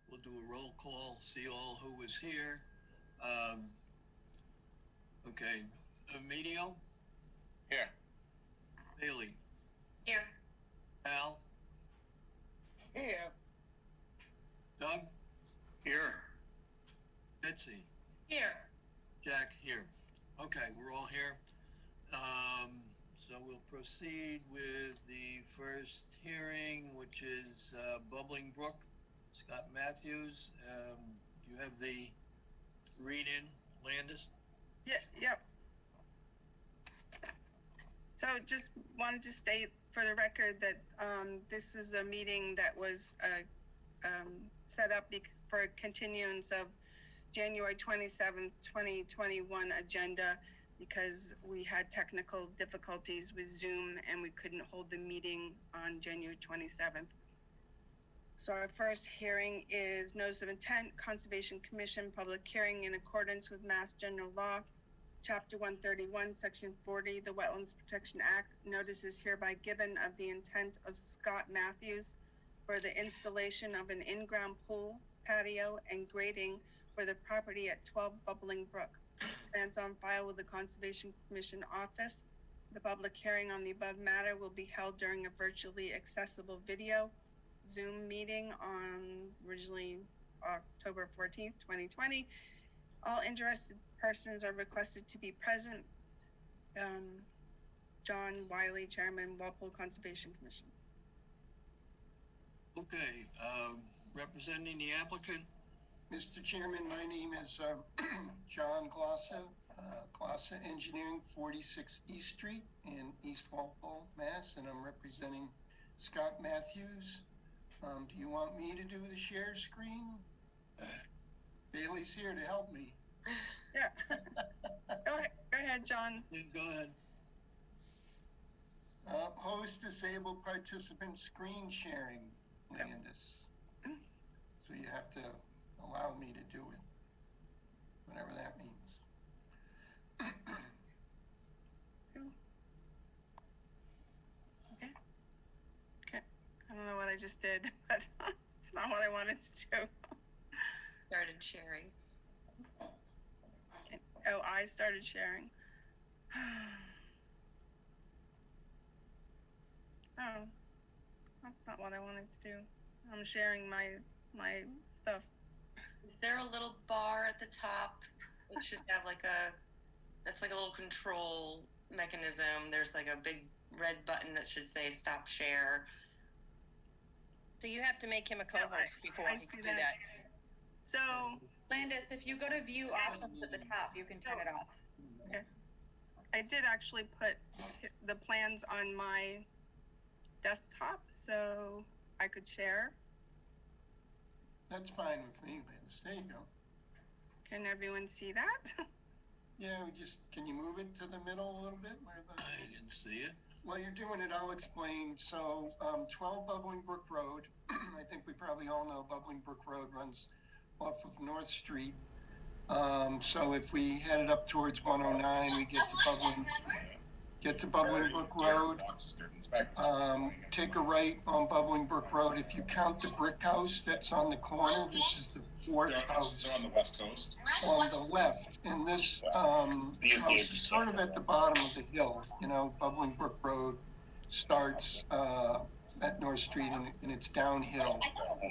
We'll do a roll call, see all who was here. Okay, Emilio? Here. Bailey? Here. Al? Here. Doug? Here. Betsy? Here. Jack? Here. Okay, we're all here. So we'll proceed with the first hearing, which is Bubbling Brook, Scott Matthews. You have the read-in, Landis? Yep. So just wanted to state for the record that this is a meeting that was set up for continuance of January 27th, 2021 agenda because we had technical difficulties with Zoom and we couldn't hold the meeting on January 27th. So our first hearing is Notice of Intent, Conservation Commission, public hearing in accordance with Mass General Law, Chapter 131, Section 40, the Wetlands Protection Act. Notice is hereby given of the intent of Scott Matthews for the installation of an in-ground pool, patio, and grading for the property at 12 Bubbling Brook. Plans on file with the Conservation Commission office. The public hearing on the above matter will be held during a virtually accessible video Zoom meeting on originally October 14th, 2020. All interested persons are requested to be present. John Wiley, Chairman, Walpole Conservation Commission. Okay, representing the applicant. Mr. Chairman, my name is John Glossa, Glossa Engineering, 46 East Street in East Walpole, Mass, and I'm representing Scott Matthews. Do you want me to do the share screen? Bailey's here to help me. Yeah. Go ahead, John. Yeah, go ahead. Host disabled participant screen sharing, Landis. So you have to allow me to do it, whatever that means. Okay. I don't know what I just did, but it's not what I wanted to do. Started sharing. Okay. Oh, I started sharing. Oh, that's not what I wanted to do. I'm sharing my stuff. Is there a little bar at the top? It should have that's like a little control mechanism. There's like a big red button that should say stop share. So you have to make him a co-host before you can do that. So, Landis, if you go to view options at the top, you can turn it off. okay. I did actually put the plans on my desktop so I could share. That's fine with me, Landis. There you go. Can everyone see that? Yeah, can you move it to the middle a little bit? I didn't see it. While you're doing it, I'll explain. So 12 Bubbling Brook Road, I think we probably all know Bubbling Brook Road runs off of North Street. So if we headed up towards 109, we get to Bubbling Brook Road. Take a right on Bubbling Brook Road. If you count the brick house that's on the corner, this is the fourth house. They're on the west coast. On the left, and this house is sort of at the bottom of the hill. You know, Bubbling Brook Road starts at North Street, and it's downhill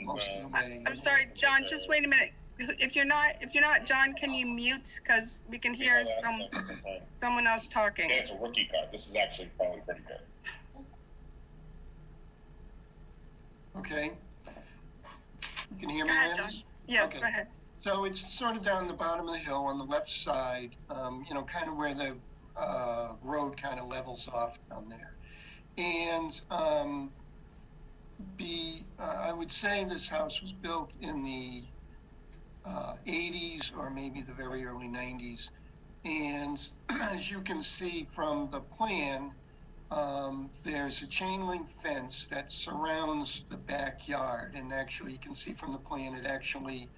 most of the way. I'm sorry, John, just wait a minute. If you're not John, can you mute? Because we can hear someone else talking. Yeah, it's a rookie card. This is actually probably pretty good. Okay. You can hear me, Go ahead, John. Landis? Yes, Okay. go ahead. So it's sort of down the bottom of the hill on the left side, you know, kind of where the road kind of levels off down there. And I would say this house was built in the 80s or maybe the very early 90s. And as you can see from the plan, there's a chain link fence that surrounds the backyard. And actually, you can see from the plan, it actually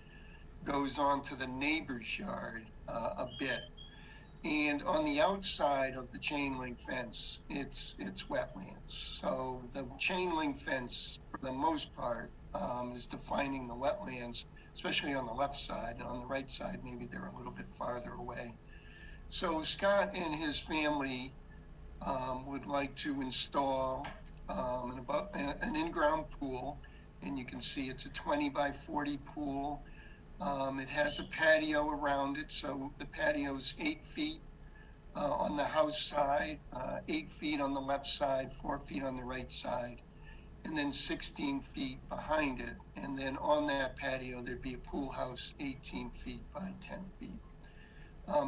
goes on to the neighbor's yard a bit. And on the outside of the chain link fence, it's wetlands. So the chain link fence, for the most part, is defining the wetlands, especially on the left side, and on the right side, maybe they're a little bit farther away. So Scott and his family would like to install an in-ground pool, and you can see it's a 20 by 40 pool. It has a patio around it, so the patio's 8 feet on the house side, 8 feet on the left side, 4 feet on the right side, and then 16 feet behind it. And then on that patio, there'd be a pool house 18 feet by 10 feet.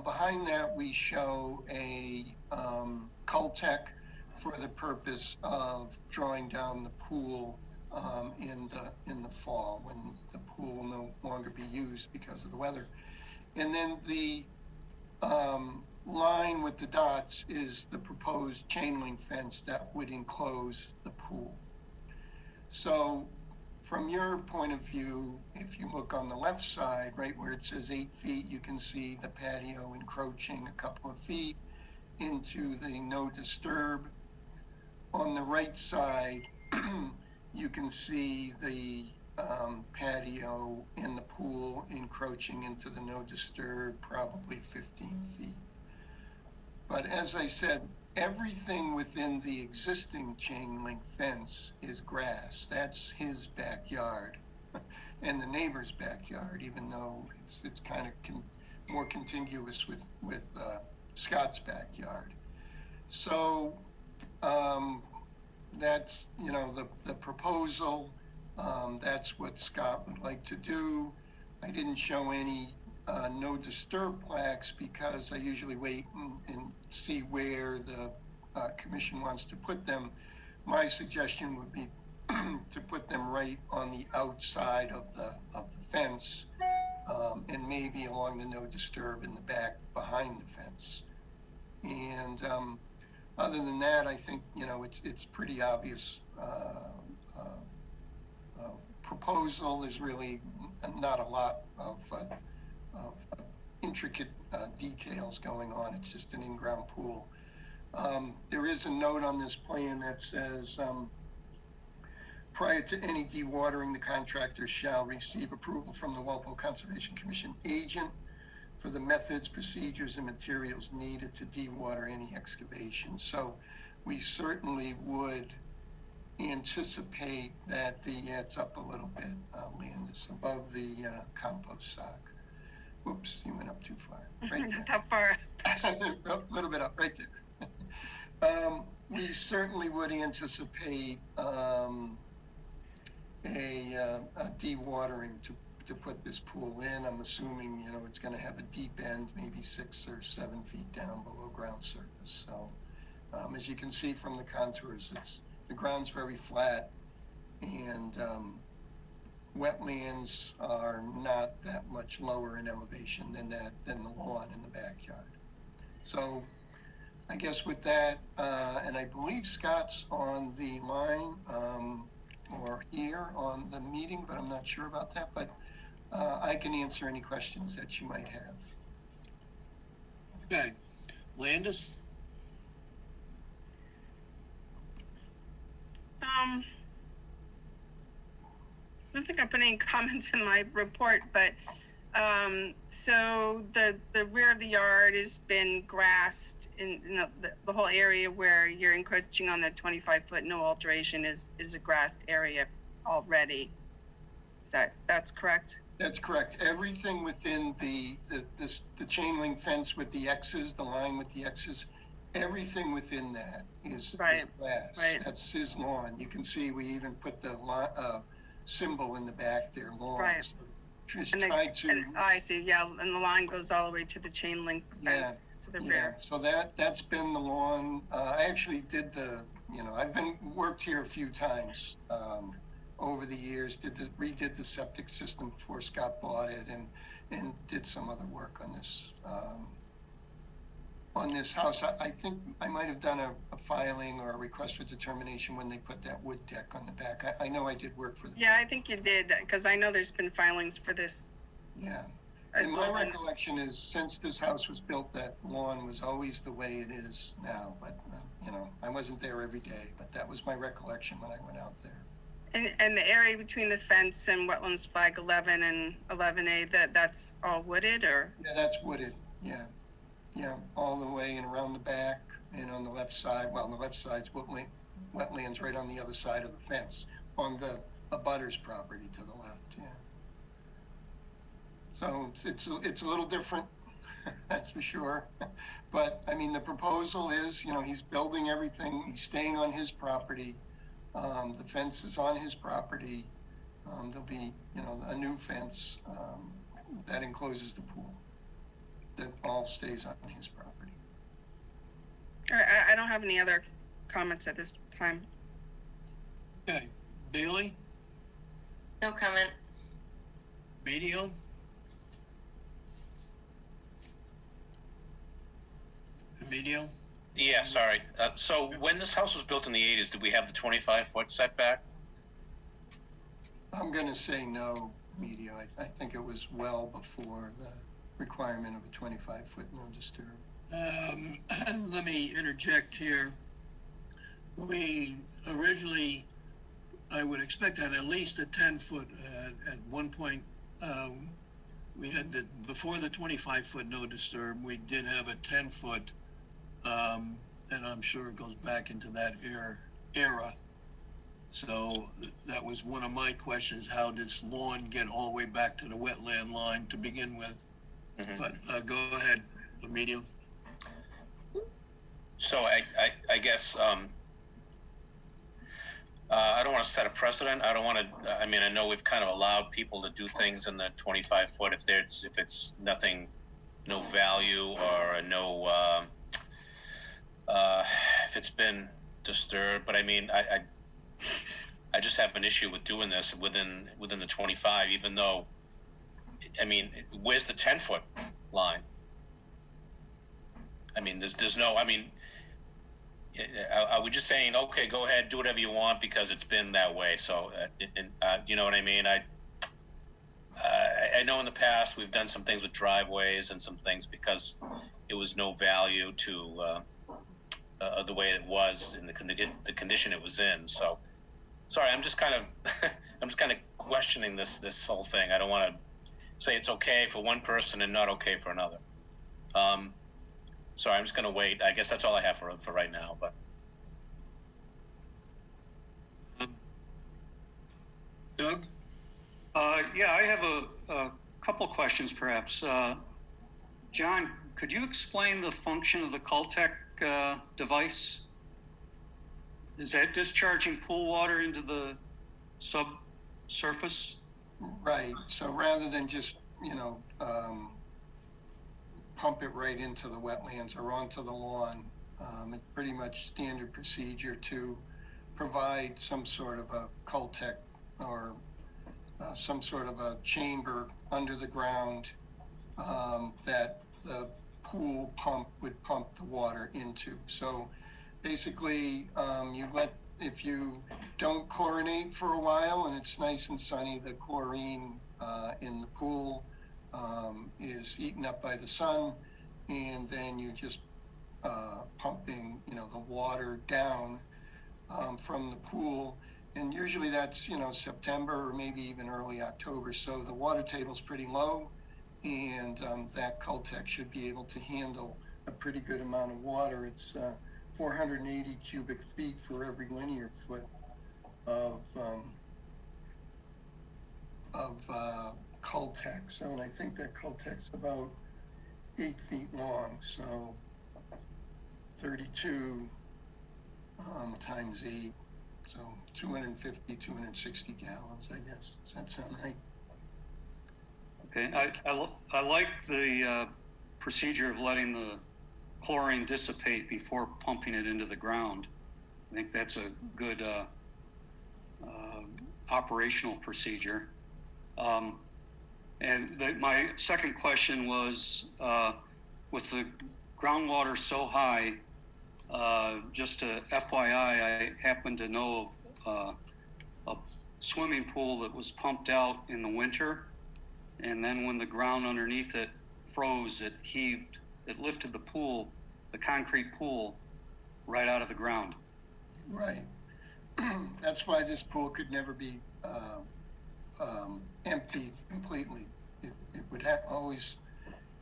Behind that, we show a Cultec for the purpose of drawing down the pool in the fall when the pool will no longer be used because of the weather. And then the line with the dots is the proposed chain link fence that would enclose the pool. So from your point of view, if you look on the left side, right where it says 8 feet, you can see the patio encroaching a couple of feet into the no disturb. On the right side, you can see the patio and the pool encroaching into the no disturb, probably 15 feet. But as I said, everything within the existing chain link fence is grass. That's his backyard and the neighbor's backyard, even though it's kind of more contiguous with Scott's backyard. So that's, you know, the proposal. That's what Scott would like to do. I didn't show any no disturb plaques because I usually wait and see where the commission wants to put them. My suggestion would be to put them right on the outside of the fence, and maybe along the no disturb in the back behind the fence. And other than that, I think, you know, it's pretty obvious proposal. There's really not a lot of intricate details going on. It's just an in-ground pool. There is a note on this plan that says, prior to any dewatering, the contractor shall receive approval from the Walpole Conservation Commission agent for the methods, procedures, and materials needed to dewater any excavation. So we certainly would anticipate that it's up a little bit, land is above the compost sock. Whoops, you went up too far. Right there. How far? A little bit up, right there. We certainly would anticipate a dewatering to put this pool in. I'm assuming, you know, it's going to have a deep end, maybe 6 or 7 feet down below ground surface. So as you can see from the contours, the ground's very flat, and wetlands are not that much lower in elevation than the lawn in the backyard. So I guess with that, and I believe Scott's on the line or here on the meeting, but I'm not sure about that. But I can answer any questions that you might have. Okay, Landis? I don't think I put any comments in my report, but so the rear of the yard has been grassed in the whole area where you're encroaching on the 25-foot no alteration is a grassed area already. That's correct? That's correct. Everything within the chain link fence with the X's, the line with the X's, everything within that is grass. Right. That's his lawn. You can see we even put the symbol in the back there, lawn. Right. So just try to. I see. Yeah, and the line goes all the way to the chain link fence to the rear. So that's been the lawn. I actually did I've worked here a few times over the years. Redid the septic system before Scott bought it, and did some other work on this. On this house, I think I might have done a filing or a request for determination when they put that wood deck on the back. I know I did work for them. Yeah, I think you did, because I know there's been filings for this. Yeah. And my recollection is, since this house was built, that lawn was always the way it is now. But, I wasn't there every day, but that was my recollection when I went out there. And the area between the fence and wetlands flag 11 and 11A, that's all wooded, or? Yeah, that's wooded, yeah. Yeah, all the way and around the back and on the left side. Well, on the left side's wetlands right on the other side of the fence, on the abutter's property to the left, yeah. So it's a little different, that's for sure. But, I mean, the proposal is, you know, he's building everything, he's staying on his property. The fence is on his property. There'll be, you know, a new fence that encloses the pool. That all stays on his property. All right, I don't have any other comments at this time. Okay, Bailey, No comment. Medio? Medio? Yeah, sorry. So when this house was built in the 80s, did we have the 25-foot setback? I'm gonna say no, Medio. I think it was well before the requirement of a 25-foot no disturb. Let me interject here. We originally, I would expect at least a 10-foot. At one point, we had before the 25-foot no disturb, we did have a 10-foot, and I'm sure it goes back into that era. So that was one of my questions: how did this lawn get all the way back to the wetland line to begin with? Mm-hmm. But go ahead, Medium. So I guess I don't want to set a precedent. I don't want to. I mean, I know we've kind of allowed people to do things in the 25-foot if it's nothing, no value or no if it's been disturbed. But I mean, I just have an issue with doing this within the 25, even though. I mean, where's the 10-foot line? I mean, there's no. I mean. Are we just saying, okay, go ahead, do whatever you want because it's been that way? So, you know what I mean? I know in the past we've done some things with driveways and some things because it was no value to the way it was in the condition it was in. So, sorry, I'm just kind of questioning this whole thing. I don't want to say it's okay for one person and not okay for another. Sorry, I'm just going to wait. I guess that's all I have for right now. But Doug? Yeah, I have a couple questions, perhaps. John, could you explain the function of the Caltech device? Is that discharging pool water into the subsurface? Right. So rather than just, you know, pump it right into the wetlands or onto the lawn. It's pretty much standard procedure to provide some sort of a Caltech or some sort of a chamber under the ground that the pool pump would pump the water into. So basically, if you don't chlorinate for a while and it's nice and sunny, the chlorine in the pool is eaten up by the sun, and then you just pumping, you know, the water down from the pool, and usually that's, you know, September or maybe even early October. So the water table's pretty low, and that Caltech should be able to handle a pretty good amount of water. It's 480 cubic feet for every linear foot of Caltech. So, and I think that Caltech's about 8 feet long. So 32 times 8. So 250, 260 gallons, I guess. Does that sound right? Okay, I like the procedure of letting the chlorine dissipate before pumping it into the ground. I think that's a good operational procedure. My second question was, with the groundwater so high, just a FYI, I happen to know of a swimming pool that was pumped out in the winter, and then when the ground underneath it froze, it heaved, it lifted the pool, the concrete pool, right out of the ground. Right. that's why this pool could never be emptied completely. It would always,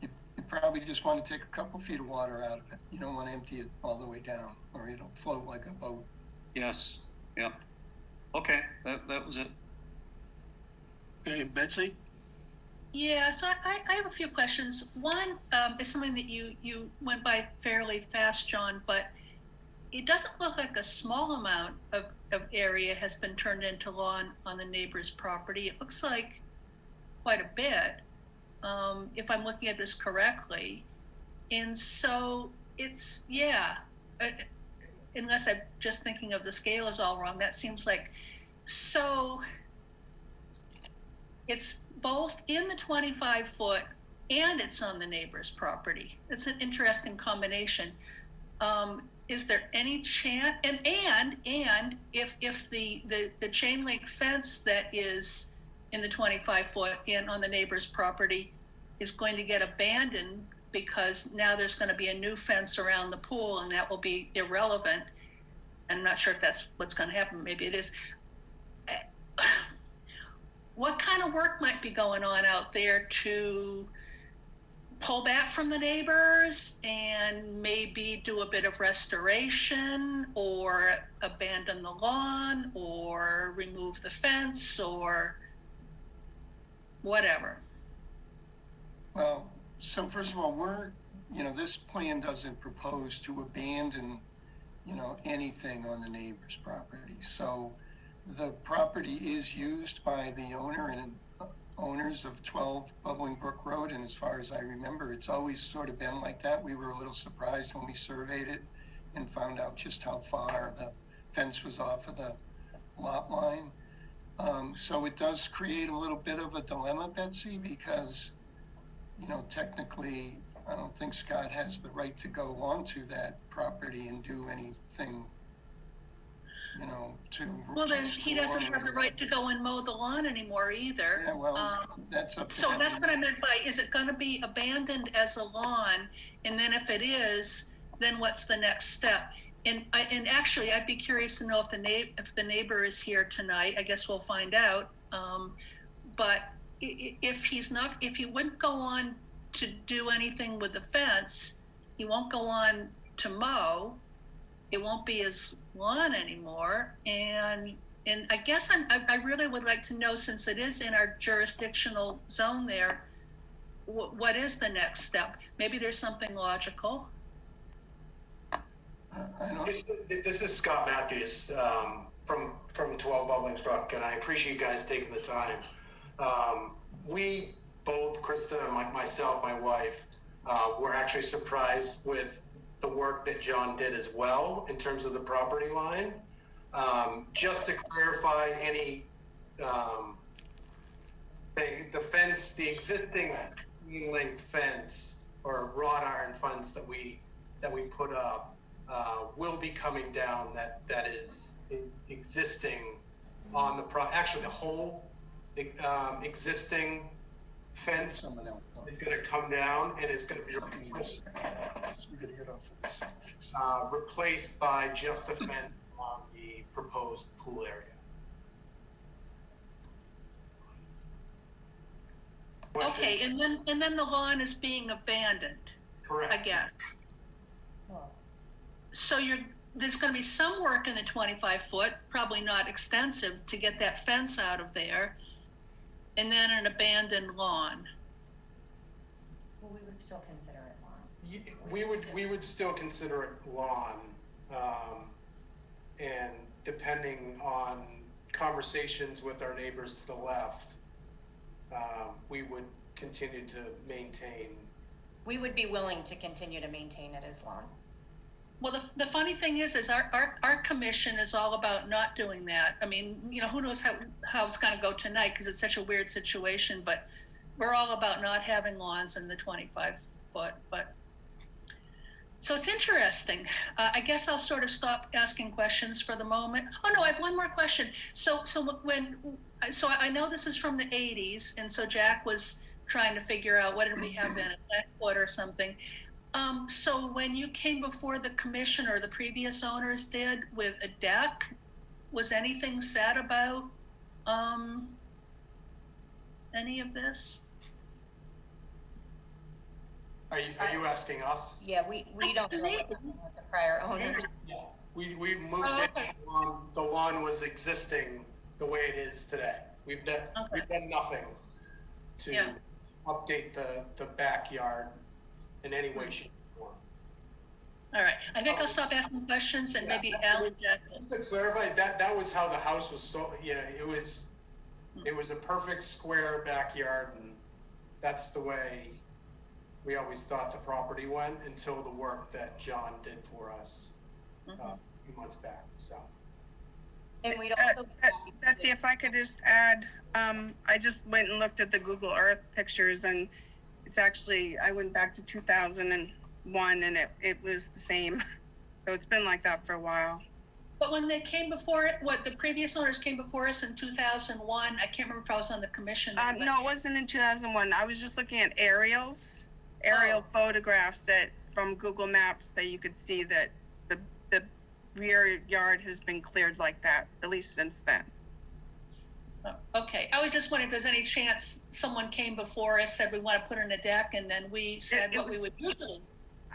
you probably just want to take a couple feet of water out of it. You don't want to empty it all the way down, or it'll float like a boat. Yes, yeah. Okay, that was it. Okay, Betsy? Yeah, so I have a few questions. One is something that you went by fairly fast, John, but it doesn't look like a small amount of area has been turned into lawn on the neighbor's property. It looks like quite a bit, if I'm looking at this correctly. And so it's, yeah, unless I'm just thinking of the scale is all wrong, that seems like, so it's both in the 25 foot and it's on the neighbor's property. It's an interesting combination. Is there any chance, and if the chain link fence that is in the 25 foot in on the neighbor's property is going to get abandoned because now there's going to be a new fence around the pool and that will be irrelevant. I'm not sure if that's what's going to happen. Maybe it is. What kind of work might be going on out there to pull back from the neighbors and maybe do a bit of restoration or abandon the lawn or remove the fence or whatever? Well, so first of all, this plan doesn't propose to abandon, anything on the neighbor's property. So the property is used by the owner and owners of 12 Bubbling Brook Road, and as far as I remember, it's always sort of been like that. We were a little surprised when we surveyed it and found out just how far the fence was off of the lot line. So it does create a little bit of a dilemma, Betsy, because, technically, I don't think Scott has the right to go onto that property and do anything, to. Well, then he doesn't have the right to go and mow the lawn anymore either. Yeah, well, that's up to So him. that's what I meant by, is it going to be abandoned as a lawn? And then if it is, then what's the next step? And actually, I'd be curious to know if the neighbor is here tonight. I guess we'll find out. But if he wouldn't go on to do anything with the fence, he won't go on to mow. It won't be his lawn anymore. And I guess I really would like to know, since it is in our jurisdictional zone there, what is the next step? Maybe there's something logical. This is Scott Matthews from 12 Bubbling Brook, and I appreciate you guys taking the time. We both, Krista and myself, my wife, were actually surprised with the work that John did as well in terms of the property line. Just to clarify, any the fence, the existing link fence or wrought iron fence that we put up will be coming down. That is existing on the actually the whole existing fence is going to come down and is going to be replaced by just a fence on the proposed pool area. Okay, and then the lawn is being abandoned. Correct. Again. So there's going to be some work in the 25 foot, probably not extensive, to get that fence out of there, and then an abandoned lawn. Well, we would still consider it lawn. We would still consider it lawn, and depending on conversations with our neighbors to the left, we would continue to maintain. We would be willing to continue to maintain it as lawn. Well, the funny thing is our commission is all about not doing that. I mean, who knows how it's going to go tonight, because it's such a weird situation, but we're all about not having lawns in the 25 foot. But so it's interesting. I guess I'll sort of stop asking questions for the moment. Oh no, I have one more question. So I know this is from the 80s, and so Jack was trying to figure out what did we have then, a 10 foot or something. So when you came before the commission, or the previous owners did, with a deck, was anything said about, any of this? Are you asking us? Yeah, we don't know what the prior owners. Yeah. We moved Oh, it, okay. the lawn was existing the way it is today. We've done nothing to Yeah. update the backyard in any way, shape, or form. All right, I think I'll stop asking questions and maybe Alan, Jack. Just to clarify, that was how the house was sold. Yeah, it was a perfect square backyard, and that's the way we always thought the property went until the work that John did for us a few months back. So. And we'd also. Betsy, if I could just add, I just went and looked at the Google Earth pictures, and it's actually, I went back to 2001 and it was the same. So it's been like that for a while. But when they came before it, the previous owners came before us in 2001, I can't remember if I was on the commission. No, it wasn't in 2001. I was just looking at aerial photographs from Google Maps that you could see that the rear yard has been cleared like that, at least since then. Okay, I was just wondering if there's any chance someone came before us, said we want to put in a deck, and then we said what we would do.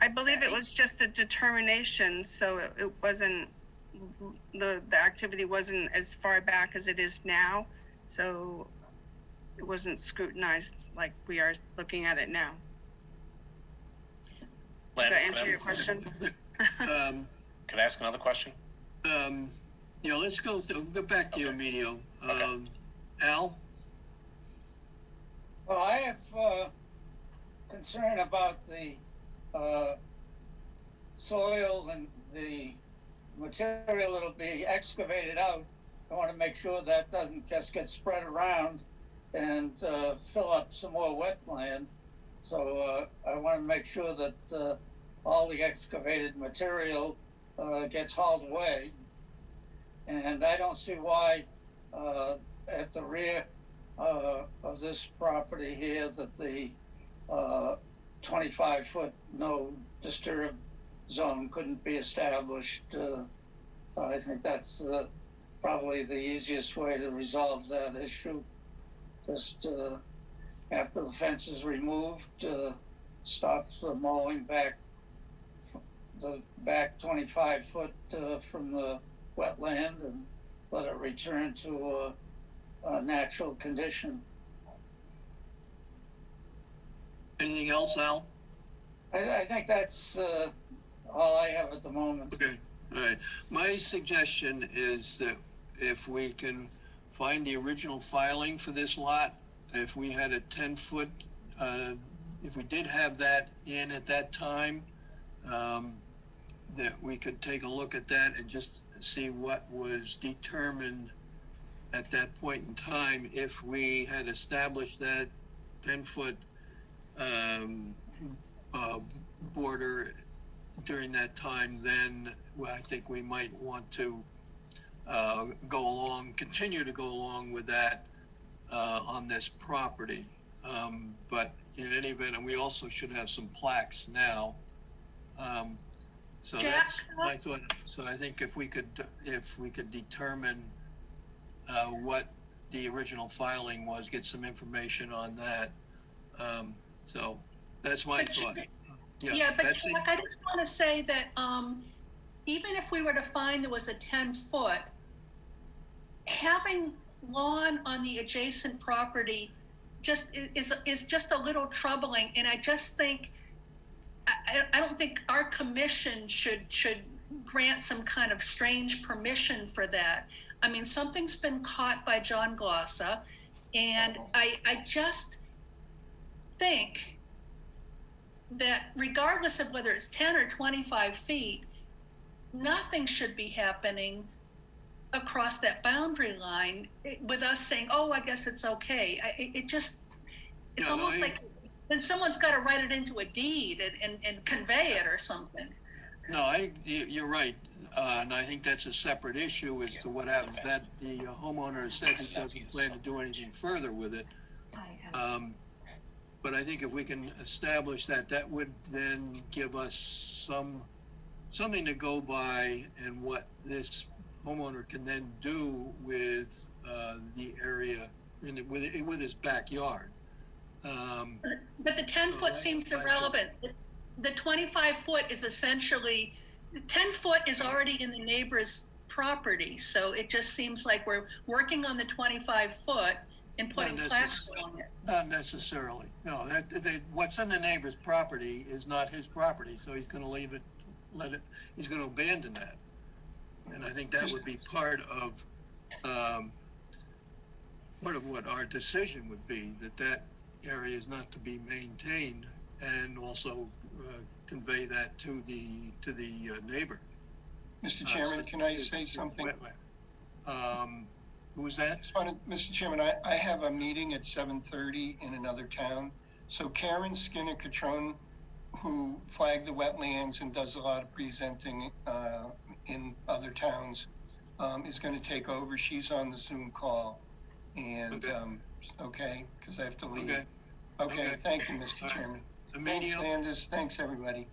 I believe it was just a determination, so it wasn't, the activity wasn't as far back as it is now, so it wasn't scrutinized like we are looking at it now. Does that answer your question? Can I ask another question? Let's go back to you, Emilio. Al? Well, I have concern about the soil and the material that'll be excavated out. I want to make sure that doesn't just get spread around and fill up some more wetland. So I want to make sure that all the excavated material gets hauled away. And I don't see why at the rear of this property here that the 25-foot no disturb zone couldn't be established. I think that's probably the easiest way to resolve that issue. Just after the fence is removed, stop the mowing back the back 25 foot from the wetland and let it return to a natural condition. Anything else, Al? I think that's all I have at the moment. Okay, all right. My suggestion is that if we can find the original filing for this lot, if we had a 10-foot, if we did have that in at that time, that we could take a look at that and just see what was determined at that point in time. If we had established that 10-foot border during that time, then I think we might want to continue to go along with that on this property. But in any event, and we also should have some plaques now. So that's my thought. So I think if we could determine what the original filing was, get some information on that. So that's my thought. Yeah, but Jack, I just want to say that even if we were to find there was a 10-foot, having lawn on the adjacent property is just a little troubling, and I just think I don't think our commission should grant some kind of strange permission for that. I mean, something's been caught by John Glossa, and I just think that regardless of whether it's 10 or 25 feet, nothing should be happening across that boundary line with us saying, oh, I guess it's okay. It's almost like then someone's got to write it into a deed and convey it or something. No, you're right. And I think that's a separate issue as to what happens. That the homeowner has said he doesn't plan to do anything further with it. But I think if we can establish that, that would then give us something to go by and what this homeowner can then do with the area with his backyard. But the 10-foot seems irrelevant. The 25-foot is essentially, 10 foot is already in the neighbor's property. So it just seems like we're working on the 25-foot and putting plaques on it. Not necessarily. No, what's in the neighbor's property is not his property. So he's going to leave it, he's going to abandon that. And I think that would be part of what our decision would be, that area is not to be maintained, and also convey that to the neighbor. Mr. Chairman, can I say something? Who was that? Mr. Chairman, I have a meeting at 7:30 in another town. So Karen Skinner-Catrone, who flagged the wetlands and does a lot of presenting in other towns, is going to take over. She's on the Zoom call. And, okay, because I have to leave. Okay, thank you, Mr. Chairman. Thanks, Landis. Thanks, everybody.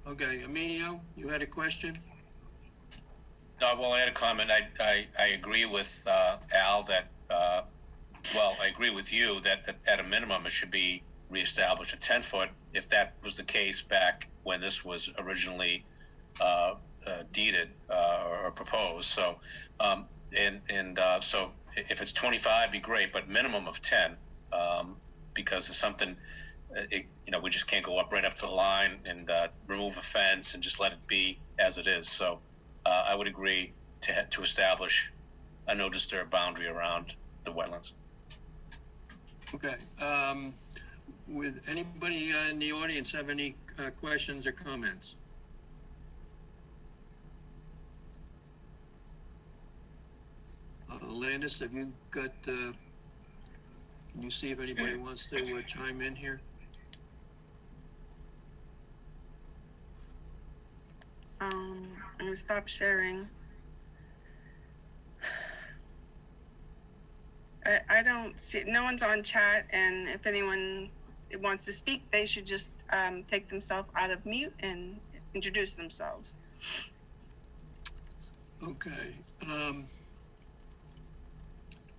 Okay, Emilio, you had a question? Well, I had a comment. I agree with Al that, well, I agree with you that at a minimum it should be reestablished at 10 foot if that was the case back when this was originally deeded or proposed. So, so if it's 25, it'd be great, but minimum of 10, because it's something, we just can't go right up to the line and remove a fence and just let it be as it is. So I would agree to establish a no disturb boundary around the wetlands. Okay. Would anybody in the audience have any questions or comments? Landis, have you got, can you see if anybody wants to chime in here? I'm gonna stop sharing. I don't see, no one's on chat, and if anyone wants to speak, they should just take themselves out of mute and introduce themselves. Okay.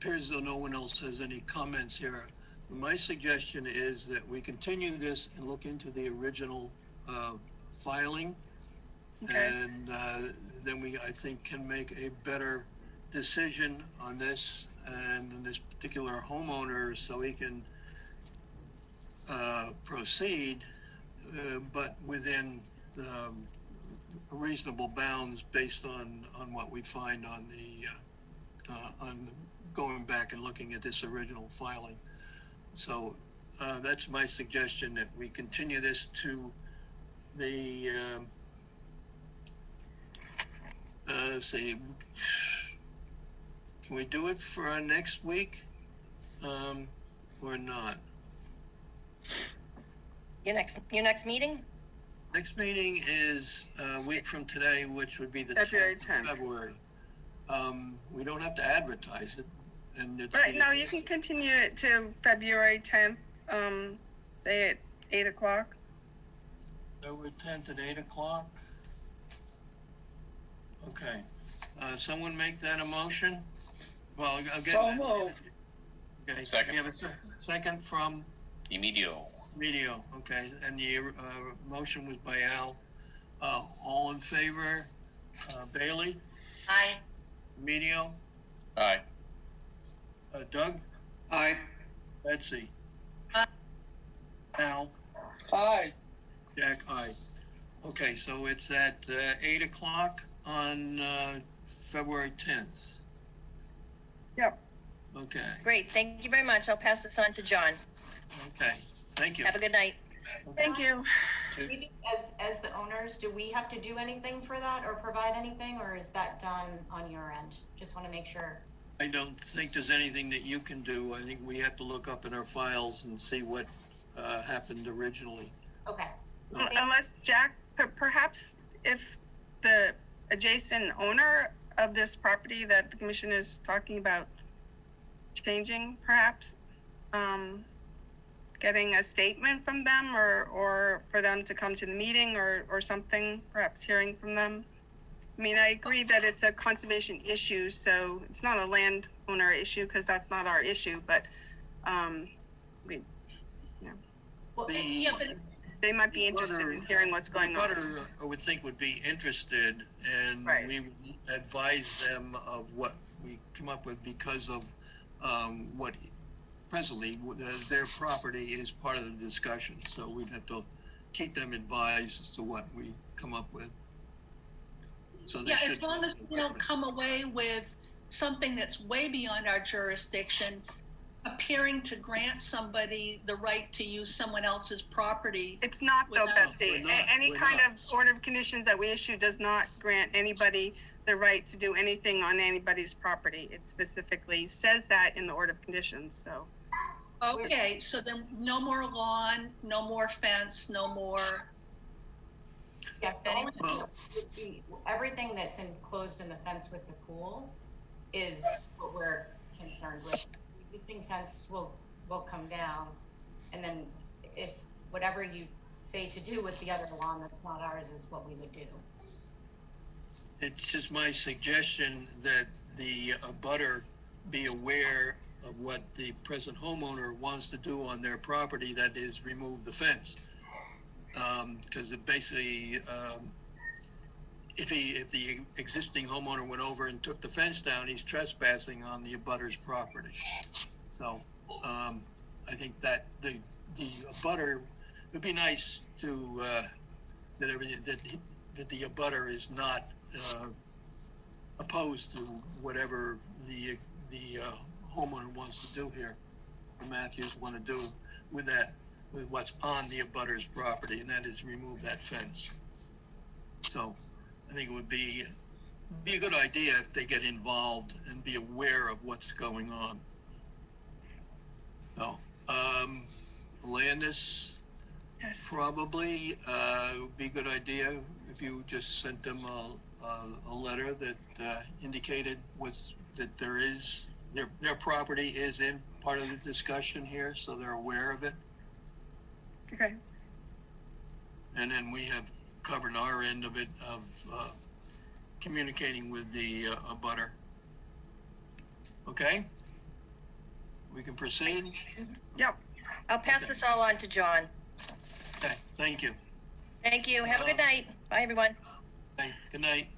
Appears as though no one else has any comments here. My suggestion is that we continue this and look into the original filing. Okay. And then we, I think, can make a better decision on this and on this particular homeowner, so he can proceed, but within reasonable bounds based on what we find on going back and looking at this original filing. So that's my suggestion, that we continue this to the say, can we do it for next week or not? Your next meeting? Next meeting is a week from today, which would be the February 10th of February. We don't have to advertise it. And it's right, no, you can continue it to February 10th, say at 8 o'clock. February 10th at 8 o'clock. Okay. Someone make that a motion? Well, I'll get so moved. Okay. Second. We have a second from Emilio. Okay. And the motion was by Al. All in favor? Bailey? Aye. Emilio? Aye. Doug? Aye. Betsy? Aye. Al? Aye. Jack? Aye. Okay, so it's at 8 o'clock on February 10th. Yep. Okay. Great, thank you very much. I'll pass this on to John. Okay, thank you. Have a good night. Okay. Thank you. Maybe as the owners, do we have to do anything for that or provide anything, or is that done on your end? Just want to make sure. I don't think there's anything that you can do. I think we have to look up in our files and see what happened originally. Okay. Unless Jack, perhaps if the adjacent owner of this property that the commission is talking about changing, perhaps getting a statement from them, or for them to come to the meeting or something, perhaps hearing from them I mean, I agree that it's a conservation issue, so it's not a landowner issue because that's not our issue, but, we, Yeah, but they might be interested in hearing what's going on. Butter, I would think, would be interested, and Right. we would advise them of what we come up with because of what presently their property is part of the discussion. So we'd have to keep them advised as to what we come up with. So yeah, as long as we don't come away with something that's way beyond our jurisdiction, appearing to grant somebody the right to use someone else's property. It's not though, without- Betsy. We're not. Any We're kind not. of order of conditions that we issue does not grant anybody the right to do anything on anybody's property. It specifically says that in the order of conditions, so. Okay, so then no more lawn, no more fence, no more. Yeah, the only thing Well- would be everything that's enclosed in the fence with the pool is what we're concerned with. The existing fence will come down, and then if whatever you say to do with the other lawn that's not ours is what we would do. It's just my suggestion that the abutter be aware of what the present homeowner wants to do on their property, that is remove the fence. Because it basically, if the existing homeowner went over and took the fence down, he's trespassing on the abutter's property. So I think that the abutter, it would be nice to that the abutter is not opposed to whatever the homeowner wants to do here, the Matthews want to do with that, with what's on the abutter's property, and that is remove that fence. So I think it would be a good idea if they get involved and be aware of what's going on. So, Landis, Yes. probably would be a good idea if you just sent them a letter that indicated that their property is in part of the discussion here, so they're aware of it. Okay. And then we have covered our end of it of communicating with the abutter. Okay? We can proceed? Yep. I'll pass this all on to John. Okay, thank you. Thank you. Have a good night. Bye, everyone. Okay, good night.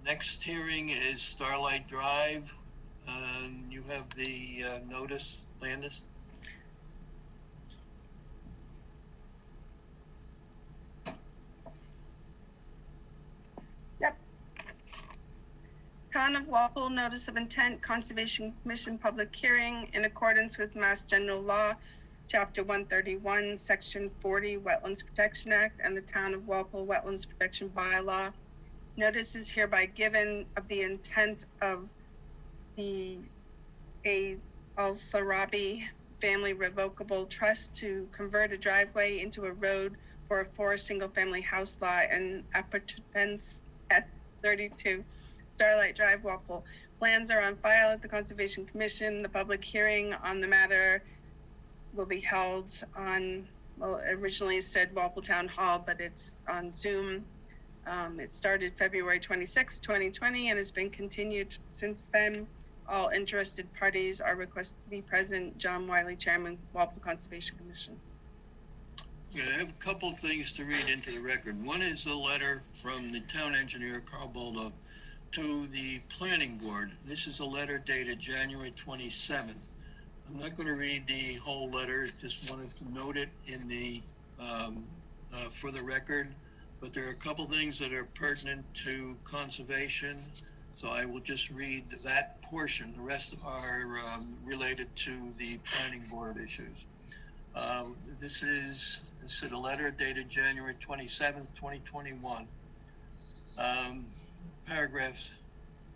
Next hearing is Starlight Drive. You have the notice, Landis? Yep. Town of Walpole Notice of Intent Conservation Commission Public Hearing in accordance with Mass General Law, Chapter 131, Section 40, Wetlands Protection Act, and the Town of Walpole Wetlands Protection Bylaw. Notice is hereby given of the intent of the Al-Sarabi Family Revocable Trust to convert a driveway into a road for a 4 single-family house lot and appurtenance at 32 Starlight Drive, Walpole. Plans are on file at the Conservation Commission. The public hearing on the matter will be held on, well, originally said Walpole Town Hall, but it's on Zoom. It started February 26, 2020, and has been continued since then. All interested parties are requested to be present. John Wiley, Chairman, Walpole Conservation Commission. Yeah, I have a couple of things to read into the record. One is a letter from the town engineer, Carl Boulder, to the planning board. This is a letter dated January 27th. I'm not going to read the whole letter, just wanted to note it in the for the record. But there are a couple things that are pertinent to conservation, so I will just read that portion. The rest are related to the planning board issues. This is a letter dated January 27th, 2021. Paragraphs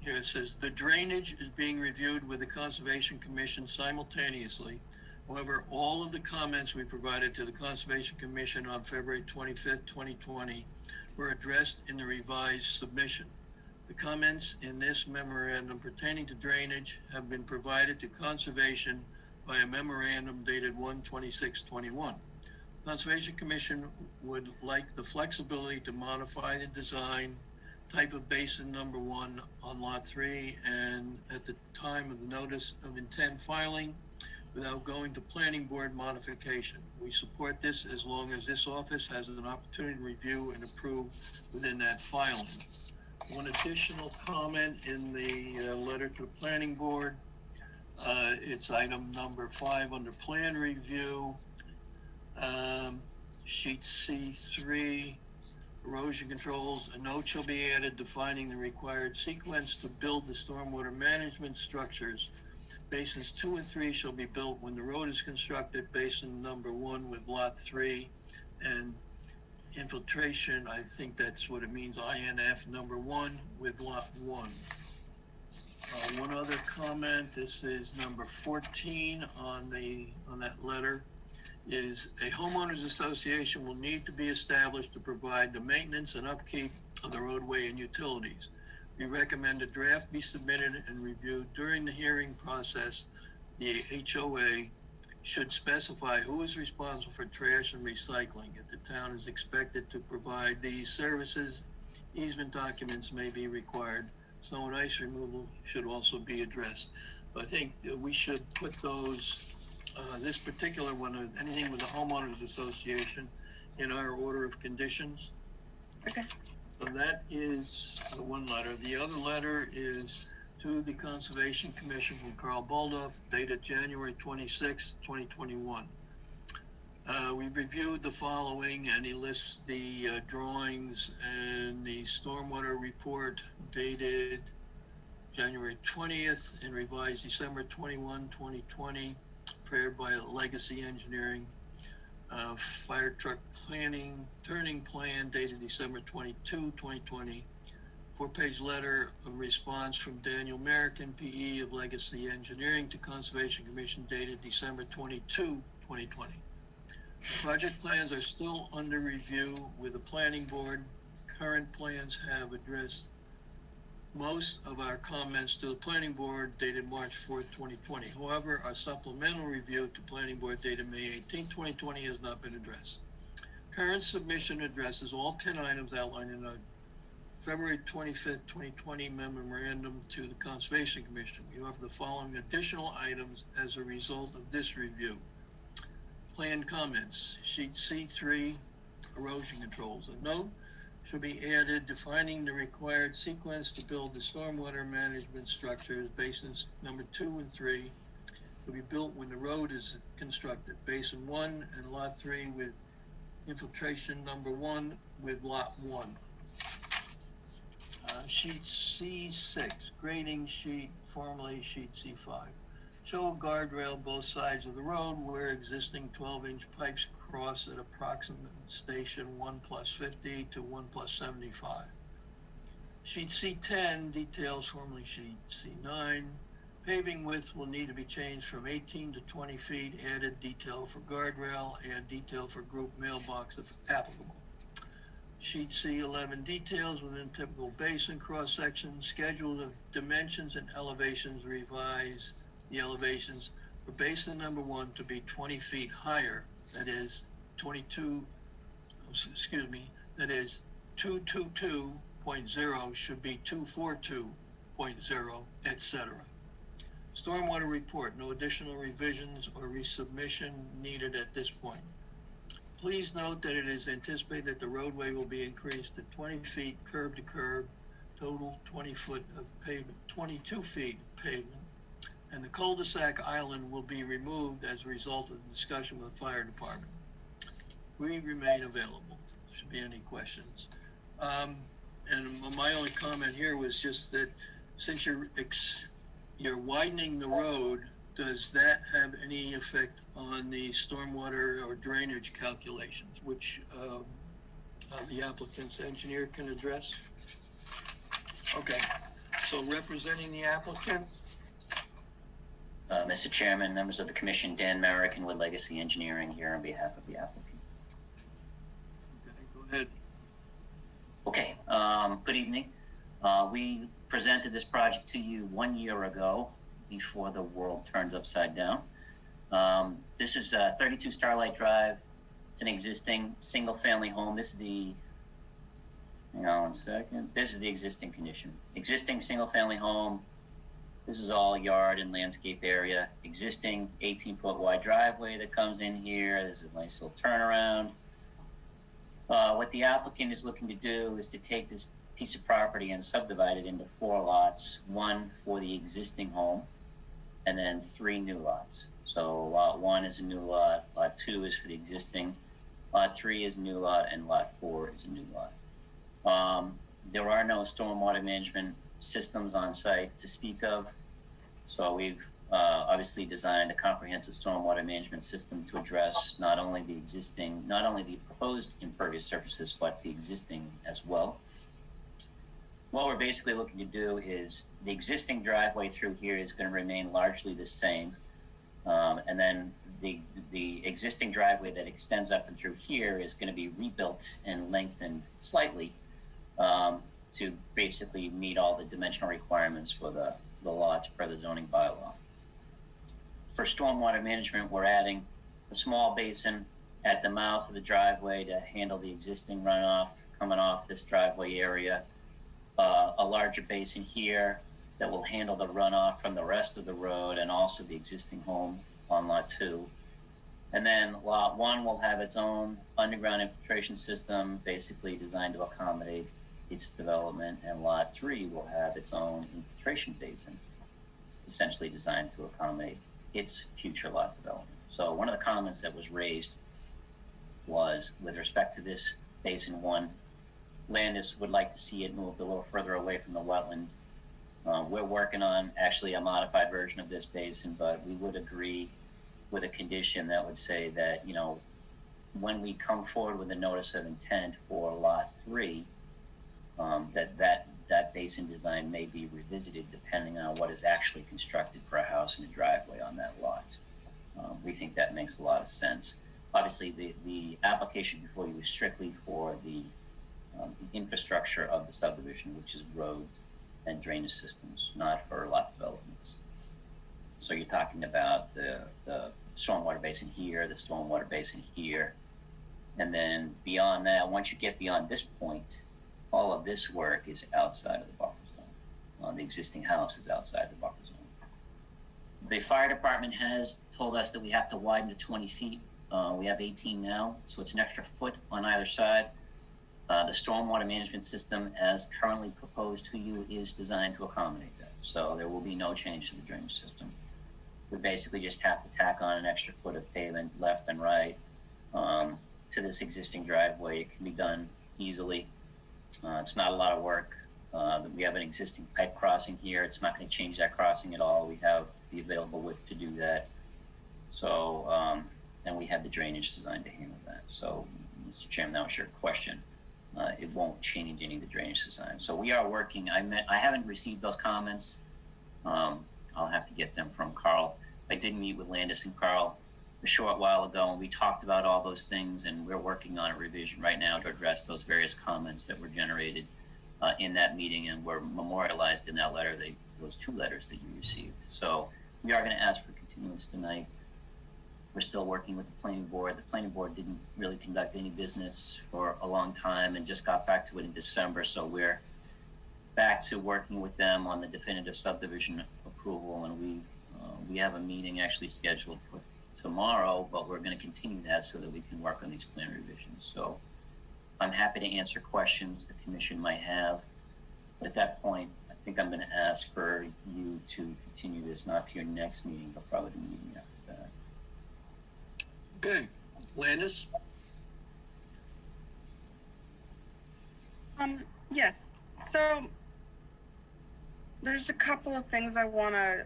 here, it says, the drainage is being reviewed with the Conservation Commission simultaneously. However, all of the comments we provided to the Conservation Commission on February 25th, 2020 were addressed in the revised submission. The comments in this memorandum pertaining to drainage have been provided to Conservation by a memorandum dated 1/26/21. Conservation Commission would like the flexibility to modify the design type of basin number 1 on lot 3, and at the time of the notice of intent filing, without going to planning board modification. We support this as long as this office has an opportunity to review and approve within that filing. One additional comment in the letter to the planning board, it's item number 5 under plan review, sheet C3, erosion controls. A note shall be added defining the required sequence to build the stormwater management structures. Basins 2 and 3 shall be built when the road is constructed. Basin number 1 with lot 3, and infiltration, I think that's what it means, INF number 1 with lot 1. One other comment, this is number 14 on that letter, is a homeowners association will need to be established to provide the maintenance and upkeep of the roadway and utilities. We recommend a draft be submitted and reviewed during the hearing process. The HOA should specify who is responsible for trash and recycling. If the town is expected to provide these services, easement documents may be required. Snow and ice removal should also be addressed. I think that we should put those, this particular one, anything with the homeowners association, in our order of conditions. Okay. So that is the one letter. The other letter is to the Conservation Commission from Carl Baldoff, dated January 26, 2021. We reviewed the following, and he lists the drawings and the stormwater report dated January 20th and revised December 21, 2020, prepared by Legacy Engineering. Fire truck planning, turning plan dated December 22, 2020. 4-page letter of response from Daniel Merrick, PE of Legacy Engineering to Conservation Commission dated December 22, 2020. Project plans are still under review with the planning board. Current plans have addressed most of our comments to the planning board dated March 4th, 2020. However, our supplemental review to planning board dated May 18, 2020 has not been addressed. Current submission addresses all 10 items outlined in our February 25th, 2020 memorandum to the Conservation Commission. We offer the following additional items as a result of this review. Plan comments, sheet C3, erosion controls. A note should be added defining the required sequence to build the stormwater management structures. Basins number 2 and 3 will be built when the road is constructed. Basin 1 and lot 3 with infiltration number 1 with lot 1. Sheet C6, grading sheet, formerly sheet C5. Show a guardrail both sides of the road where existing 12-inch pipes cross at approximate station 1+50 to 1+75. Sheet C10 details formerly sheet C9. Paving width will need to be changed from 18 to 20 feet. Added detail for guardrail, add detail for group mailbox if applicable. Sheet C11 details within typical basin cross section, schedule of dimensions and elevations, revise the elevations for basin number 1 to be 20 feet higher, that is 222.0 should be 242.0, etc. Stormwater report, no additional revisions or resubmission needed at this point. Please note that it is anticipated that the roadway will be increased to 20 feet curb to curb, total 20 foot of pavement, 22 feet of pavement, and the cul-de-sac island will be removed as a result of the discussion with the fire department. We remain available. Should be any questions. And my only comment here was just that since you're widening the road, does that have any effect on the stormwater or drainage calculations, which the applicant's engineer can address? Okay, so representing the applicant. Mr. Chairman, members of the commission, Dan Merrick with Legacy Engineering here on behalf of the applicant. Okay, go ahead. Okay, good evening. We presented this project to you 1 year ago before the world turned upside down. This is 32 Starlight Drive. It's an existing single family home. This is the Hang on 1 second. This is the existing condition. Existing single-family home. This is all yard and landscape area. Existing 18-foot wide driveway that comes in here. This is a nice little turnaround. What the applicant is looking to do is to take this piece of property and subdivide it into 4 lots, 1 for the existing home, and then 3 new lots. So lot 1 is a new lot, lot 2 is for the existing, lot 3 is a new lot, and lot 4 is a new lot. There are no stormwater management systems on site to speak of. So we've obviously designed a comprehensive stormwater management system to address not only the proposed impervious surfaces, but the existing as well. What we're basically looking to do is the existing driveway through here is going to remain largely the same. And then the existing driveway that extends up and through here is going to be rebuilt and lengthened slightly to basically meet all the dimensional requirements for the lots per the zoning bylaw. For stormwater management, we're adding a small basin at the mouth of the driveway to handle the existing runoff coming off this driveway area. A larger basin here that will handle the runoff from the rest of the road and also the existing home on lot 2. And then lot 1 will have its own underground infiltration system, basically designed to accommodate its development, and lot 3 will have its own infiltration basin. It's essentially designed to accommodate its future lot development. So one of the comments that was raised was with respect to this basin 1, Landis would like to see it moved a little further away from the wetland. We're working on actually a modified version of this basin, but we would agree with a condition that would say that, you know, when we come forward with a notice of intent for lot 3, that basin design may be revisited depending on what is actually constructed for a house and a driveway on that lot. We think that makes a lot of sense. Obviously, the application before you is strictly for the infrastructure of the subdivision, which is road and drainage systems, not for lot developments. So you're talking about the stormwater basin here, the stormwater basin here, and then beyond that, once you get beyond this point, all of this work is outside of the buffer zone. The existing house is outside the buffer zone. The fire department has told us that we have to widen to 20 feet. We have 18 now, so it's an extra foot on either side. The stormwater management system, as currently proposed to you, is designed to accommodate that. So there will be no change to the drainage system. We basically just have to tack on an extra foot of pavement left and right to this existing driveway. It can be done easily. It's not a lot of work. We have an existing pipe crossing here. It's not going to change that crossing at all. We have the available width to do that. So, and we have the drainage designed to handle that. So, Mr. Chairman, that was your question. It won't change any of the drainage design. So we are working. I haven't received those comments. I'll have to get them from Carl. I did meet with Landis and Carl a short while ago, and we talked about all those things, and we're working on a revision right now to address those various comments that were generated in that meeting and were memorialized in that letter, those 2 letters that you received. So we are going to ask for continuance tonight. We're still working with the planning board. The planning board didn't really conduct any business for a long time and just got back to it in December. So we're back to working with them on the definitive subdivision approval, and we have a meeting actually scheduled for tomorrow, but we're going to continue that so that we can work on these plan revisions. So I'm happy to answer questions the commission might have, but at that point, I think I'm going to ask for you to continue this, not to your next meeting, but probably the meeting after that. Okay, Landis? Yes, so there's a couple of things I want to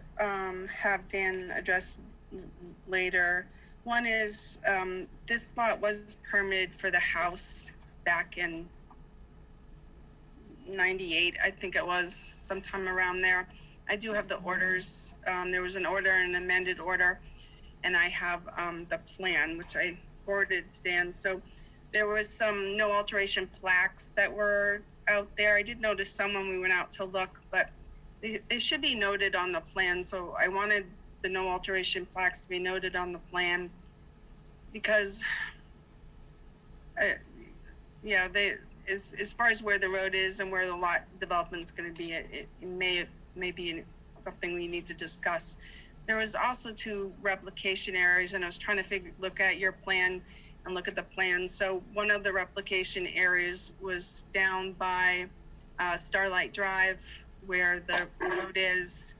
have Dan address later. One is this lot was permitted for the house back in 98, I think it was, sometime around there. I do have the orders. There was an order, an amended order, and I have the plan, which I forwarded to Dan. So there was some no alteration plaques that were out there. I did notice some when we went out to look, but they should be noted on the plan. So I wanted the no alteration plaques to be noted on the plan because, as far as where the road is and where the lot development is going to be, it may be something we need to discuss. There was also 2 replication areas, and I was trying to look at your plan and look at the plan. So one of the replication areas was down by Starlight Drive, where the road is,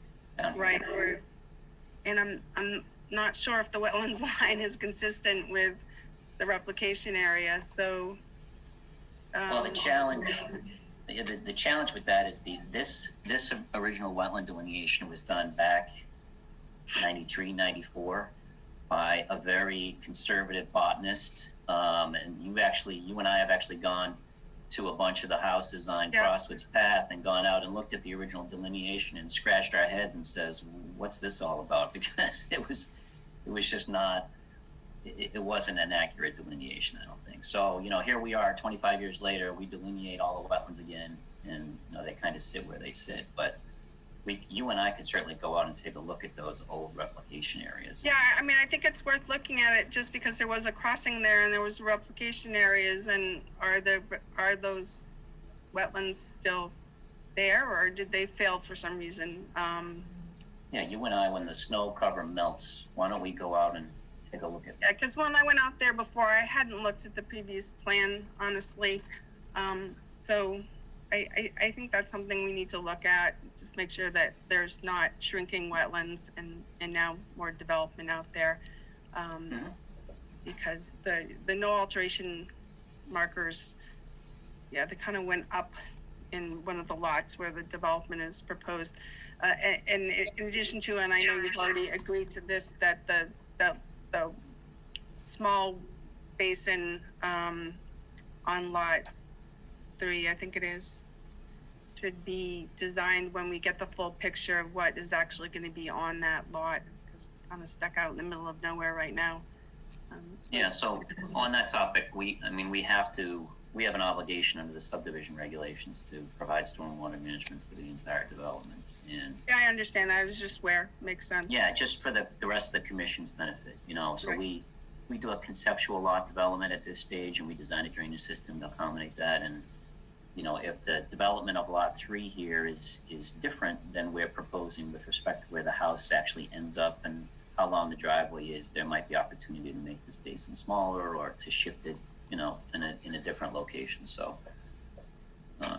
right where, and I'm not sure if the wetlands line is consistent with the replication area. So well, the challenge with that is this original wetland delineation was done back 93, 94 by a very conservative botanist, and you and I have actually gone to a bunch of the houses on Crossfit's path and gone out and looked at the original delineation and scratched our heads and says, what's this all about? Because it was just not, it wasn't an accurate delineation, I don't think. So, here we are 25 years later, we delineate all the wetlands again, and they kind of sit where they sit. But you and I could certainly go out and take a look at those old replication areas. Yeah, I mean, I think it's worth looking at it just because there was a crossing there and there was replication areas, and are those wetlands still there, or did they fail for some reason? Yeah, you and I, when the snow cover melts, why don't we go out and take a look at that? Yeah, because when I went out there before, I hadn't looked at the previous plan, honestly. So I think that's something we need to look at, just make sure that there's not shrinking wetlands and now more development out there. Because the no alteration markers, yeah, they kind of went up in one of the lots where the development is proposed. And in addition to, and I know you've already agreed to this, that the small basin on lot 3, I think it is, should be designed when we get the full picture of what is actually going to be on that lot, because it's kind of stuck out in the middle of nowhere right now. Yeah, so on that topic, we have an obligation under the subdivision regulations to provide stormwater management for the entire development. And yeah, I understand. I was just aware. Makes sense. yeah, just for the rest of the commission's benefit, so right. we do a conceptual lot development at this stage, and we design a drainage system to accommodate that. And if the development of lot 3 here is different than we're proposing with respect to where the house actually ends up and how long the driveway is, there might be opportunity to make this basin smaller or to shift it, in a different location. So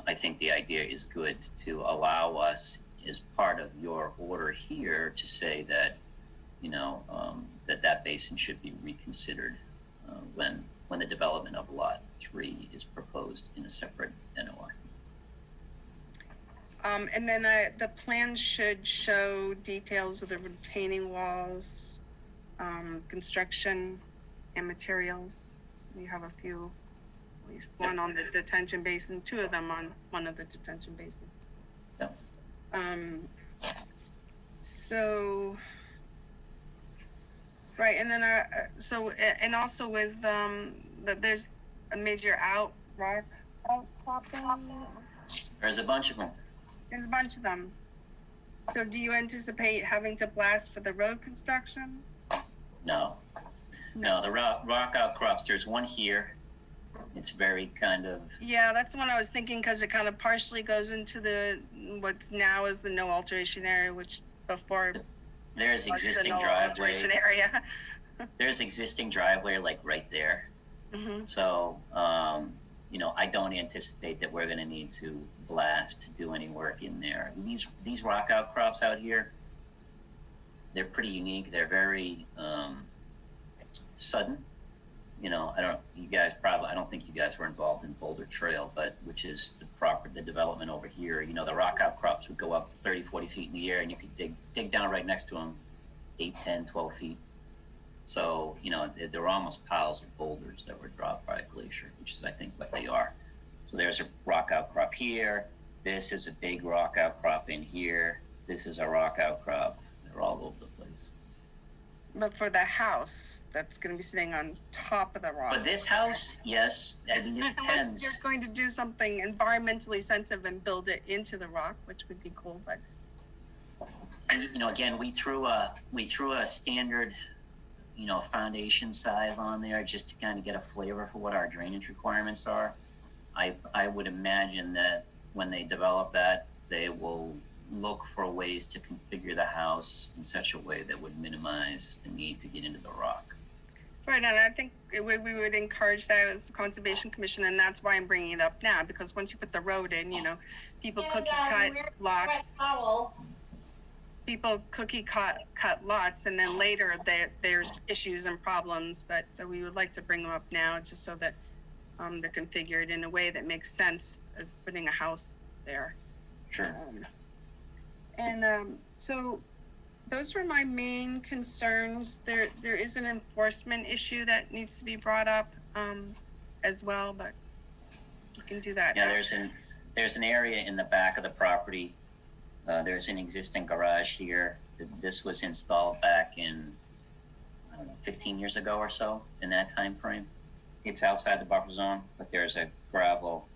I think the idea is good to allow us, as part of your order here, to say that, that basin should be reconsidered when the development of lot 3 is proposed in a separate NOI. And then the plan should show details of the retaining walls, construction, and materials. You have a few, at least one on the detention basin, 2 of them on one of the detention basins. Yep. So, right, and then and also with that there's a major outcropping. There's a bunch of them. There's a bunch of them. So do you anticipate having to blast for the road construction? No, the rock outcrops, there's one here. It's very kind of... Yeah, that's the one I was thinking, because it kind of partially goes into what's now is the no alteration area, which before... There's existing driveway. Alteration area. There's existing driveway like right there. Mm-hmm. So, I don't anticipate that we're going to need to blast to do any work in there. These rock outcrops out here, they're pretty unique. They're very sudden. I don't think you guys were involved in Boulder Trail, which is the development over here. The rock outcrops would go up 30, 40 feet in the air, and you could dig down right next to them 8, 10, 12 feet. So, there were almost piles of boulders that were dropped by a glacier, which is, I think, what they are. So there's a rock outcrop here. This is a big rock outcrop in here. This is a rock outcrop. They're all over the place. But for the house that's going to be sitting on top of the rock. For this house, yes. I mean, it depends. Unless you're going to do something environmentally sensitive and build it into the rock, which would be cool, but... Again, we threw a standard, foundation size on there just to kind of get a flavor for what our drainage requirements are. I would imagine that when they develop that, they will look for ways to configure the house in such a way that would minimize the need to get into the rock. Right, and I think we would encourage that as the Conservation Commission, and that's why I'm bringing it up now, because once you put the road in, you know, people cookie cut lots. People cookie cut lots, and then later there's issues and problems. But so we would like to bring them up now, just so that they're configured in a way that makes sense as putting a house there. Sure. So those were my main concerns. There is an enforcement issue that needs to be brought up as well, but you can do that. Yeah, there's an area in the back of the property. There's an existing garage here. This was installed back in, I don't know, 15 years ago or so, in that time frame. It's outside the buffer zone, but there's a gravel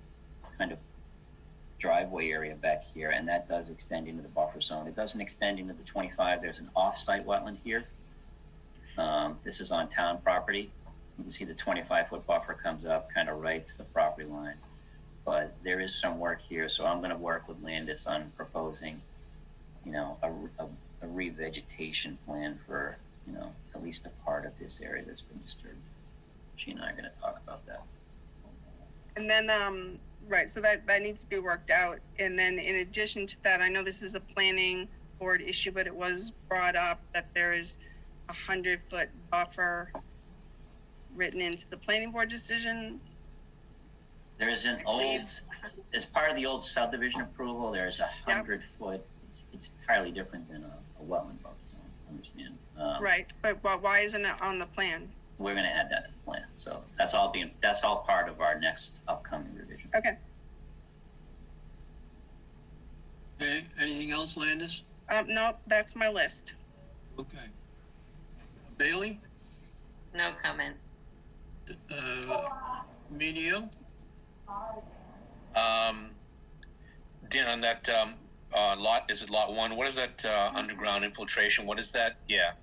kind of driveway area back here, and that does extend into the buffer zone. It doesn't extend into the 25. There's an off-site wetland here. This is on town property. You can see the 25-foot buffer comes up kind of right to the property line. But there is some work here, so I'm going to work with Landis on proposing, you know, a revegetation plan for, you know, at least a part of this area that's been disturbed. She and I are going to talk about that. And then, right, so that needs to be worked out. And then in addition to that, I know this is a planning board issue, but it was brought up that there is a 100-foot buffer written into the planning board decision. There's an old, as part of the old subdivision approval, there's a 100-foot, it's entirely different than a wetland buffer zone, I understand. Right, but why isn't it on the plan? We're gonna add that to the plan. So that's all part of our next upcoming revision. Okay. Okay, anything else, Landis? No, that's my list. Okay. Bailey? No comment. Minio? Dan, on that lot, is it lot 1? What is that underground infiltration? What is that? Yeah.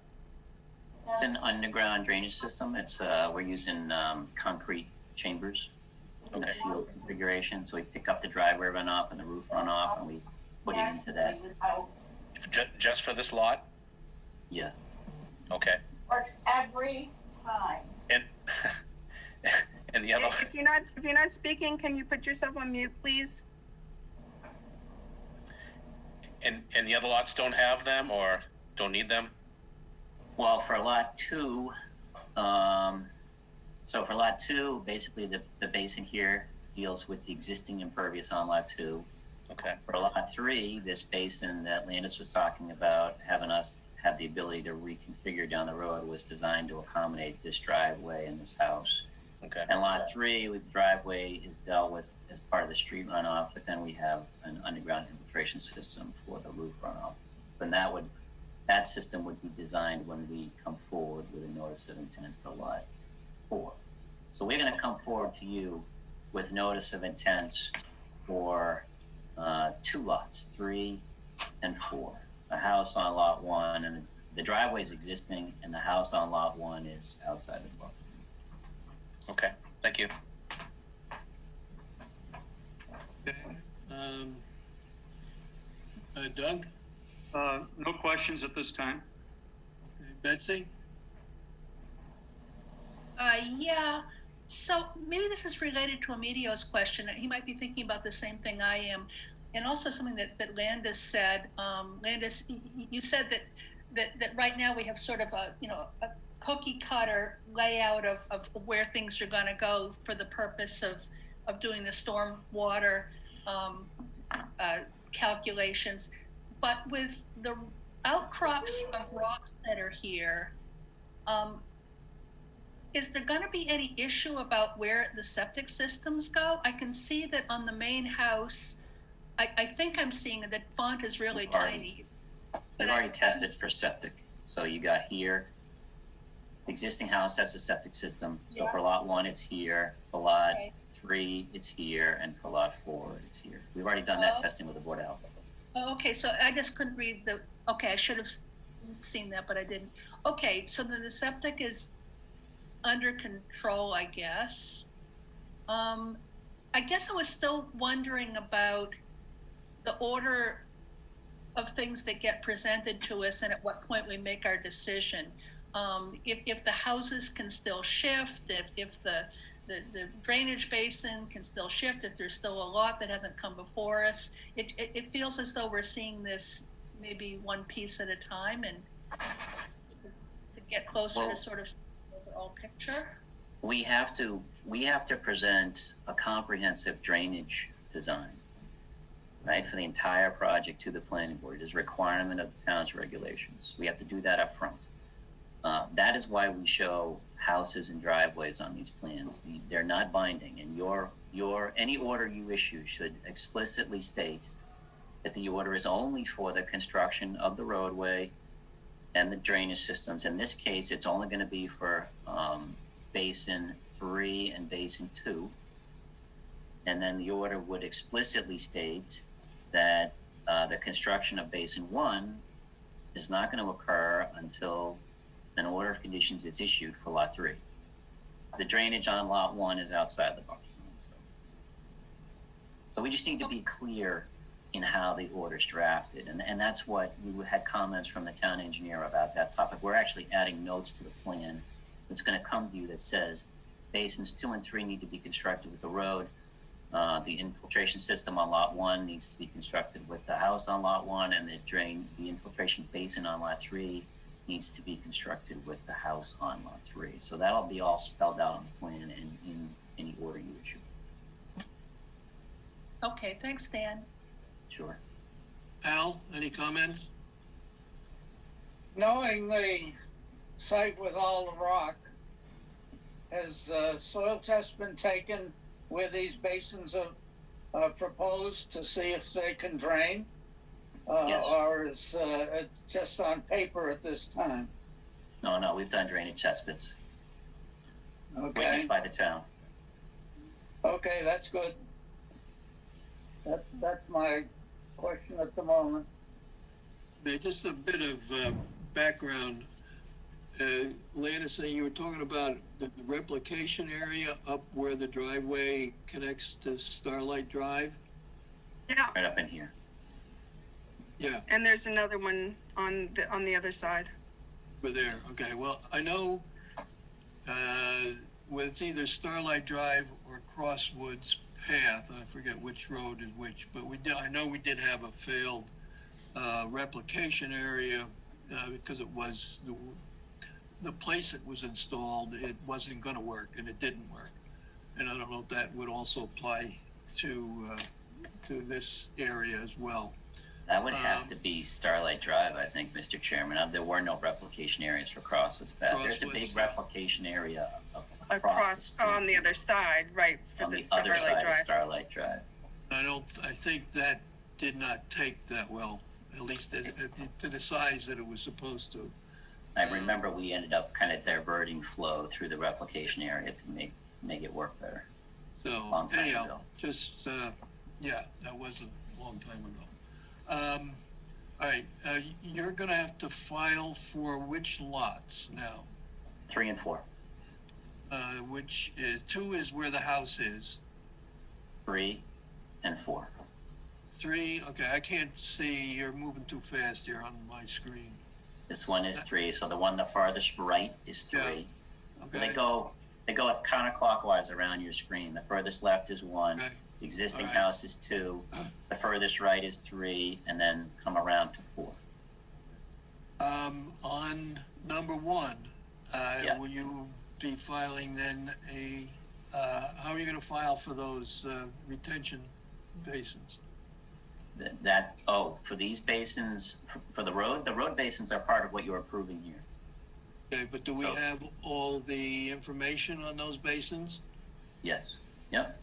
It's an underground drainage system. It's we're using concrete chambers in the field configuration. So we pick up the driveway runoff and the roof runoff, and we put it into that. Just for this lot? Yeah. Okay. Works every time. And the other. If you're not speaking, can you put yourself on mute, please? And the other lots don't have them or don't need them? Well, for lot 2, so for lot 2, basically the basin here deals with the existing impervious on lot 2. Okay. For lot 3, this basin that Landis was talking about, having us have the ability to reconfigure down the road, was designed to accommodate this driveway and this house. Okay. And lot 3, with the driveway, is dealt with as part of the street runoff, but then we have an underground infiltration system for the roof runoff. And that system would be designed when we come forward with a notice of intent for lot 4. So we're going to come forward to you with notice of intents for 2 lots, 3 and 4. A house on lot 1, and the driveway is existing, and the house on lot 1 is outside the buffer. Okay, thank you. Okay. Doug? No questions at this time. Okay. Betsy? Yeah. So maybe this is related to Emilio's question. He might be thinking about the same thing I am. And also something that Landis said. Landis, you said that right now we have sort of a cookie cutter layout of where things are going to go for the purpose of doing the storm water calculations. But with the outcrops of rocks that are here, is there going to be any issue about where the septic systems go? I can see that on the main house, I think I'm seeing that font is really tiny. We've already tested for septic. So you got here, the existing house has a septic system. So for lot 1, it's here. For lot 3, it's here. And for lot 4, it's here. We've already done that testing with the Board of Health. Oh, okay, so I just couldn't read I should have seen that, but I didn't. Okay, so then the septic is under control, I guess. I guess I was still wondering about the order of things that get presented to us and at what point we make our decision. If the houses can still shift, if the drainage basin can still shift, if there's still a lot that hasn't come before us, it feels as though we're seeing this maybe one piece at a time and to get closer to sort of the overall picture. We have to present a comprehensive drainage design, right, for the entire project to the planning board. It is a requirement of the town's regulations. We have to do that up front. That is why we show houses and driveways on these plans. They're not binding, and any order you issue should explicitly state that the order is only for the construction of the roadway and the drainage systems. In this case, it's only going to be for Basin 3 and Basin 2. And then the order would explicitly state that the construction of Basin 1 is not going to occur until an order of conditions is issued for Lot 3. The drainage on Lot 1 is outside the box. So we just need to be clear in how the order's drafted. And that's what we had comments from the town engineer about that topic. We're actually adding notes to the plan that's going to come to you that says Basins 2 and 3 need to be constructed with the road. The infiltration system on Lot 1 needs to be constructed with the house on Lot 1, and the infiltration basin on Lot 3 needs to be constructed with the house on Lot 3. So that'll be all spelled out on the plan in any order you issue. Okay, thanks, Dan. Sure. Al, any comments? Knowing the site with all the rock, has soil test been taken where these basins are proposed to see if they can drain? Yes. Or is it just on paper at this time? No, we've done drainage test bits. Okay. Witnessed by the town. Okay, that's good. That's my question at the moment. Just a bit of background. Landis, you were talking about the replication area up where the driveway connects to Starlight Drive? Yeah, Right up in here. Yeah, and there's another one on the other side. we're there. Okay, well, I know well, it's either Starlight Drive or Crosswoods Path. I forget which road is which, but I know we did have a failed replication area because it was the place it was installed, it wasn't going to work, and it didn't work. And I don't know if that would also apply to this area as well. That would have to be Starlight Drive, I think, Mr. Chairman. There were no replication areas for Crosswoods Path. There's a big replication area across on the other side, right? On the other side of Starlight Drive. I think that did not take that well, at least to the size that it was supposed to. I remember we ended up kind of diverting flow through the replication area to make it work better. So anyhow, just yeah, that was a long time ago. All right, you're going to have to file for which lots now? 3 and 4. Which is 2 is where the house is. 3 and 4. 3, okay, I can't see. You're moving too fast here on my screen. This one is 3, so the one the farthest right is 3. Yeah. Okay. They go counterclockwise around your screen. The furthest left is 1. Okay. The existing house is 2. The furthest right is 3, and then come around to 4. On number 1, Yeah. will you be filing then how are you going to file for those retention basins? For these basins, for the road basins are part of what you're approving here. Okay, but do we have all the information on those basins? Yes. Yep.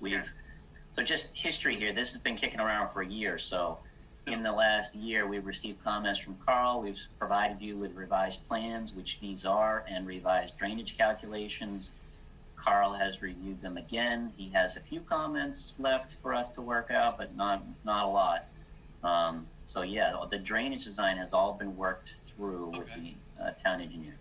So just history here. This has been kicking around for a year. So in the last year, we've received comments from Carl. We've provided you with revised plans, which these are, and revised drainage calculations. Carl has reviewed them again. He has a few comments left for us to work out, but not a lot. So yeah, the drainage design has all been worked through with the town engineer.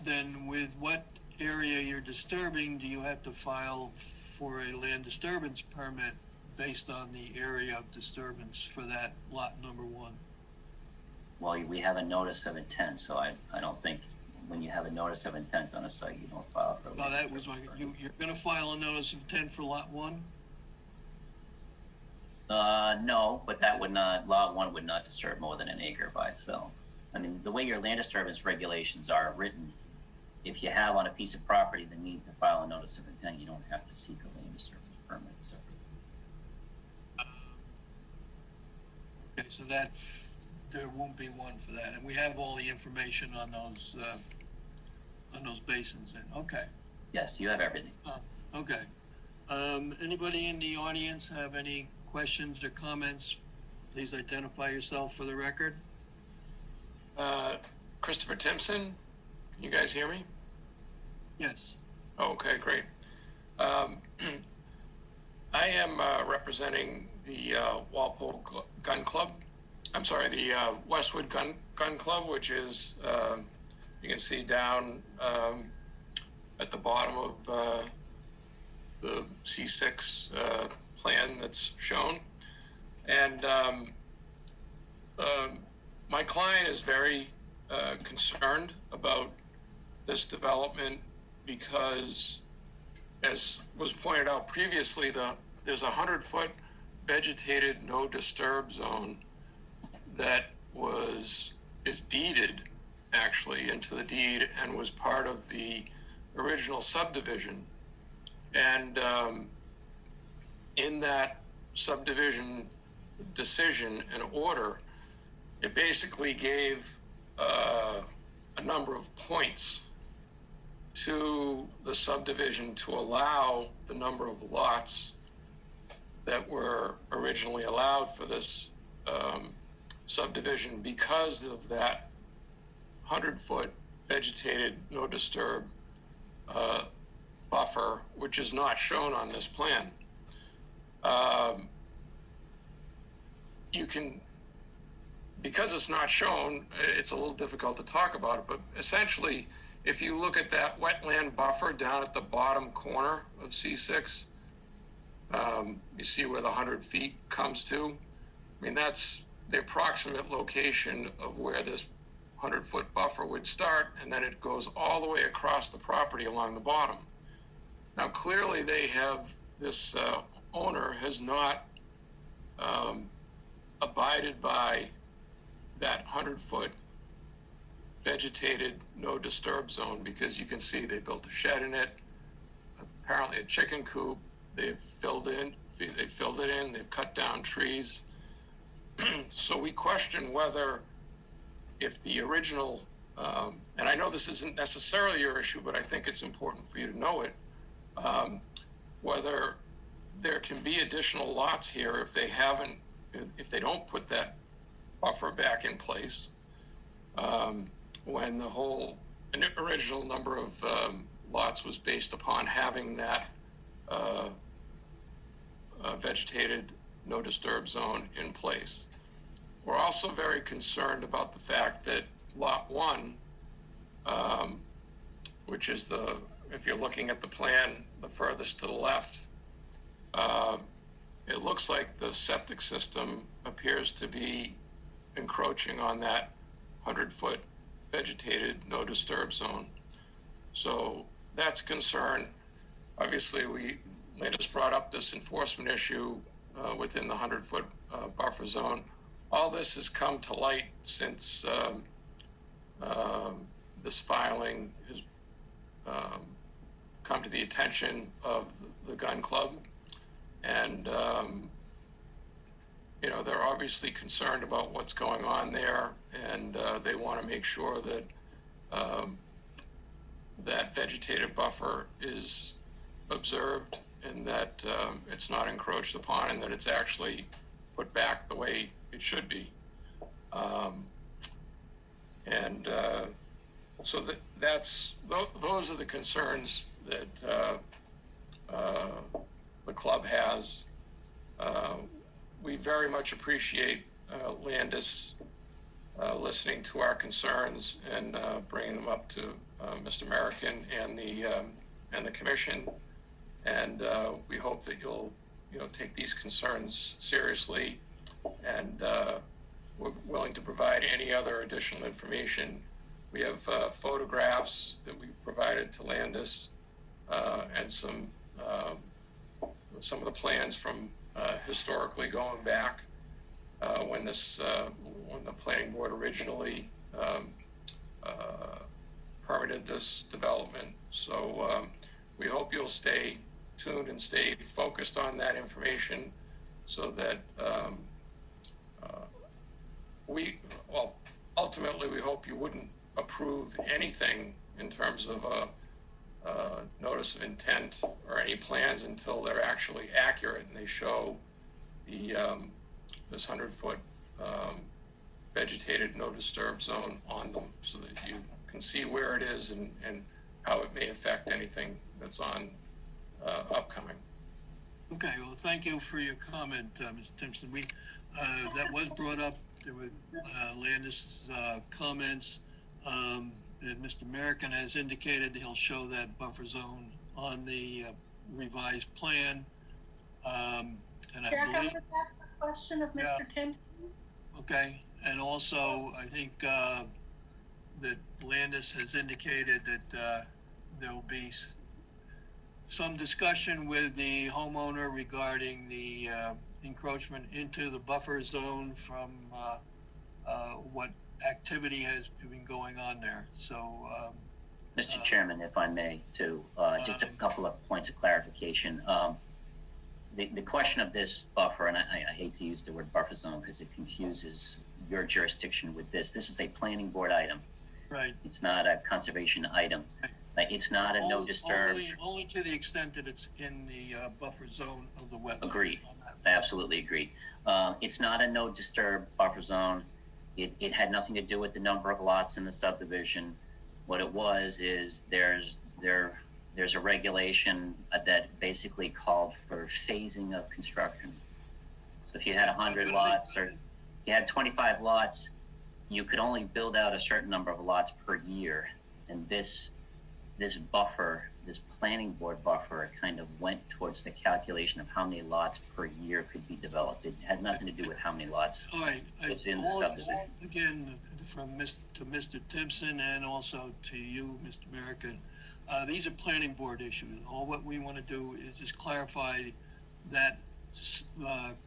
Then with what area you're disturbing, do you have to file for a land disturbance permit based on the area of disturbance for that lot number 1. Well, we have a notice of intent, so I don't think when you have a notice of intent on a site, you don't file for. Well, that was you're going to file a notice of intent for lot 1? No, but that would not, lot 1 would not disturb more than an acre by itself. I mean, the way your land disturbance regulations are written, if you have on a piece of property the need to file a notice of intent, you don't have to seek a land disturbance permit. So. Okay, so that there won't be one for that, and we have all the information on those basins. Then, okay. Yes, you have everything. Okay. Anybody in the audience have any questions or comments? Please identify yourself for the record. Christopher Timpson, can you guys hear me? Yes. Oh, okay, great. I am representing the Walpole Gun Club. I'm sorry, the Westwood Gun Club, which is, you can see down at the bottom of the C6 plan that's shown. And my client is very concerned about this development because, as was pointed out previously, there's a 100-foot vegetated no disturb zone that is deeded actually into the deed and was part of the original subdivision. And in that subdivision decision and order, it basically gave a number of points to the subdivision to allow the number of lots that were originally allowed for this subdivision because of that 100-foot vegetated no disturb buffer, which is not shown on this plan. Because it's not shown, it's a little difficult to talk about it, but essentially, if you look at that wetland buffer down at the bottom corner of C6, you see where the 100 feet comes to. I mean, that's the approximate location of where this 100-foot buffer would start, and then it goes all the way across the property along the bottom. Now, clearly this owner has not abided by that 100-foot vegetated no disturb zone, because you can see they built a shed in it, apparently a chicken coop. They've filled it in, they've cut down trees. So we question whether, if the original, and I know this isn't necessarily your issue, but I think it's important for you to know it, whether there can be additional lots here if they don't put that buffer back in place, when the whole original number of lots was based upon having that vegetated no disturb zone in place. We're also very concerned about the fact that lot 1, which is if you're looking at the plan, the furthest to the left, it looks like the septic system appears to be encroaching on that 100-foot vegetated no disturb zone. So that's concern. Obviously, Landis brought up this enforcement issue within the 100-foot buffer zone. All this has come to light since this filing has come to the attention of the gun club. And, they're obviously concerned about what's going on there, and they want to make sure that that vegetated buffer is observed and that it's not encroached upon, and that it's actually put back the way it should be. So those are the concerns that the club has. We very much appreciate Landis listening to our concerns and bringing them up to Mr. American and the commission. And we hope that you'll, take these concerns seriously, and we're willing to provide any other additional information. We have photographs that we've provided to Landis, and some of the plans from historically going back when the planning board originally permitted this development. So we hope you'll stay tuned and stay focused on that information, so that ultimately we hope you wouldn't approve anything in terms of a notice of intent or any plans until they're actually accurate and they show the this 100-foot vegetated no disturb zone on them, so that you can see where it is and how it may affect anything that's on upcoming. Okay, well, thank you for your comment, Mr. Timpson. That was brought up. There were Landis' comments. And Mr. American has indicated he'll show that buffer zone on the revised plan. And I believe, ask a question of Mr. Timpson? Okay, and also I think that Landis has indicated that there will be some discussion with the homeowner regarding the encroachment into the buffer zone from what activity has been going on there. So, Mr. Chairman, if I may, too, just a couple of points of clarification. The question of this buffer, and I hate to use the word buffer zone because it confuses your jurisdiction with this. This is a planning board item. Right. It's not a conservation item. It's not a no disturb. Only to the extent that it's in the buffer zone of the wetland. Agreed. Absolutely agreed. It's not a no disturb buffer zone. It had nothing to do with the number of lots in the subdivision. What it was is there's a regulation that basically called for phasing of construction. So if you had 100 lots or you had 25 lots, you could only build out a certain number of lots per year. And this buffer, this planning board buffer, kind of went towards the calculation of how many lots per year could be developed. It had nothing to do with how many lots was in the subdivision. Again, from Mr. Timpson and also to you, Mr. American, these are planning board issues. All what we want to do is just clarify that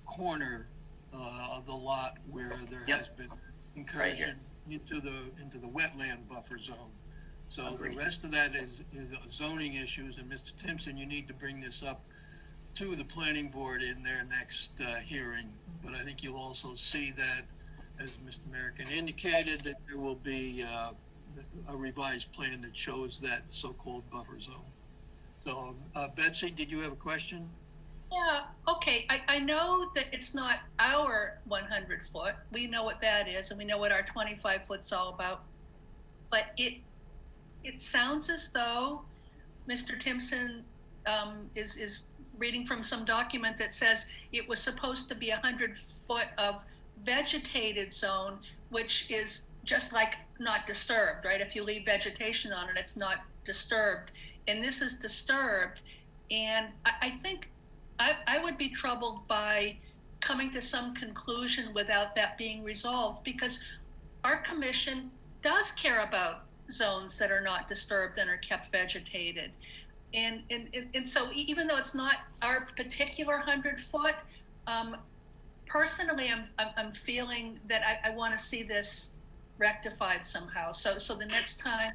corner of the lot where there has been incursion into the wetland buffer zone. So the rest of that is zoning issues, and Mr. Timpson, you need to bring this up to the planning board in their next hearing. But I think you'll also see that, as Mr. American indicated, that there will be a revised plan that shows that so-called buffer zone. So Betsy, did you have a question? Yeah, okay. I know that it's not our 100 foot. We know what that is, and we know what our 25 foot's all about. But it sounds as though Mr. Timpson is reading from some document that says it was supposed to be 100 foot of vegetated zone, which is just like not disturbed, right? If you leave vegetation on it, it's not disturbed. And this is disturbed. And I think I would be troubled by coming to some conclusion without that being resolved, because our commission does care about zones that are not disturbed and are kept vegetated. And so even though it's not our particular 100 foot, personally, I'm feeling that I want to see this rectified somehow. So the next time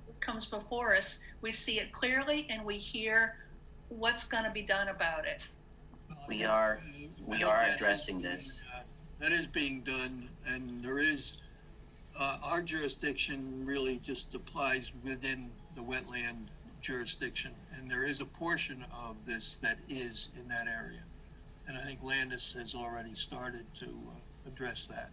it comes before us, we see it clearly and we hear what's going to be done about it. We are addressing this. That is being done, and there is our jurisdiction really just applies within the wetland jurisdiction, and there is a portion of this that is in that area, and I think Landis has already started to address that.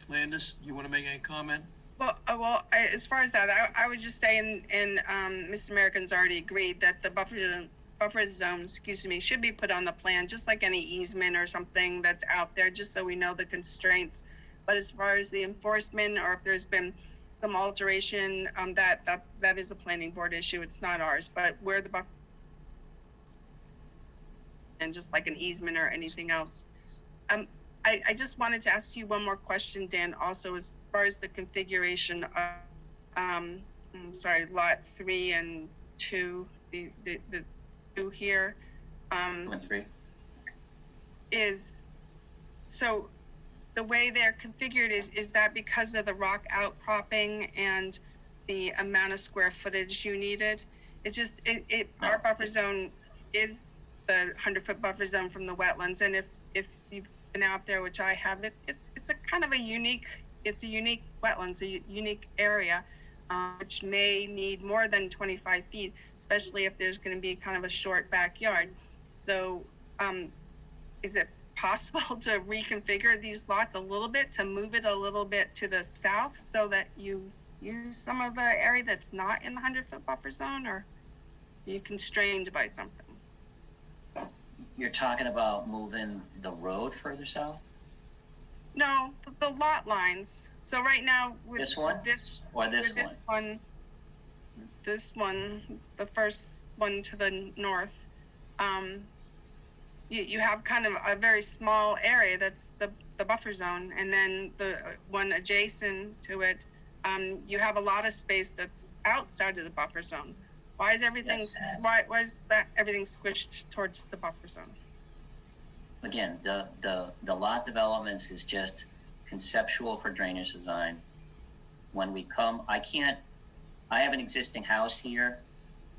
Landis, you want to make any comment? Well, as far as that, I would just say, and Mr. American's already agreed that the buffer zone, should be put on the plan, just like any easement or something that's out there, just so we know the constraints. But as far as the enforcement, or if there's been some alteration, that is a planning board issue. It's not ours. But where the buffer just like an easement or anything else. I just wanted to ask you one more question, Dan, also as far as the configuration of, lot 3 and 2, the 2 here. 2 and 3. Is, so the way they're configured is that because of the rock outcropping and the amount of square footage you needed? It just, our buffer zone is the 100-foot buffer zone from the wetlands. And if you've been out there, which I have, it's a kind of a unique wetlands, a unique area, which may need more than 25 feet, especially if there's going to be kind of a short backyard. So is it possible to reconfigure these lots a little bit, to move it a little bit to the south so that you use some of the area that's not in the 100-foot buffer zone, or are you constrained by something? You're talking about moving the road further south? No, the lot lines. So right now with this one, this one, the first one to the north, you have kind of a very small area that's the buffer zone, and then the one adjacent to it, you have a lot of space that's outside of the buffer zone. Why is everything? Yes. Why is that everything squished towards the buffer zone? Again, the lot developments is just conceptual for drainage design. When we come, I have an existing house here,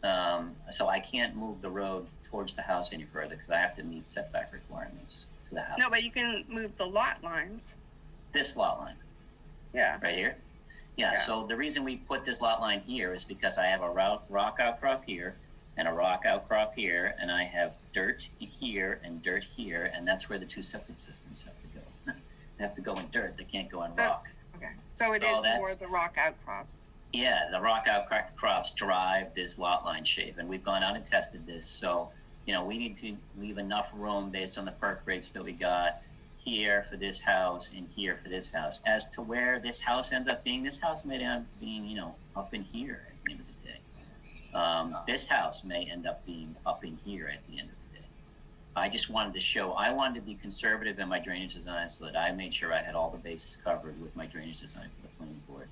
so I can't move the road towards the house any further because I have to meet setback requirements to the house. No, but you can move the lot lines. This lot line. Yeah. Right here? Yeah, so the reason we put this lot line here is because I have a rock outcrop here and a rock outcrop here, and I have dirt here, and that's where the 2 septic systems have to go. They have to go in dirt, they can't go in rock. Okay, so it is more the rock outcrops. Yeah, the rock outcrops drive this lot line shape, and we've gone out and tested this, so, you know, we need to leave enough room based on the perk rates that we got here for this house and here for this house. As to where this house ends up being, this house may end up being, you know, up in here at the end of the day. This house may end up being up in here at the end of the day. I just wanted to show, I wanted to be conservative in my drainage design so that I made sure I had all the bases covered with my drainage design for the planning board.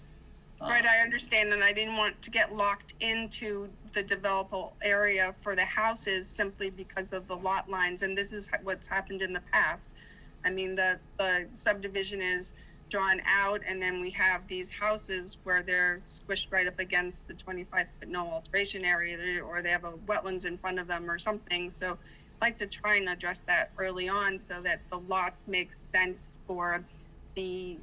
Right, I understand, and I didn't want to get locked into the developable area for the houses simply because of the lot lines, and this is what's happened in the past. I mean, the subdivision is drawn out, and then we have these houses where they're squished right up against the 25-foot no alteration area, or they have a wetlands in front of them or something. So I'd like to try and address that early on so that the lots make sense for the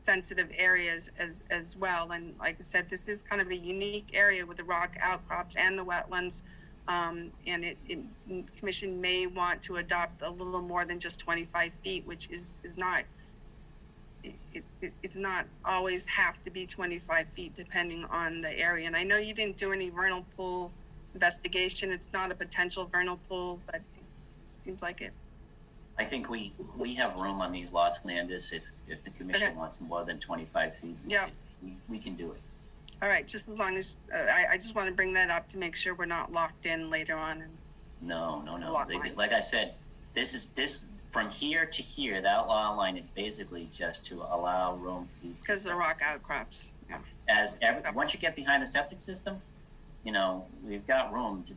sensitive areas as well. And like I said, this is kind of a unique area with the rock outcrops and the wetlands. And the commission may want to adopt a little more than just 25 feet, which is not, it's not always have to be 25 feet depending on the area. And I know you didn't do any vernal pool investigation. It's not a potential vernal pool, but it seems like it. I think we have room on these lots, Landis, if the commission wants more than 25 feet. Yeah. We can do it. All right, just as long as, I just want to bring that up to make sure we're not locked in later on. No. Like I said, this from here to here, that lot line is basically just to allow room for these. Because the rock outcrops, yeah. Once you get behind the septic system, you know, we've got room to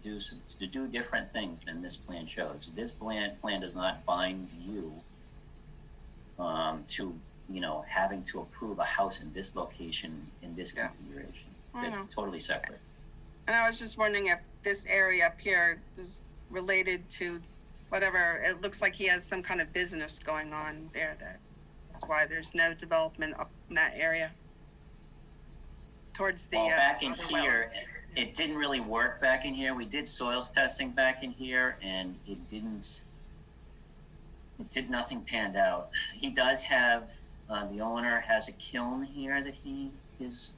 do different things than this plan shows. This plan does not bind you to, you know, having to approve a house in this location, in this configuration. It's totally separate. And I was just wondering if this area up here is related to whatever, it looks like he has some kind of business going on there. That's why there's no development up in that area. Towards the back in here, it didn't really work back in here. We did soils testing back in here, and nothing panned out. He does have, the owner has a kiln here that he and his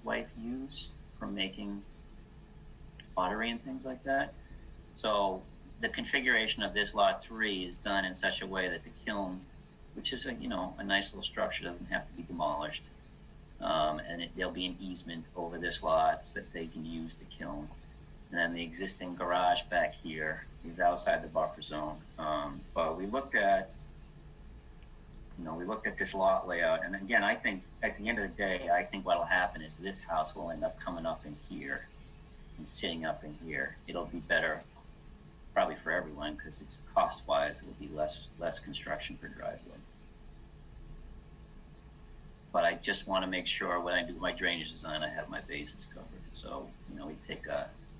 wife use for making pottery and things like that. So the configuration of this lot 3 is done in such a way that the kiln, which is a nice little structure, doesn't have to be demolished. And there'll be an easement over this lot so that they can use the kiln. and then the existing garage back here is outside the buffer zone. But we looked at, we looked at this lot layout, and again, I think at the end of the day, I think what'll happen is this house will end up coming up in here and sitting up in here. It'll be better probably for everyone because it's cost-wise, it'll be less construction per driveway. But I just want to make sure when I do my drainage design, I have my bases covered. So,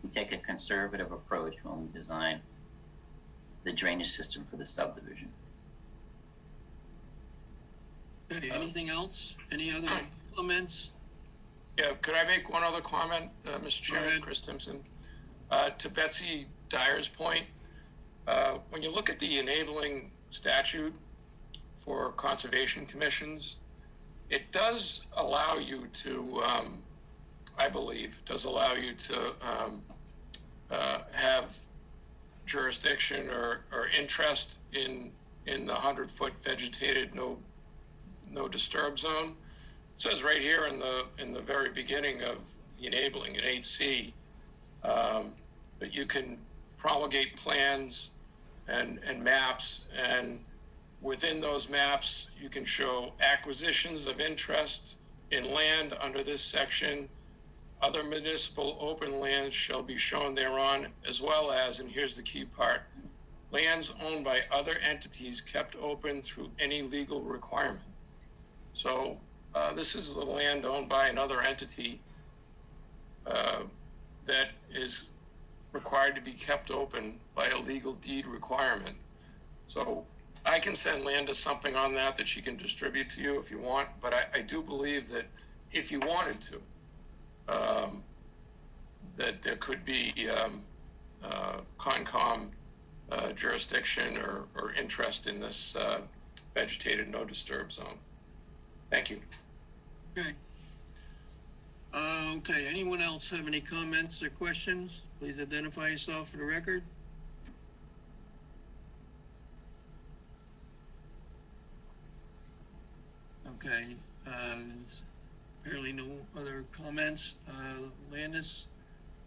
we take a conservative approach when we design the drainage system for the subdivision. Okay, anything else? Any other comments? Yeah, could I make one other comment, Mr. Chairman, Chris Timpson? To Betsy Dyer's point, when you look at the enabling statute for conservation commissions, it does allow you to, I believe, have jurisdiction or interest in the 100-foot vegetated no disturb zone. It says right here in the very beginning of the enabling in 8C that you can promulgate plans and maps, and within those maps you can show acquisitions of interest in land under this section. Other municipal open lands shall be shown thereon, as well as, and here's the key part, lands owned by other entities kept open through any legal requirement. So this is the land owned by another entity that is required to be kept open by a legal deed requirement. So I can send Landis something on that she can distribute to you if you want, but I do believe that if you wanted to, that there could be Concom jurisdiction or interest in this vegetated no disturb zone. Thank you. Okay. Okay, anyone else have any comments or questions? Please identify yourself for the record. Okay, apparently no other comments. Landis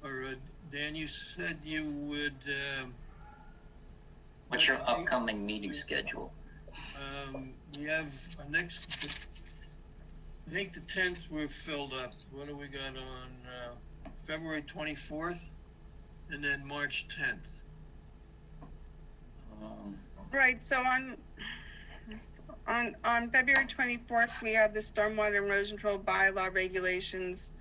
or Dan, you said you would... What's your upcoming meeting schedule? We have our next... I think the 10th we're filled up. What do we got on February 24th and then March 10th? Right, so on February 24th, we have the stormwater and erosion control bylaw regulations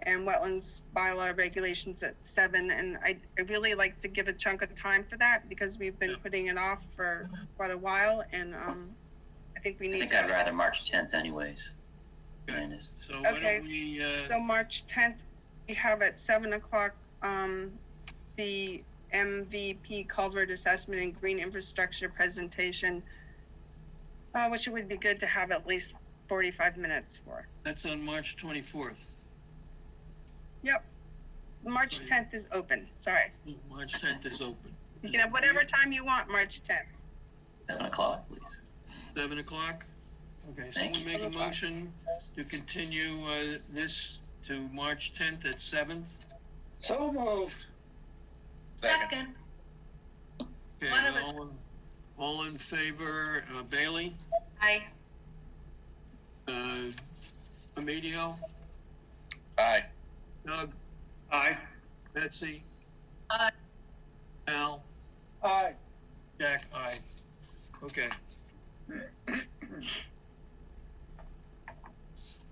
and wetlands bylaw regulations at 7. And I really like to give a chunk of time for that because we've been putting it off for quite a while. And I think we need I think I'd rather March 10th anyways. Okay. So why don't we, so March 10th, we have at 7 o'clock the MVP culvert assessment and green infrastructure presentation, which would be good to have at least 45 minutes for. That's on March 24th. Yep. March 10th is open. Sorry. March 10th is open. You can have whatever time you want March 10th. 7 o'clock, please. 7 o'clock? Okay, someone make a motion to continue this to March 10th at 7. So moved. Second. Okay, all in favor, Bailey? Aye. Emilio? Aye. Doug? Aye. Betsy? Aye. Al? Aye. Jack? Aye. Okay.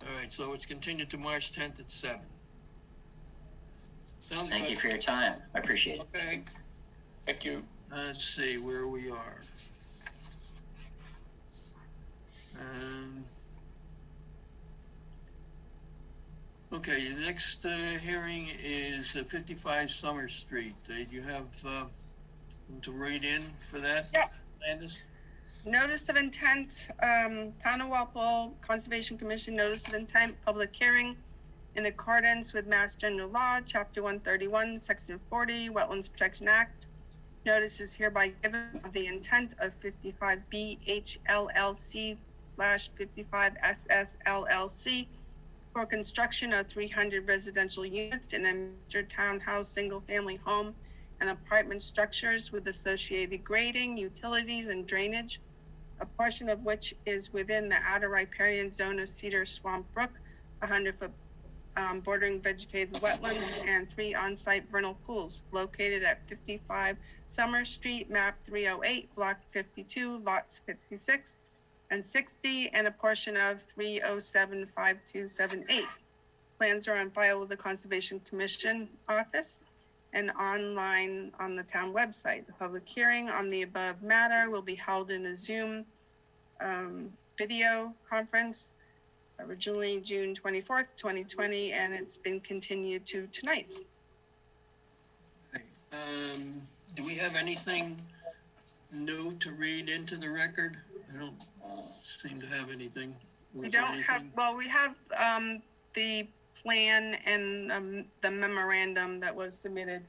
All right, so it's continued to March 10th at 7. Sounds Thank good. you for your time. I appreciate it. Okay. Thank you. Let's see where we are. Okay, the next hearing is 55 Summer Street. Do you have to write in for that? Yep. Landis? Notice of intent, Town of Walpole Conservation Commission Notice of Intent, public hearing in accordance with Mass General Law, Chapter 131, Section 40, Wetlands Protection Act. Notice is hereby given of the intent of 55B HLLC/55SS LLC for construction of 300 residential units in a major townhouse, single-family home, and apartment structures with associated grading, utilities, and drainage, a portion of which is within the outer riparian zone of Cedar Swamp Brook, 100-foot bordering vegetated wetlands, and 3 on-site vernal pools located at 55 Summer Street, map 308, block 52, lots 56 and 60, and a portion of 3075278. Plans are on file with the Conservation Commission office and online on the town website. The public hearing on the above matter will be held in a Zoom video conference, originally June 24th, 2020, and it's been continued to tonight. Do we have anything new to read into the record? I don't seem to have anything. We don't have, well, we have the plan and the memorandum that was submitted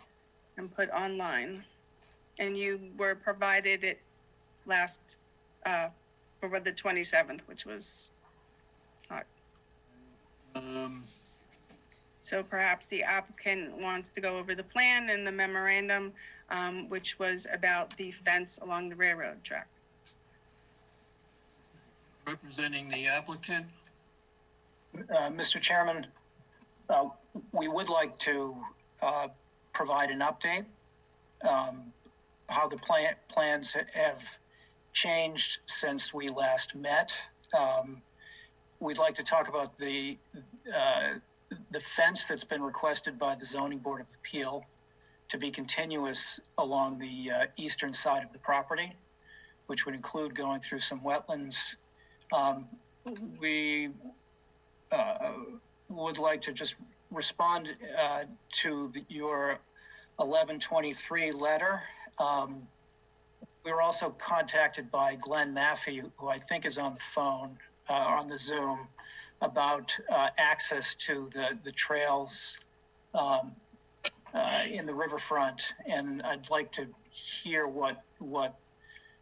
and put online. And you were provided it last, for the 27th, which was not. So perhaps the applicant wants to go over the plan and the memorandum, which was about the fence along the railroad track. Representing the applicant. Mr. Chairman, we would like to provide an update, how the plans have changed since we last met. We'd like to talk about the fence that's been requested by the Zoning Board of Appeal to be continuous along the eastern side of the property, which would include going through some wetlands. We would like to just respond to your 1123 letter. We were also contacted by Glenn Maffey, who I think is on the phone, on the Zoom, about access to the trails in the riverfront. And I'd like to hear what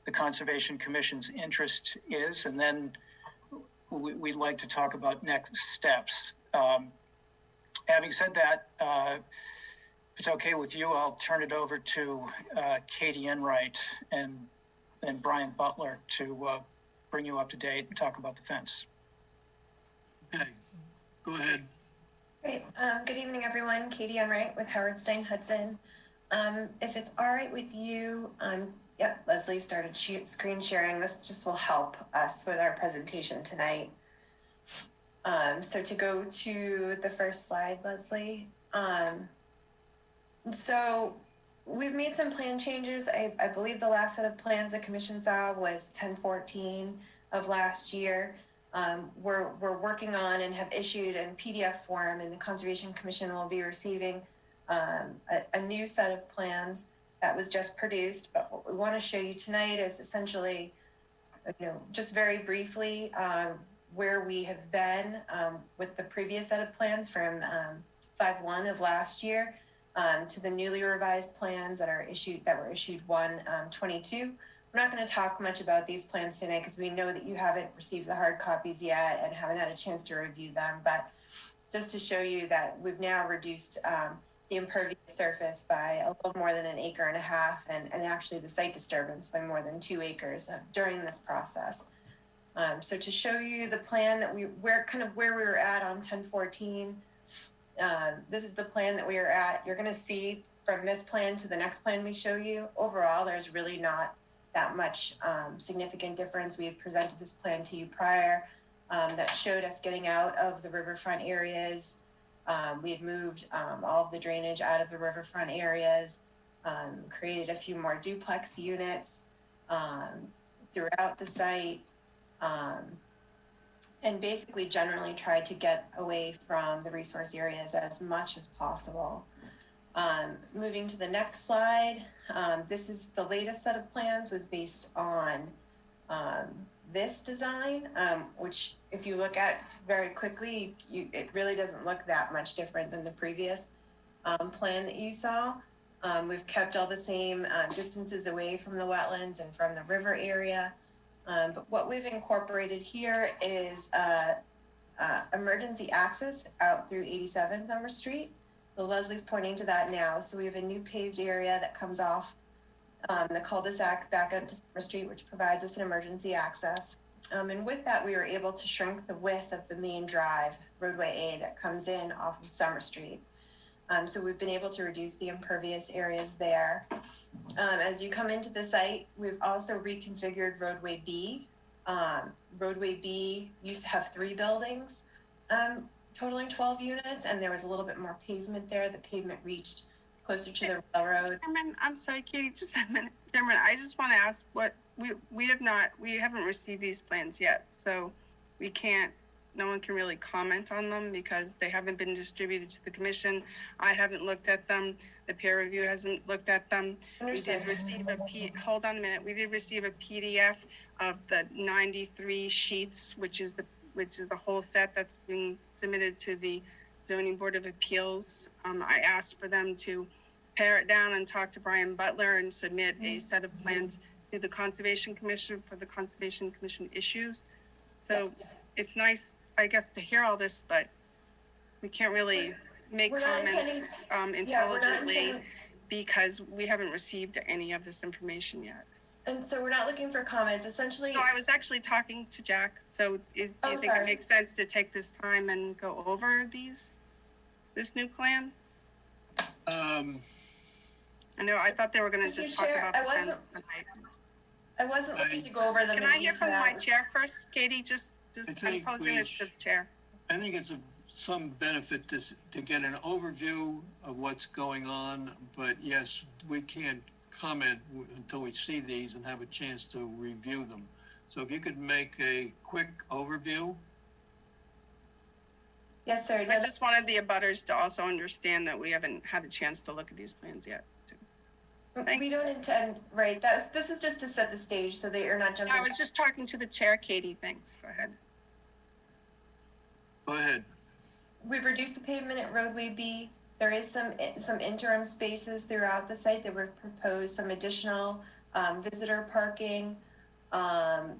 the Conservation Commission's interest is, and then we'd like to talk about next steps. Having said that, if it's okay with you, I'll turn it over to Katie Enright and Brian Butler to bring you up to date and talk about the fence. Okay, go ahead. Great. Good evening, everyone. Katie Enright with Howard Stein Hudson. If it's all right with you, yep, Leslie started screen sharing. This just will help us with our presentation tonight. So to go to the first slide, Leslie. So we've made some plan changes. I believe the last set of plans the commission saw was 10/14 of last year. We're working on and have issued in PDF form, and the Conservation Commission will be receiving a new set of plans that was just produced. But what we want to show you tonight is essentially, just very briefly, where we have been with the previous set of plans from 5/1 of last year to the newly revised plans that were issued 1/22. We're not going to talk much about these plans tonight because we know that you haven't received the hard copies yet and haven't had a chance to review them. But just to show you that we've now reduced the impervious surface by a little more than 1.5 acres and actually the site disturbance by more than 2 acres during this process. So to show you the plan that where we were at on 10/14, this is the plan that we are at. You're going to see from this plan to the next plan we show you, overall, there's really not that much significant difference. We had presented this plan to you prior that showed us getting out of the riverfront areas. We had moved all of the drainage out of the riverfront areas, created a few more duplex units throughout the site, and basically generally tried to get away from the resource areas as much as possible. Moving to the next slide, this is the latest set of plans was based on this design, which if you look at very quickly, it really doesn't look that much different than the previous plan that you saw. We've kept all the same distances away from the wetlands and from the river area. But what we've incorporated here is emergency access out through 87 Summer Street. So Leslie's pointing to that now. So we have a new paved area that comes off the cul-de-sac back out to Summer Street, which provides us an emergency access. And with that, we were able to shrink the width of the main drive, roadway A, that comes in off of Summer Street. So we've been able to reduce the impervious areas there. As you come into the site, we've also reconfigured roadway B. Roadway B used to have 3 buildings, totaling 12 units, and there was a little bit more pavement there. The pavement reached closer to the railroad. Chairman, I'm sorry, Katie, just a minute. Chairman, I just want to ask what we haven't received these plans yet, so no one can really comment on them because they haven't been distributed to the commission. I haven't looked at them. The peer review hasn't looked at them. Understood. We did receive hold on a minute. We did receive a PDF of the 93 sheets, which is the whole set that's being submitted to the Zoning Board of Appeals. I asked for them to pare it down and talk to Brian Butler and submit a set of plans to the Conservation Commission for the Conservation Commission issues. So it's nice, I guess, to hear all this, but we can't really make comments intelligently because we haven't received any of this information yet. And so we're not looking for comments, essentially. No, I was actually talking to Jack. So do you think it makes sense to take this time and go over this new plan? I know, I thought they were going to just talk about the fence tonight. I wasn't looking to go over them. Can I hear from my chair first, Katie? I'm posing this to the chair. I think it's some benefit to get an overview of what's going on, but yes, we can't comment until we see these and have a chance to review them. So if you could make a quick overview. Yes, sir. I just wanted the abutters to also understand that we haven't had a chance to look at these plans yet. Thanks. We don't intend, right, this is just to set the stage so that you're not jumping. I was just talking to the chair, Katie. Thanks. Go ahead. Go ahead. We've reduced the pavement at roadway B. There is some interim spaces throughout the site that were proposed, some additional visitor parking, and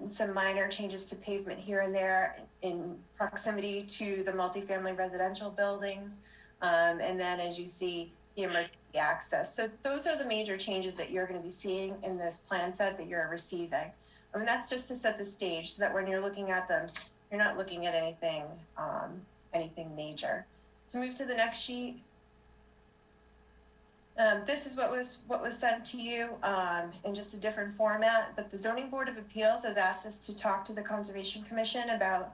some minor changes to pavement here and there in proximity to the multifamily residential buildings. And then as you see, the emergency access. So those are the major changes that you're going to be seeing in this plan set that you're receiving. I mean, that's just to set the stage so that when you're looking at them, you're not looking at anything major. To move to the next sheet. This is what was sent to you in just a different format, but the Zoning Board of Appeals has asked us to talk to the Conservation Commission about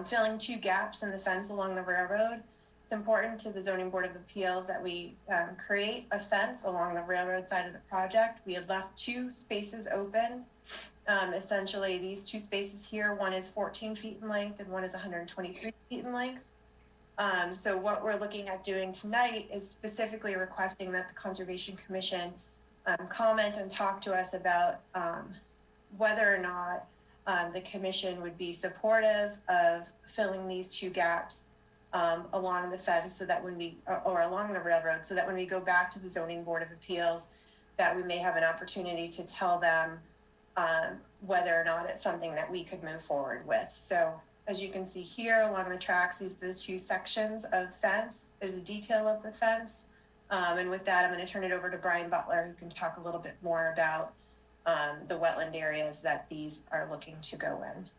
filling 2 gaps in the fence along the railroad. It's important to the Zoning Board of Appeals that we create a fence along the railroad side of the project. We had left 2 spaces open. Essentially, these 2 spaces here, one is 14 feet in length and one is 123 feet in length. So what we're looking at doing tonight is specifically requesting that the Conservation Commission comment and talk to us about whether or not the commission would be supportive of filling these 2 gaps along the fence so that when or along the railroad, so that when we go back to the Zoning Board of Appeals, that we may have an opportunity to tell them whether or not it's something that we could move forward with. So as you can see here along the tracks, these are the 2 sections of fence. There's a detail of the fence. And with that, I'm going to turn it over to Brian Butler, who can talk a little bit more about the wetland areas that these are looking to go in.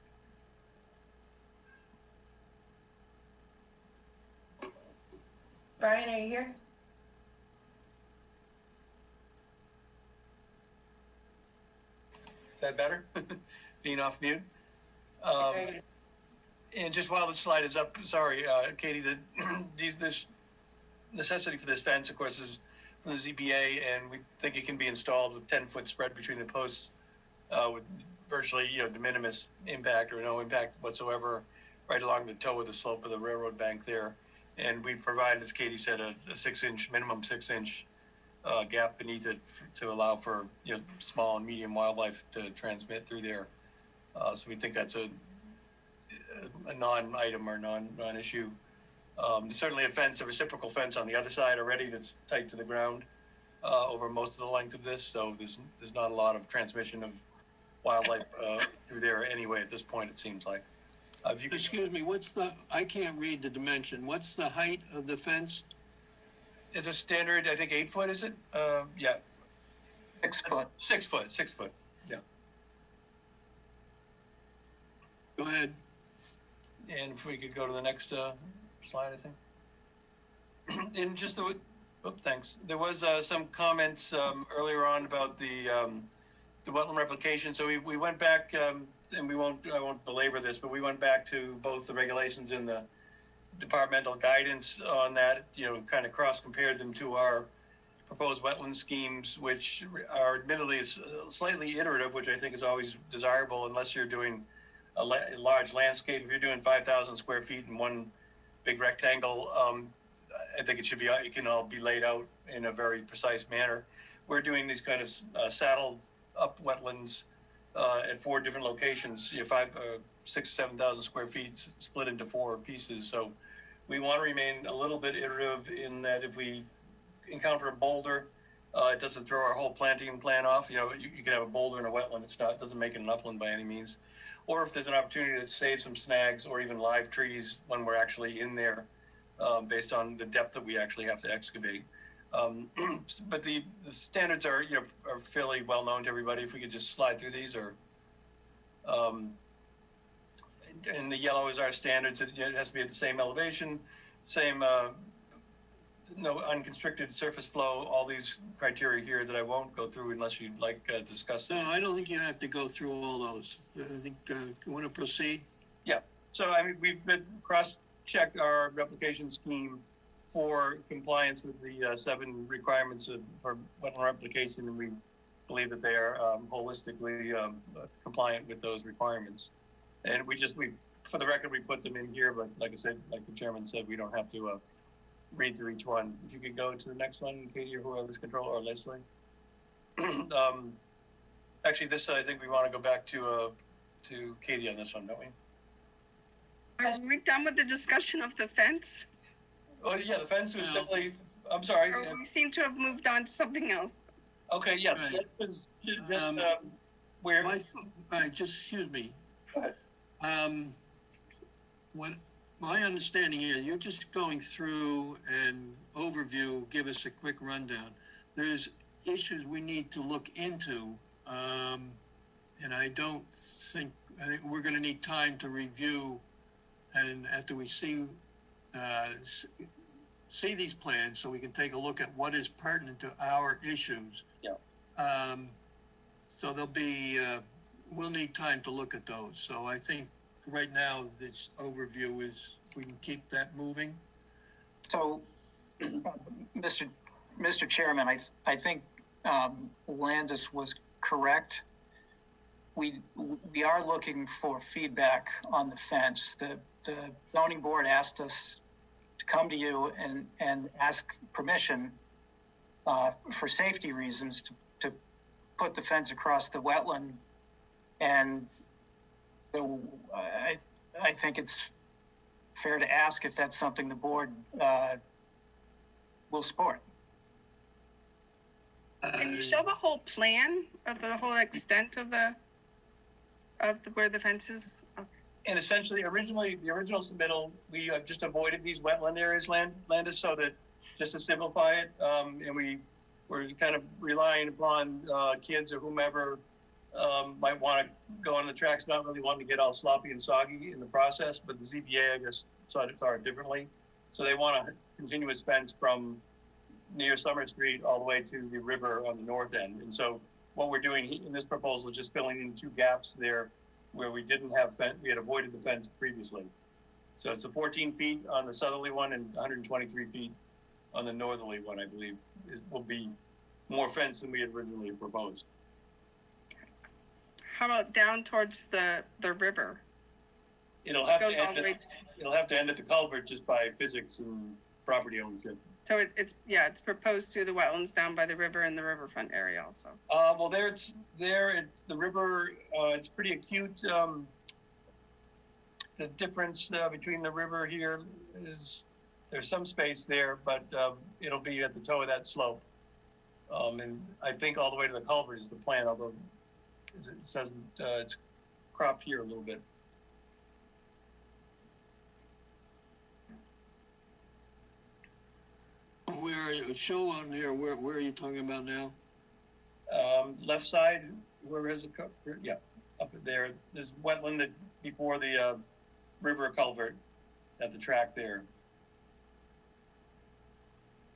Brian, are you here? Is that better? Being off mute? And just while the slide is up, sorry, Katie, this necessity for this fence, of course, is from the ZBA, and we think it can be installed with 10-foot spread between the posts with virtually, de minimis impact or no impact whatsoever right along the toe of the slope of the railroad bank there. And we've provided, as Katie said, a 6-inch, minimum 6-inch gap beneath it to allow for, small and medium wildlife to transmit through there. So we think that's a non-item or non-issue. There's certainly a reciprocal fence on the other side already that's tight to the ground over most of the length of this. So there's not a lot of transmission of wildlife through there anyway at this point, it seems like. If you could, Excuse me, I can't read the dimension. What's the height of the fence? is a standard, I think 8 foot, is it? Yeah. 6 foot. 6 foot, 6 foot, yeah. Go ahead. And if we could go to the next slide, I think. And just thanks. There was some comments earlier on about the wetland replication. So we went back, and I won't belabor this, but we went back to both the regulations and the departmental guidance on that, kind of cross-compared them to our proposed wetland schemes, which are admittedly slightly iterative, which I think is always desirable unless you're doing a large landscape. If you're doing 5,000 square feet in one big rectangle, I think it can all be laid out in a very precise manner. We're doing these kind of saddle up wetlands at 4 different locations, 6,000 or 7,000 square feet split into 4 pieces. So we want to remain a little bit iterative in that if we encounter a boulder, it doesn't throw our whole planting plan off. You can have a boulder in a wetland. It doesn't make it an upland by any means. Or if there's an opportunity to save some snags or even live trees when we're actually in there, based on the depth that we actually have to excavate. But the standards are fairly well known to everybody. If we could just slide through these, or and the yellow is our standards. It has to be at the same elevation, same no unconstricted surface flow. All these criteria here that I won't go through unless you'd like to discuss. No, I don't think you have to go through all those. I think you want to proceed. Yeah. So we've been cross-checked our replication scheme for compliance with the 7 requirements for wetland replication, and we believe that they are holistically compliant with those requirements. And for the record, we put them in here, but like I said, like the chairman said, we don't have to read through each one. If you could go to the next one, Katie, or whoever's control, or Leslie. Actually, this I think we want to go back to Katie on this one, don't we? Are we done with the discussion of the fence? Oh yeah, the fence was simply. I'm sorry. Or we seem to have moved on to something else. Okay, yeah. Right. That was just where. Excuse me. Go ahead. What my understanding is, you're just going through an overview, give us a quick rundown. There's issues we need to look into, and I think we're going to need time to review, and after we see these plans, so we can take a look at what is pertinent to our issues. Yeah. So we'll need time to look at those. So I think right now this overview we can keep that moving. So, Mr. Chairman, I think Landis was correct. We are looking for feedback on the fence. The zoning board asked us to come to you and ask permission for safety reasons to put the fence across the wetland. And so I think it's fair to ask if that's something the board will support. Can you show the whole plan of the whole extent of where the fence is? Okay. And essentially, the original submittal, we just avoided these wetland areas, Landis, so that just to simplify it, and we were kind of relying upon kids or whomever might want to go on the tracks, not really wanting to get all sloppy and soggy in the process, but the ZBA, I guess, saw it differently. So they want a continuous fence from near Summer Street all the way to the river on the north end. And so what we're doing in this proposal is just filling in 2 gaps there where we didn't have fence, we had avoided the fence previously. So it's the 14 feet on the southerly one and 123 feet on the northerly one, I believe. It will be more fence than we had originally proposed. How about down towards the river? It'll have to end at the culvert just by physics and property ownership. So it's proposed to the wetlands down by the river and the riverfront area also. Well, the river, it's pretty acute. The difference between the river here is there's some space there, but it'll be at the toe of that slope. And I think all the way to the culvert is the plan, although it says it's cropped here a little bit. you, show on here, where are you talking about now? Left side, where is it? Yeah, up there. There's wetland that before the river culvert at the track there.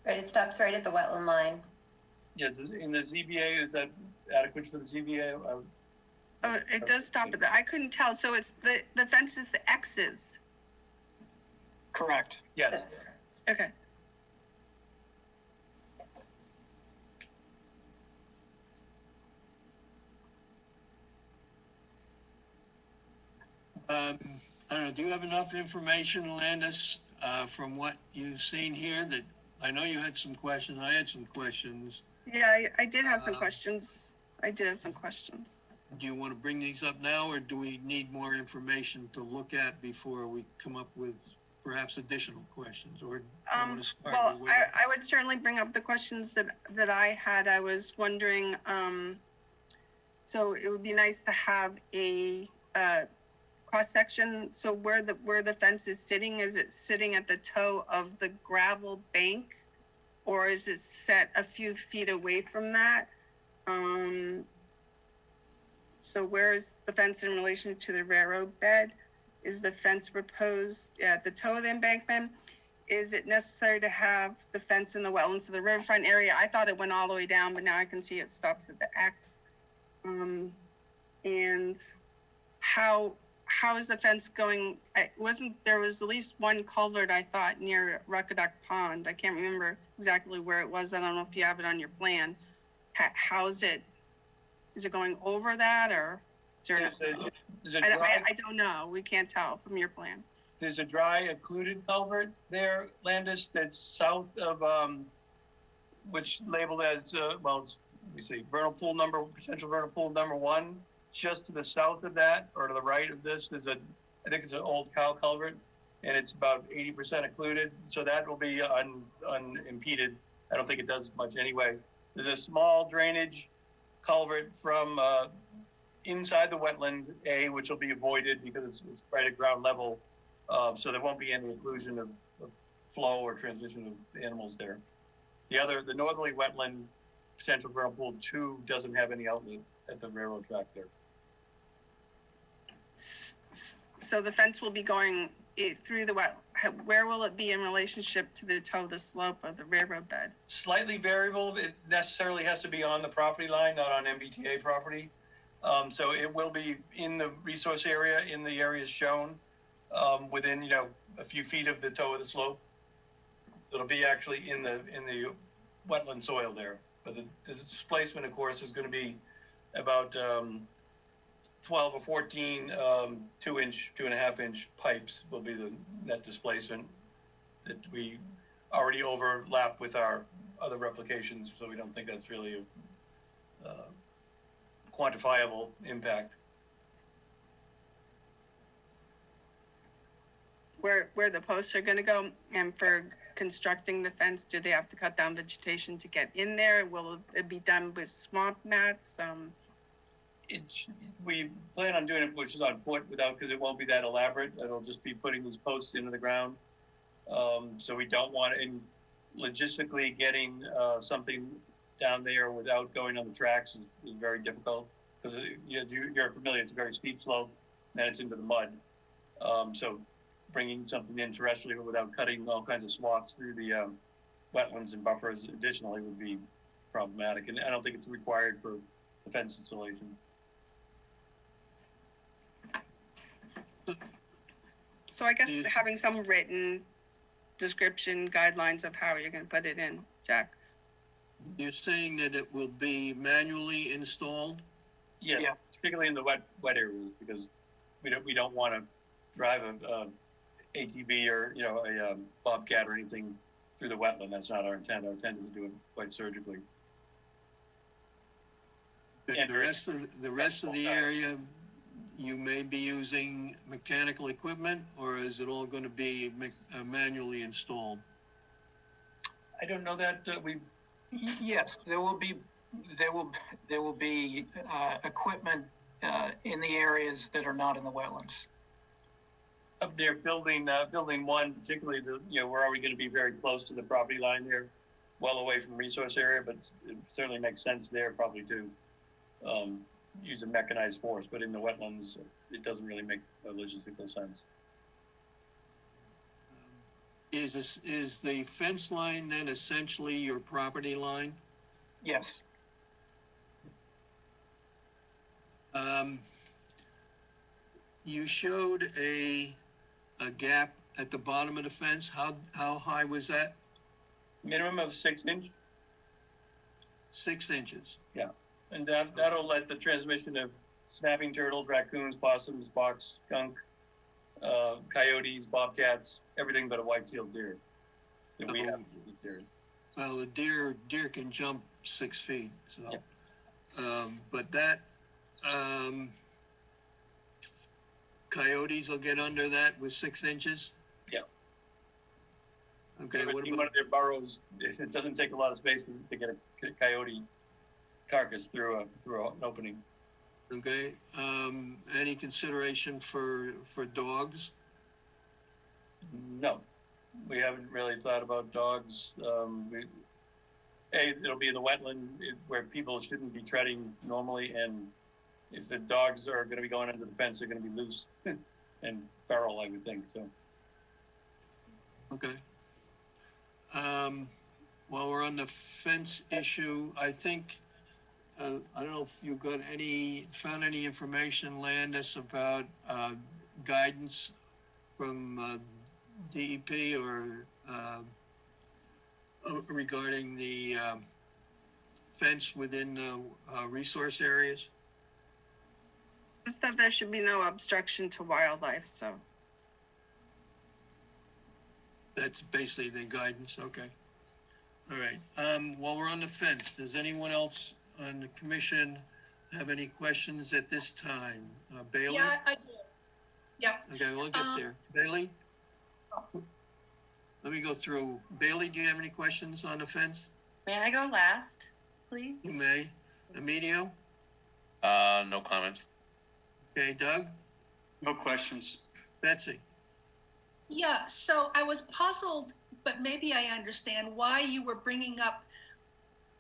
Right, it stops right at the wetland line. Yes, in the ZBA, is that adequate for the ZBA? Oh, it does stop at that. I couldn't tell. So it's the fence is the X's. Correct. Yes. Okay. I don't know, do you have enough information, Landis, from what you've seen here that, I know you had some questions, I had some questions. Yeah, I did have some questions. I did have some questions. Do you want to bring these up now, or do we need more information to look at before we come up with perhaps additional questions, or do you want to start Well, with I would certainly bring up the questions that I had. I was wondering, so it would be nice to have a cross section. So where the fence is sitting, is it sitting at the toe of the gravel bank, or is it set a few feet away from that? So where is the fence in relation to the railroad bed? Is the fence proposed at the toe of the embankment? Is it necessary to have the fence in the wetlands of the riverfront area? I thought it went all the way down, but now I can see it stops at the X. And how is the fence going? There was at least one culvert, I thought, near Ruckaduck Pond. I can't remember exactly where it was. I don't know if you have it on your plan. How's it? Is it going over that, or is there? I don't know. We can't tell from your plan. There's a dry occluded culvert there, Landis, that's south of, which labeled as, well, let me see, potential vernal pool number 1. Just to the south of that, or to the right of this, there's I think it's an old cow culvert, and it's about 80% occluded, so that will be unimpeded. I don't think it does much anyway. There's a small drainage culvert from inside the wetland A, which will be avoided because it's right at ground level, so there won't be any occlusion of flow or transition of animals there. The northerly wetland potential vernal pool 2 doesn't have any outlet at the railroad track there. So the fence will be going through the wet. Where will it be in relationship to the toe of the slope of the railroad bed? Slightly variable. It necessarily has to be on the property line, not on MBTA property. So it will be in the resource area, in the areas shown, within a few feet of the toe of the slope. It'll be actually in the wetland soil there. But the displacement, of course, is going to be about 12 or 14 2.5-inch pipes will be the net displacement that we already overlap with our other replications, so we don't think that's really a quantifiable impact. Where the posts are going to go, and for constructing the fence, do they have to cut down vegetation to get in there? Will it be done with swamp mats? We plan on doing it, which is on foot, because it won't be that elaborate. It'll just be putting these posts into the ground. So we don't want to, and logistically getting something down there without going on the tracks is very difficult, because you're familiar, it's a very steep slope, and then it's into the mud. So bringing something in terrestrially without cutting all kinds of swaths through the wetlands and buffers additionally would be problematic, and I don't think it's required for the fence installation. So I guess having some written description, guidelines of how you're going to put it in, Jack. You're saying that it will be manually installed? Yes, yeah. Particularly in the wet areas, because we don't want to drive a ATV or a bobcat or anything through the wetland. That's not our intent. Our intent is to do it quite surgically. And the rest of the area, you may be using mechanical equipment, or is it all going to be manually installed? I don't know that Yes, there will be equipment in the areas that are not in the wetlands. Up there, building 1, particularly we're already going to be very close to the property line there. well away from resource area, but it certainly makes sense there probably to use a mechanized force. But in the wetlands, it doesn't really make a logistical sense. Is the fence line then essentially your property line? Yes. You showed a gap at the bottom of the fence. How high was that? Minimum of 6 inch. 6 inches. Yeah, and that'll let the transmission of snapping turtles, raccoons, possums, fox, skunk, coyotes, bobcats, everything but a white-tailed deer that we have in this area. Well, the deer can jump 6 feet, so. Yeah. But that coyotes will get under that with 6 inches. Yeah. Okay. What about one of their burrows? It doesn't take a lot of space to get a coyote carcass through an opening. Okay. Any consideration for dogs? No, we haven't really thought about dogs. It'll be in the wetland where people shouldn't be treading normally, and if the dogs are going to be going under the fence, they're going to be loose and feral, I would think. So. Okay. While we're on the fence issue, I think. I don't know if you found any information, Landis, about guidance from DEP or regarding the fence within resource areas? Just that there should be no obstruction to wildlife, so. That's basically the guidance, okay. All right, while we're on the fence, does anyone else on the commission have any questions at this time? Bailey? Yeah, I do. Yeah. Okay, we'll get there. Bailey? Let me go through. Bailey, do you have any questions on the fence? May I go last, please? You may. Emilio? No comments. Okay, Doug? No questions. Betsy? Yeah, so I was puzzled, but maybe I understand why you were bringing up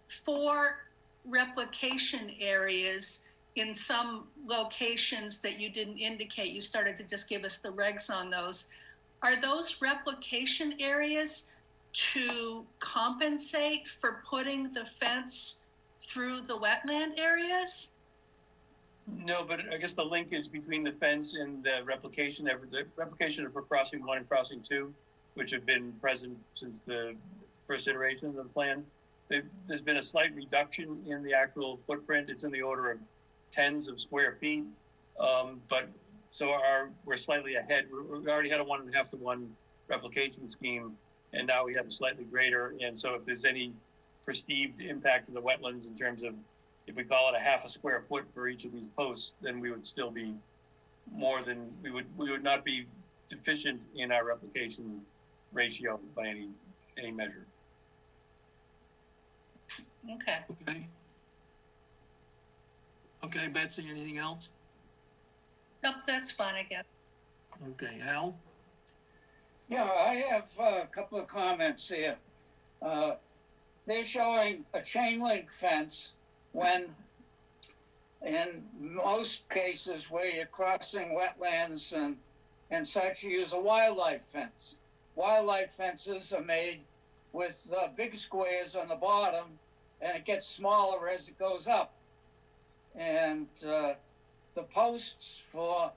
4 replication areas in some locations that you didn't indicate. You started to just give us the regs on those. Are those replication areas to compensate for putting the fence through the wetland areas? No, but I guess the linkage between the fence and the replication for crossing 1 and crossing 2, which have been present since the first iteration of the plan, there's been a slight reduction in the actual footprint. It's in the order of tens of square feet. But so we're slightly ahead. We already had a 1.5 to 1 replication scheme, and now we have a slightly greater. And so if there's any perceived impact to the wetlands in terms of, if we call it a 0.5 square foot for each of these posts, then we would still be more than, we would not be deficient in our replication ratio by any measure. Okay. Okay, Betsy, anything else? Nope, that's fine, I guess. Okay, Al? Yeah, I have a couple of comments here. They're showing a chain link fence when in most cases where you're crossing wetlands and such, you use a wildlife fence. Wildlife fences are made with big squares on the bottom, and it gets smaller as it goes up. And the posts for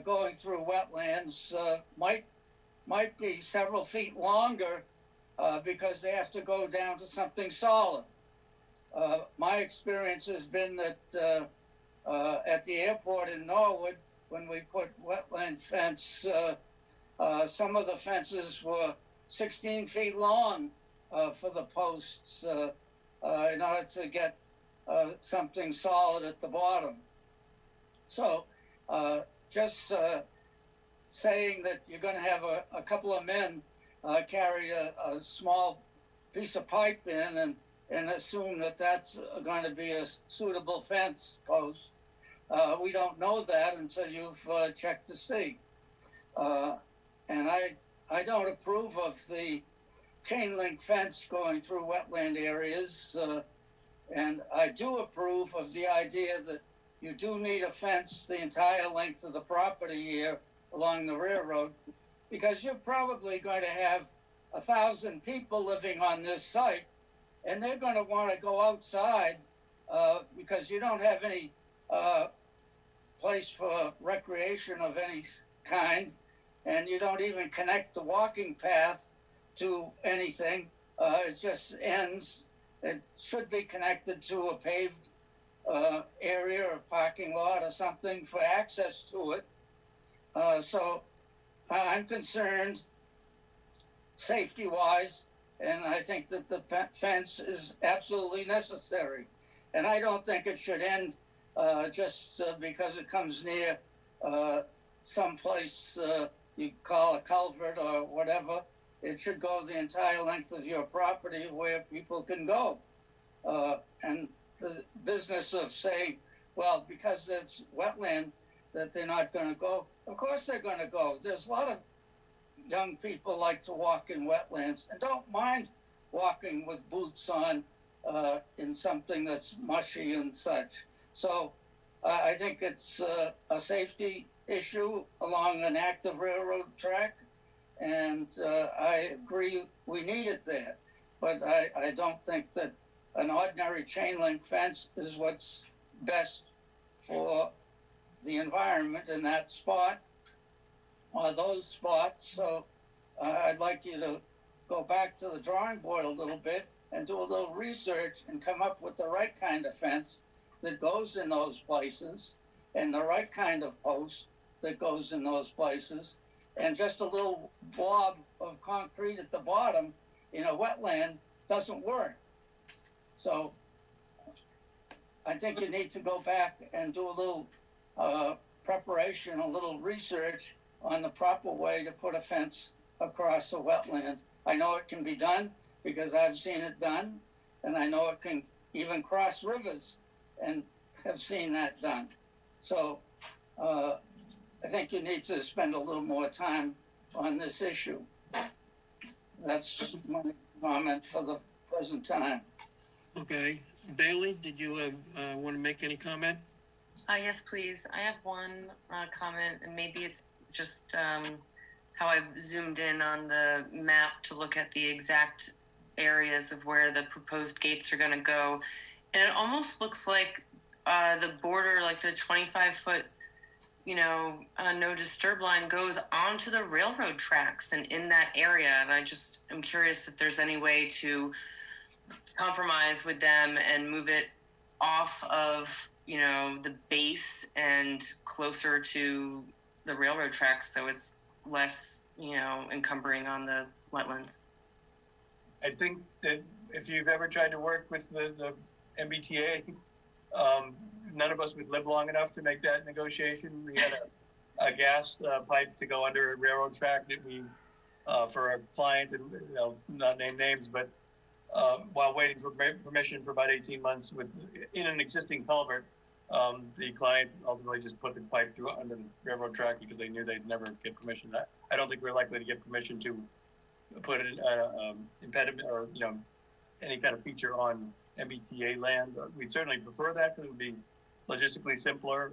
going through wetlands might be several feet longer because they have to go down to something solid. My experience has been that at the airport in Norwood, when we put wetland fence, some of the fences were 16 feet long for the posts in order to get something solid at the bottom. So just saying that you're going to have a couple of men carry a small piece of pipe in and assume that that's going to be a suitable fence post. We don't know that until you've checked to see. And I don't approve of the chain link fence going through wetland areas. And I do approve of the idea that you do need a fence the entire length of the property here along the railroad, because you're probably going to have 1,000 people living on this site, and they're going to want to go outside because you don't have any place for recreation of any kind, and you don't even connect the walking path to anything. It just ends. It should be connected to a paved area or parking lot or something for access to it. So I'm concerned safety-wise, and I think that the fence is absolutely necessary. And I don't think it should end just because it comes near someplace you call a culvert or whatever. It should go the entire length of your property where people can go. And the business of saying, well, because it's wetland, that they're not going to go. Of course they're going to go. There's a lot of young people like to walk in wetlands and don't mind walking with boots on in something that's mushy and such. So I think it's a safety issue along an active railroad track. And I agree we need it there. But I don't think that an ordinary chain link fence is what's best for the environment in that spot or those spots. So I'd like you to go back to the drawing board a little bit and do a little research and come up with the right kind of fence that goes in those places and the right kind of post that goes in those places. And just a little blob of concrete at the bottom in a wetland doesn't work. So I think you need to go back and do a little preparation, a little research on the proper way to put a fence across a wetland. I know it can be done because I've seen it done, and I know it can even cross rivers and have seen that done. So I think you need to spend a little more time on this issue. That's my comment for the present time. Okay, Bailey, did you want to make any comment? Yes, please. I have one comment, and maybe it's just how I've zoomed in on the map to look at the exact areas of where the proposed gates are going to go. And it almost looks like the border, like the 25-foot, no disturb line goes onto the railroad tracks and in that area. And I'm curious if there's any way to compromise with them and move it off of, the base and closer to the railroad tracks so it's less, encumbering on the wetlands. I think that if you've ever tried to work with the MBTA, none of us would live long enough to make that negotiation. We had a gas pipe to go under a railroad track that we, for a client, and not name names, but while waiting for permission for about 18 months in an existing culvert, the client ultimately just put the pipe through under the railroad track because they knew they'd never get permission. I don't think we're likely to get permission to put an impediment or any kind of feature on MBTA land. We'd certainly prefer that because it would be logistically simpler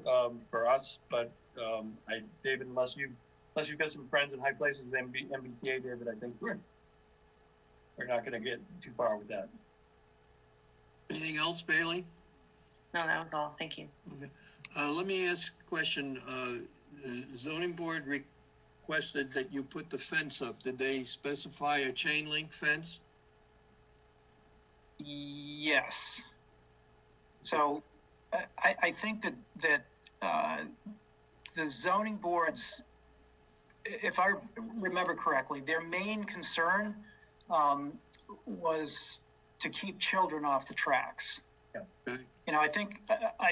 for us. But David, unless you've got some friends in high places with MBTA, David, I think we're not going to get too far with that. Anything else, Bailey? No, that was all. Thank you. Okay. Let me ask a question. The zoning board requested that you put the fence up. Did they specify a chain link fence? Yes. So I think that the zoning boards, if I remember correctly, their main concern was to keep children off the tracks. Okay. I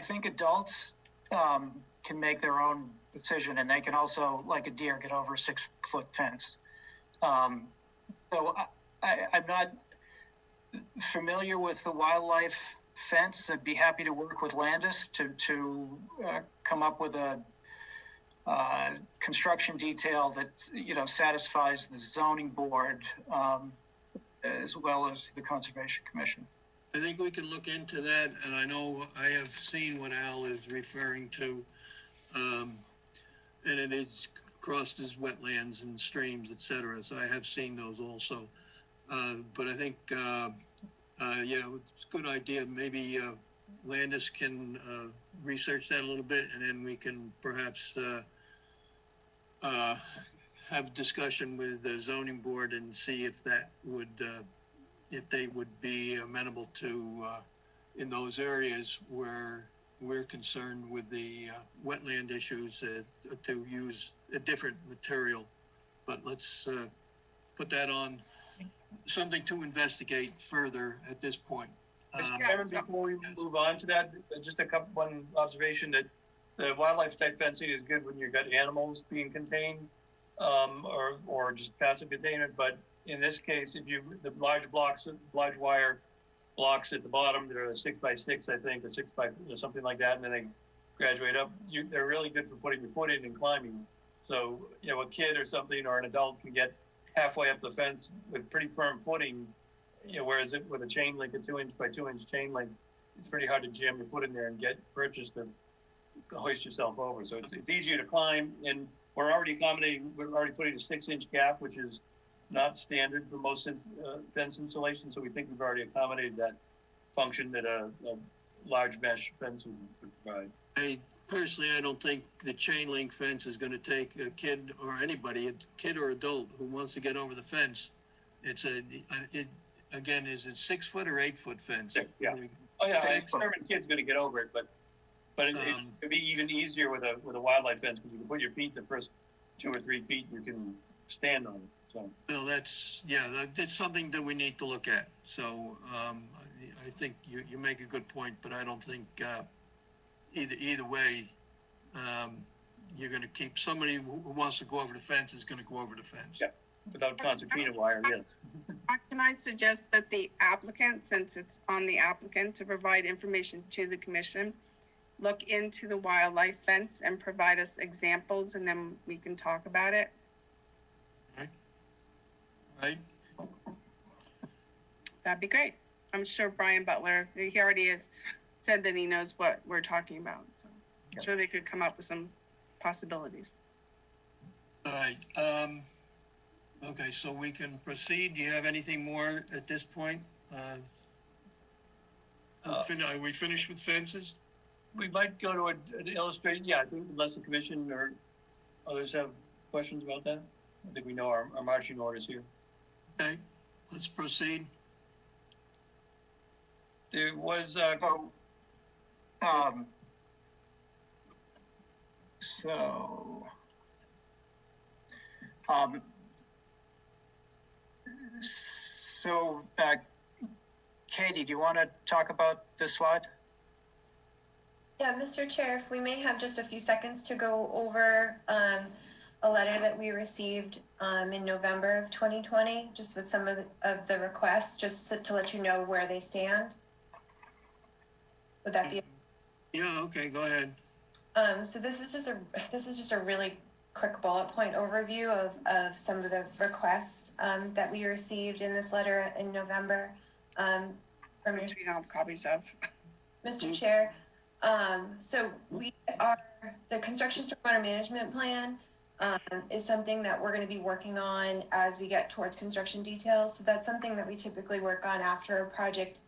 think adults can make their own decision, and they can also, like a deer, get over a 6-foot fence. So I'm not familiar with the wildlife fence. I'd be happy to work with Landis to come up with a construction detail that satisfies the zoning board. as well as the Conservation Commission. I think we can look into that, and I know I have seen what Al is referring to, and it is crossed as wetlands and streams, et cetera. So I have seen those also. But I think, yeah, it's a good idea. Maybe Landis can research that a little bit, and then we can perhaps have discussion with the zoning board and see if that would, if they would be amenable to, in those areas where we're concerned with the wetland issues, to use a different material. But let's put that on something to investigate further at this point. Mr. Chairman, before we move on to that, just one observation that the wildlife type fencing is good when you've got animals being contained, or just passive containment. But in this case, if the large wire blocks at the bottom, they're 6x6, I think, or 6x something like that, and then they graduate up. They're really good for putting your foot in and climbing. So, a kid or something or an adult can get halfway up the fence with pretty firm footing, whereas with a chain link, a 2-inch by 2-inch chain link, it's pretty hard to jam your foot in there and get purchased to hoist yourself over. So it's easier to climb, and we're already putting a 6-inch gap, which is not standard for most fence insulation. So we think we've already accommodated that function that a large mesh fence would provide. Personally, I don't think the chain link fence is going to take a kid or anybody, a kid or adult who wants to get over the fence. Is it 6 foot or 8 foot fence? Yeah. Oh yeah, I determined kid's going to get over it, but it could be even easier with a wildlife fence, because you can put your feet the first 2 or 3 feet, you can stand on it. So. Well, that's something that we need to look at. So I think you make a good point, but I don't think either way, you're going to keep somebody who wants to go over the fence is going to go over the fence. Yeah, without concertina wire, yes. Can I suggest that the applicant, since it's on the applicant to provide information to the commission, look into the wildlife fence and provide us examples, and then we can talk about it? Right. That'd be great. I'm sure Brian Butler, he already has said that he knows what we're talking about. So I'm sure they could come up with some possibilities. All right. Okay, so we can proceed. Do you have anything more at this point? Are we finished with fences? We might go to an illustration. Yeah, I think unless the commission or others have questions about that. I think we know our marching orders here. Okay, let's proceed. There was Katie, do you want to talk about this slide? Yeah, Mr. Chair, if we may have just a few seconds to go over a letter that we received in November of 2020, just with some of the requests, just to let you know where they stand. Would that be? Yeah. Okay. Go ahead. So this is just a really quick bullet point overview of some of the requests that we received in this letter in November. From your copies of. Mr. Chair. So the construction stormwater management plan is something that we're going to be working on as we get towards construction details. So that's something that we typically work on after a project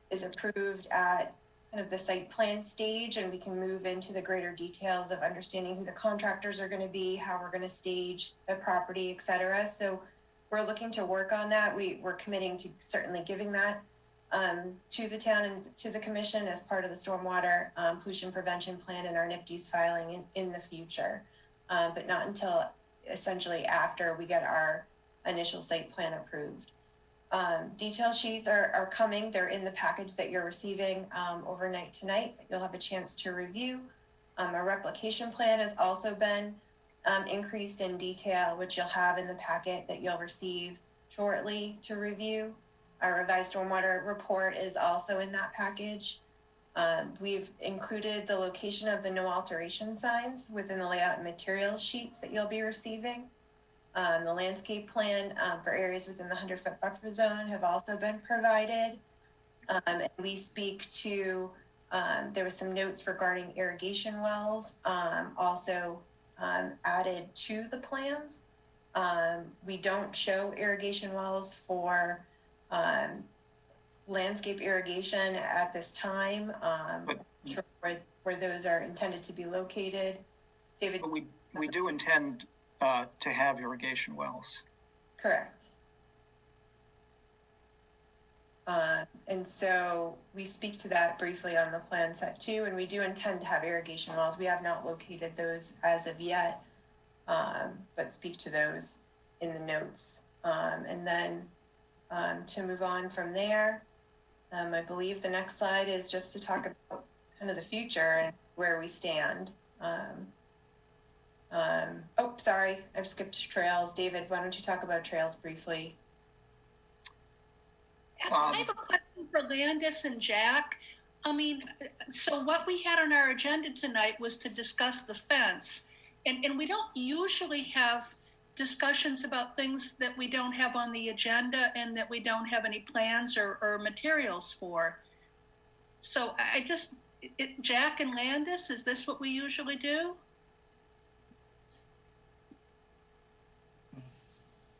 is approved at kind of the site plan stage, and we can move into the greater details of understanding who the contractors are going to be, how we're going to stage the property, et cetera. So we're looking to work on that. We're committing to certainly giving that to the town and to the commission as part of the stormwater pollution prevention plan and our NIPD's filing in the future, but not until essentially after we get our initial site plan approved. Detail sheets are coming. They're in the package that you're receiving overnight tonight that you'll have a chance to review. Our replication plan has also been increased in detail, which you'll have in the packet that you'll receive shortly to review. Our revised stormwater report is also in that package. We've included the location of the no alteration signs within the layout and materials sheets that you'll be receiving. The landscape plan for areas within the 100-foot buffer zone have also been provided. And we speak to, there were some notes regarding irrigation wells, also added to the plans. We don't show irrigation wells for landscape irrigation at this time, where those are intended to be located. David? But we do intend to have irrigation wells. Correct. And so we speak to that briefly on the plan set too, and we do intend to have irrigation wells. We have not located those as of yet, but speak to those in the notes. And then to move on from there, I believe the next slide is just to talk about kind of the future and where we stand. Oh, sorry, I've skipped trails. David, why don't you talk about trails briefly? I have a question for Landis and Jack. I mean, so what we had on our agenda tonight was to discuss the fence. And we don't usually have discussions about things that we don't have on the agenda and that we don't have any plans or materials for. So I just, Jack and Landis, is this what we usually do?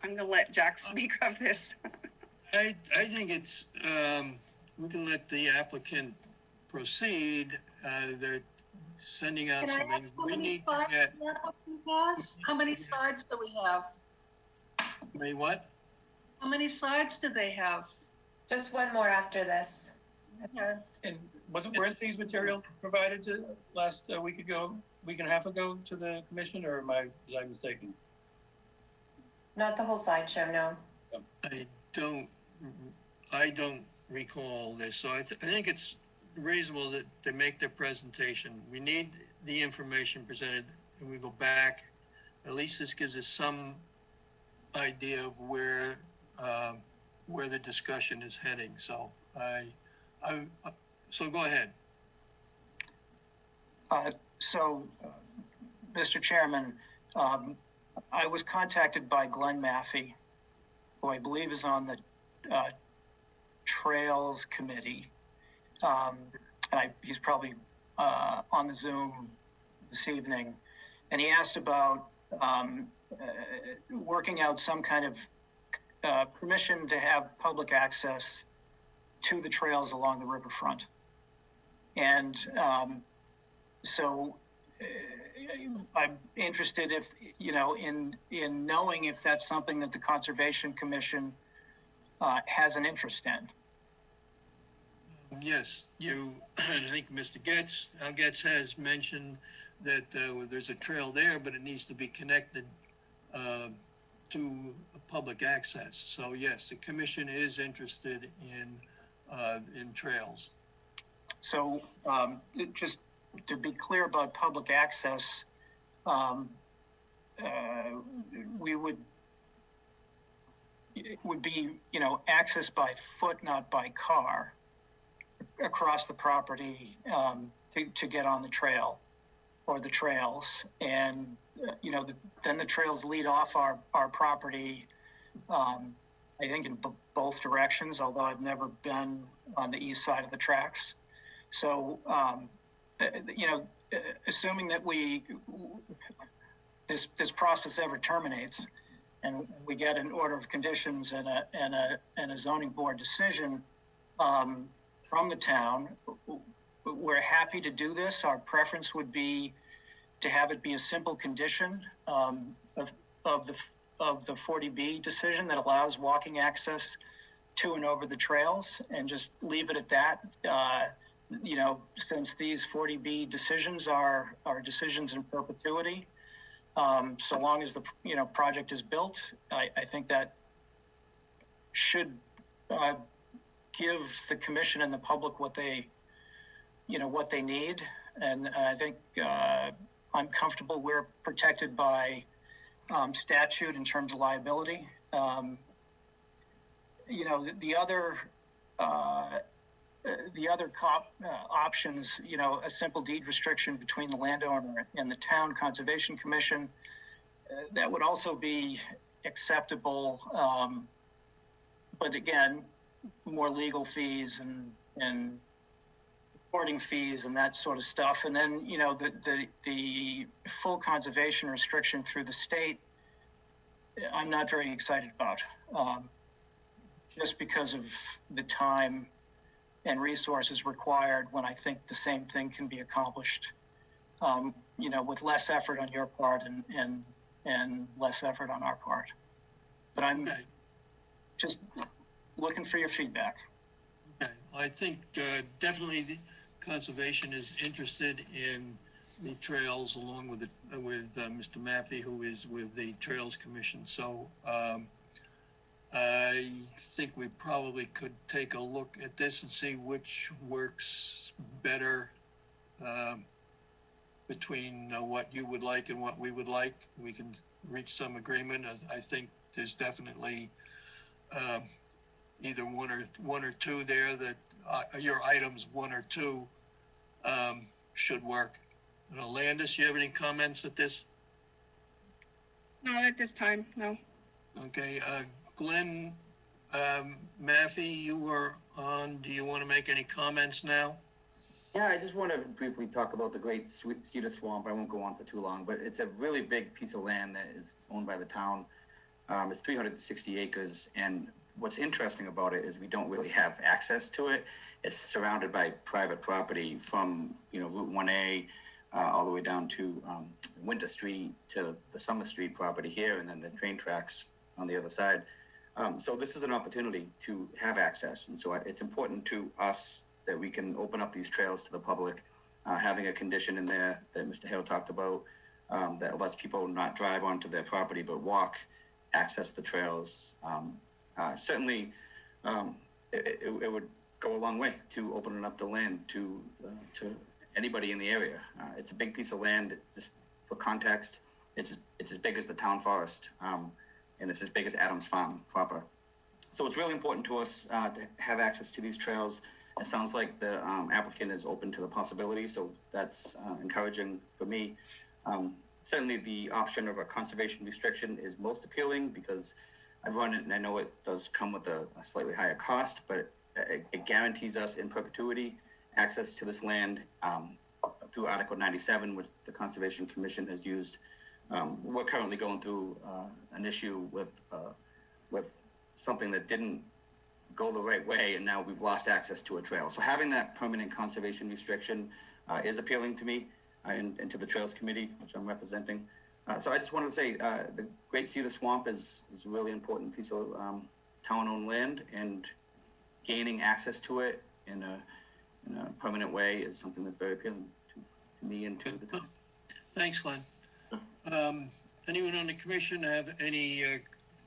I'm gonna let Jack speak of this. I think it's, we can let the applicant proceed. They're sending out some things. We need to get. How many slides do we have? Wait, what? How many slides do they have? Just one more after this. Okay. And weren't these materials provided to last week and a half ago to the commission, or was I mistaken? Not the whole slideshow, no. I don't recall this, so I think it's reasonable that they make their presentation. We need the information presented, and we go back. At least this gives us some idea of where the discussion is heading. So so go ahead. Mr. Chairman, I was contacted by Glenn Maffey, who I believe is on the Trails Committee. He's probably on the Zoom this evening. And he asked about working out some kind of permission to have public access to the trails along the riverfront. And so I'm interested if, in knowing if that's something that the Conservation Commission has an interest in. Yes, I think Mr. Getz has mentioned that there's a trail there, but it needs to be connected to public access. So yes, the commission is interested in trails. So just to be clear about public access, it would be, access by foot, not by car, across the property to get on the trail or the trails. And, then the trails lead off our property, I think in both directions, although I've never been on the east side of the tracks. So, assuming that this process ever terminates and we get an order of conditions and a zoning board decision from the town, we're happy to do this. Our preference would be to have it be a simple condition of the 40B decision that allows walking access to and over the trails, and just leave it at that. Since these 40B decisions are decisions in perpetuity, so long as the project is built, I think that should give the commission and the public what they need. And I think I'm comfortable we're protected by statute in terms of liability. The other options, a simple deed restriction between the landowner and the town Conservation Commission, that would also be acceptable. But again, more legal fees and reporting fees and that sort of stuff. And then, you know, the full conservation restriction through the state, I'm not very excited about, just because of the time and resources required when I think the same thing can be accomplished, you know, with less effort on your part and less effort on our part. But I'm just looking for your feedback. Okay, I think definitely the conservation is interested in the trails along with Mr. Maffey, who is with the Trails Commission. So I think we probably could take a look at this and see which works better between what you would like and what we would like. We can reach some agreement. I think there's definitely either one or two there that your items, one or two, should work. Landis, you have any comments at this? Not at this time, no. Okay, Glenn Maffey, you were on. Do you want to make any comments now? Yeah, I just want to briefly talk about the Great Cedar Swamp. I won't go on for too long, but it's a really big piece of land that is owned by the town. It's 360 acres, and what's interesting about it is we don't really have access to it. It's surrounded by private property from, you know, Route 1A all the way down to Winter Street to the Summer Street property here, and then the train tracks on the other side. So this is an opportunity to have access, and so it's important to us that we can open up these trails to the public, having a condition in there that Mr. Hale talked about that lets people not drive onto their property but walk, access the trails. Certainly, it would go a long way to opening up the land to anybody in the area. It's a big piece of land. Just for context, it's as big as the town forest, and it's as big as Adams Farm proper. So it's really important to us to have access to these trails. It sounds like the applicant is open to the possibility, so that's encouraging for me. Certainly, the option of a conservation restriction is most appealing because I've run it and I know it does come with a slightly higher cost, but it guarantees us in perpetuity access to this land through Article 97, which the Conservation Commission has used. We're currently going through an issue with something that didn't go the right way, and now we've lost access to a trail. So having that permanent conservation restriction is appealing to me and to the Trails Committee, which I'm representing. So I just wanted to say the Great Cedar Swamp is a really important piece of town-owned land, and gaining access to it in a permanent way is something that's very appealing to me and to the town. Thanks, Glenn. Anyone on the commission have any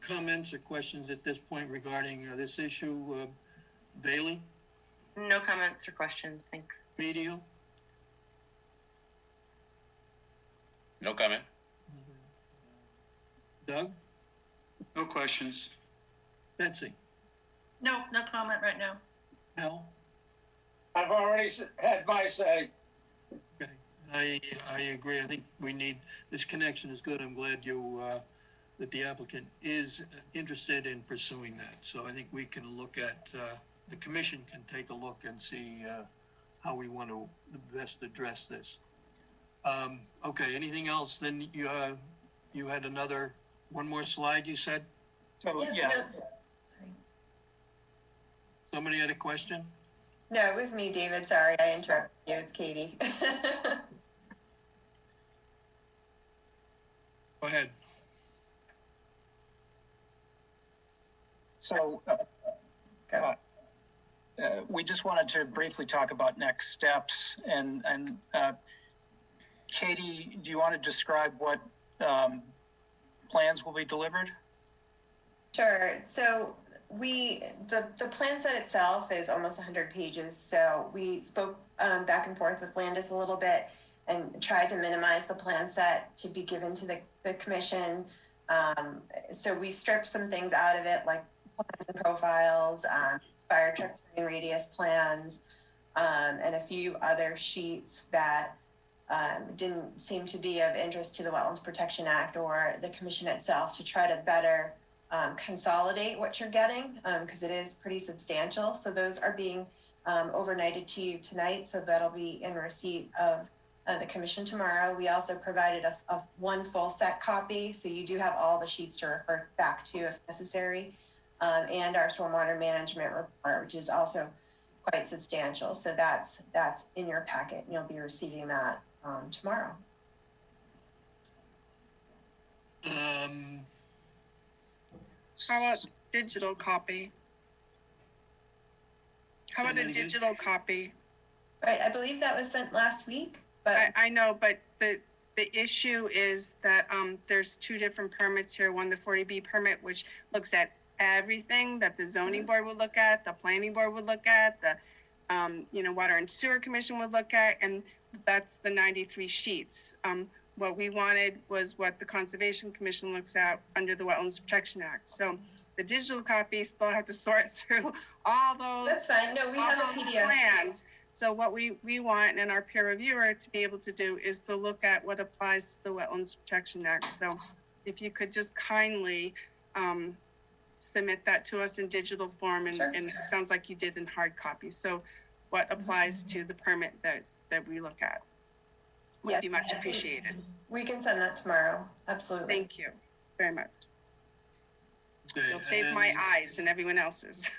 comments or questions at this point regarding this issue? Bailey? No comments or questions, thanks. Video? No comment. Doug? No questions. Betsy? No comment right now. Al? I've already had my say. Okay, I agree. I think we need, this connection is good. I'm glad that the applicant is interested in pursuing that. So I think we can look at, the commission can take a look and see how we want to best address this. Okay, anything else? Then you had one more slide, you said? So, yeah. Somebody had a question? No, it was me, David. Sorry, I interrupted you. It's Katie. Go ahead. So we just wanted to briefly talk about next steps. And Katie, do you want to describe what plans will be delivered? Sure. So the plan set itself is almost 100 pages. So we spoke back and forth with Landis a little bit and tried to minimize the plan set to be given to the commission. So we stripped some things out of it, like plans and profiles, fire truck turning radius plans, and a few other sheets that didn't seem to be of interest to the Wetlands Protection Act or the commission itself to try to better consolidate what you're getting, because it is pretty substantial. So those are being overnighted to you tonight. So that'll be in receipt of the commission tomorrow. We also provided a one full set copy. So you do have all the sheets to refer back to if necessary. And our stormwater management report, which is also quite substantial. So that's in your packet and you'll be receiving that tomorrow. How about digital copy? How about a digital copy? Right, I believe that was sent last week, but I know, but the issue is that there's two different permits here. One, the 40B permit, which looks at everything that the zoning board would look at, the planning board would look at, the Water and Sewer Commission would look at, and that's the 93 sheets. What we wanted was what the Conservation Commission looks at under the Wetlands Protection Act. So the digital copy still have to sort through all those. That's fine. No, we have a PDF. Plans. So what we want and our peer reviewer to be able to do is to look at what applies to the Wetlands Protection Act. So if you could just kindly submit that to us in digital form, and, sure. And it sounds like you did in hard copy. So what applies to the permit that we look at would be much appreciated. We can send that tomorrow. Absolutely. Thank you very much. Okay, You'll save my eyes and everyone else's.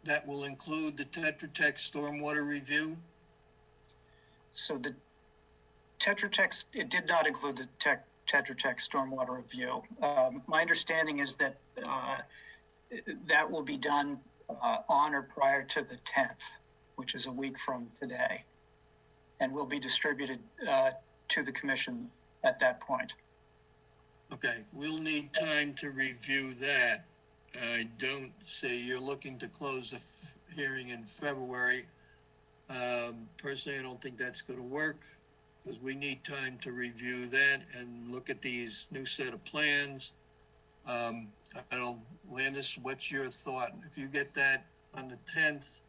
That will include the Tetra Tech stormwater review? So the Tetra Tech, it did not include the Tetra Tech stormwater review. My understanding is that that will be done on or prior to the 10th, which is a week from today, and will be distributed to the commission at that point. Okay, we'll need time to review that. I don't say you're looking to close the hearing in February. Personally, I don't think that's going to work because we need time to review that and look at these new set of plans. I don't, Landis, what's your thought? If you get that on the 10th,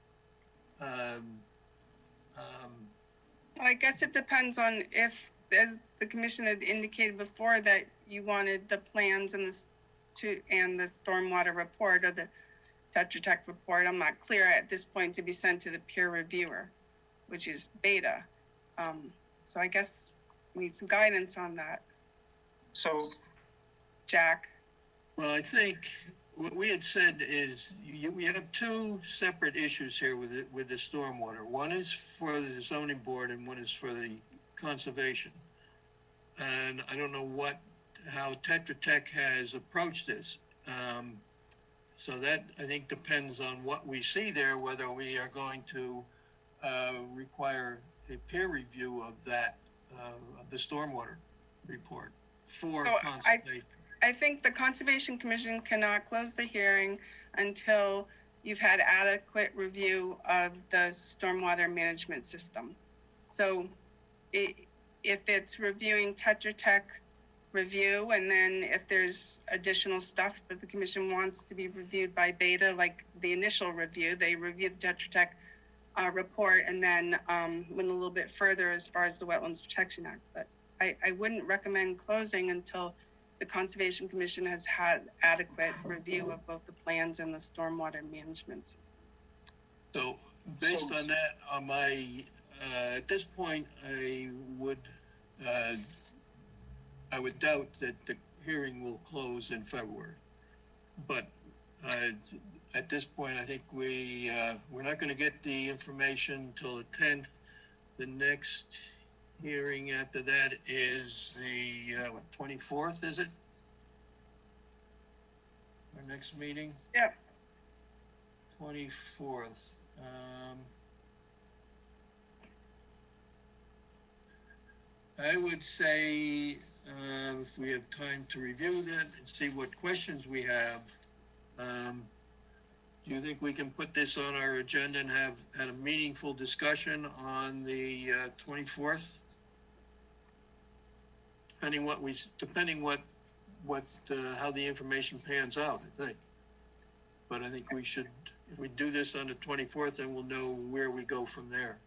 I guess it depends on if, as the commission had indicated before, that you wanted the plans and the stormwater report or the Tetra Tech report. I'm not clear at this point to be sent to the peer reviewer, which is Beta. So I guess we need some guidance on that. So, Jack. Well, I think what we had said is we have two separate issues here with the stormwater. One is for the zoning board and one is for the conservation. And I don't know how Tetra Tech has approached this. So that I think depends on what we see there, whether we are going to require a peer review of that, of the stormwater report for conservation. I think the Conservation Commission cannot close the hearing until you've had adequate review of the stormwater management system. So if it's reviewing Tetra Tech review, and then if there's additional stuff that the commission wants to be reviewed by Beta, like the initial review, they review the Tetra Tech report and then went a little bit further as far as the Wetlands Protection Act. But I wouldn't recommend closing until the Conservation Commission has had adequate review of both the plans and the stormwater management system. So based on that, at this point, I would doubt that the hearing will close in February. But at this point, I think we're not going to get the information until the 10th. The next hearing after that is the 24th, is it? Our next meeting? Yep. 24th. I would say if we have time to review that and see what questions we have, do you think we can put this on our agenda and have a meaningful discussion on the 24th? Depending how the information pans out, I think. But I think we should If we do this on the 24th, then we'll know where we go from there.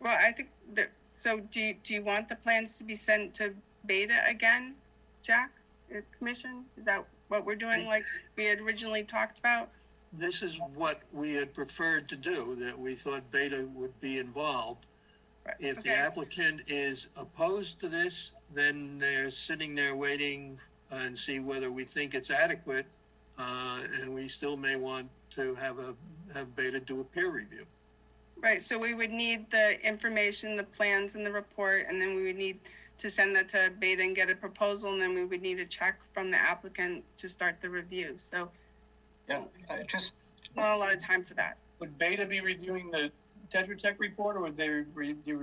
Well, I think that, so do you want the plans to be sent to Beta again, Jack, commission? Is that what we're doing like we had originally talked about? This is what we had preferred to do, that we thought Beta would be involved. Right. If the applicant is opposed to this, then they're sitting there waiting and see whether we think it's adequate. And we still may want to have Beta do a peer review. Right, so we would need the information, the plans and the report, and then we would need to send that to Beta and get a proposal, and then we would need a check from the applicant to start the review. So yeah, just not a lot of time for that. Would Beta be reviewing the Tetra Tech report, or would they be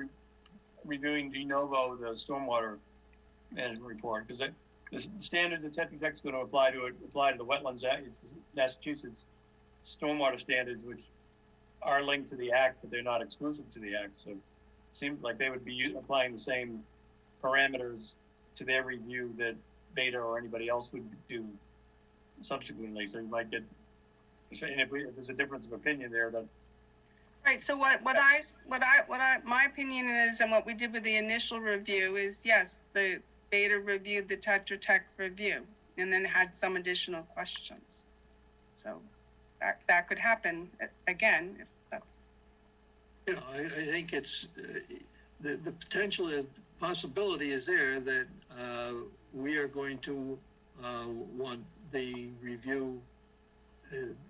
reviewing de novo the stormwater management report? Because the standards that Tetra Tech's going to apply to the Wetlands Act, it's the Massachusetts stormwater standards, which are linked to the act, but they're not exclusive to the act. So it seems like they would be applying the same parameters to their review that Beta or anybody else would do subsequently. So you might get, and if there's a difference of opinion there, that. Right. So my opinion is, and what we did with the initial review is, yes, the Beta reviewed the Tetra Tech review and then had some additional questions. So that could happen again if that's. Yeah, I think it's the potential possibility is there that we are going to want the review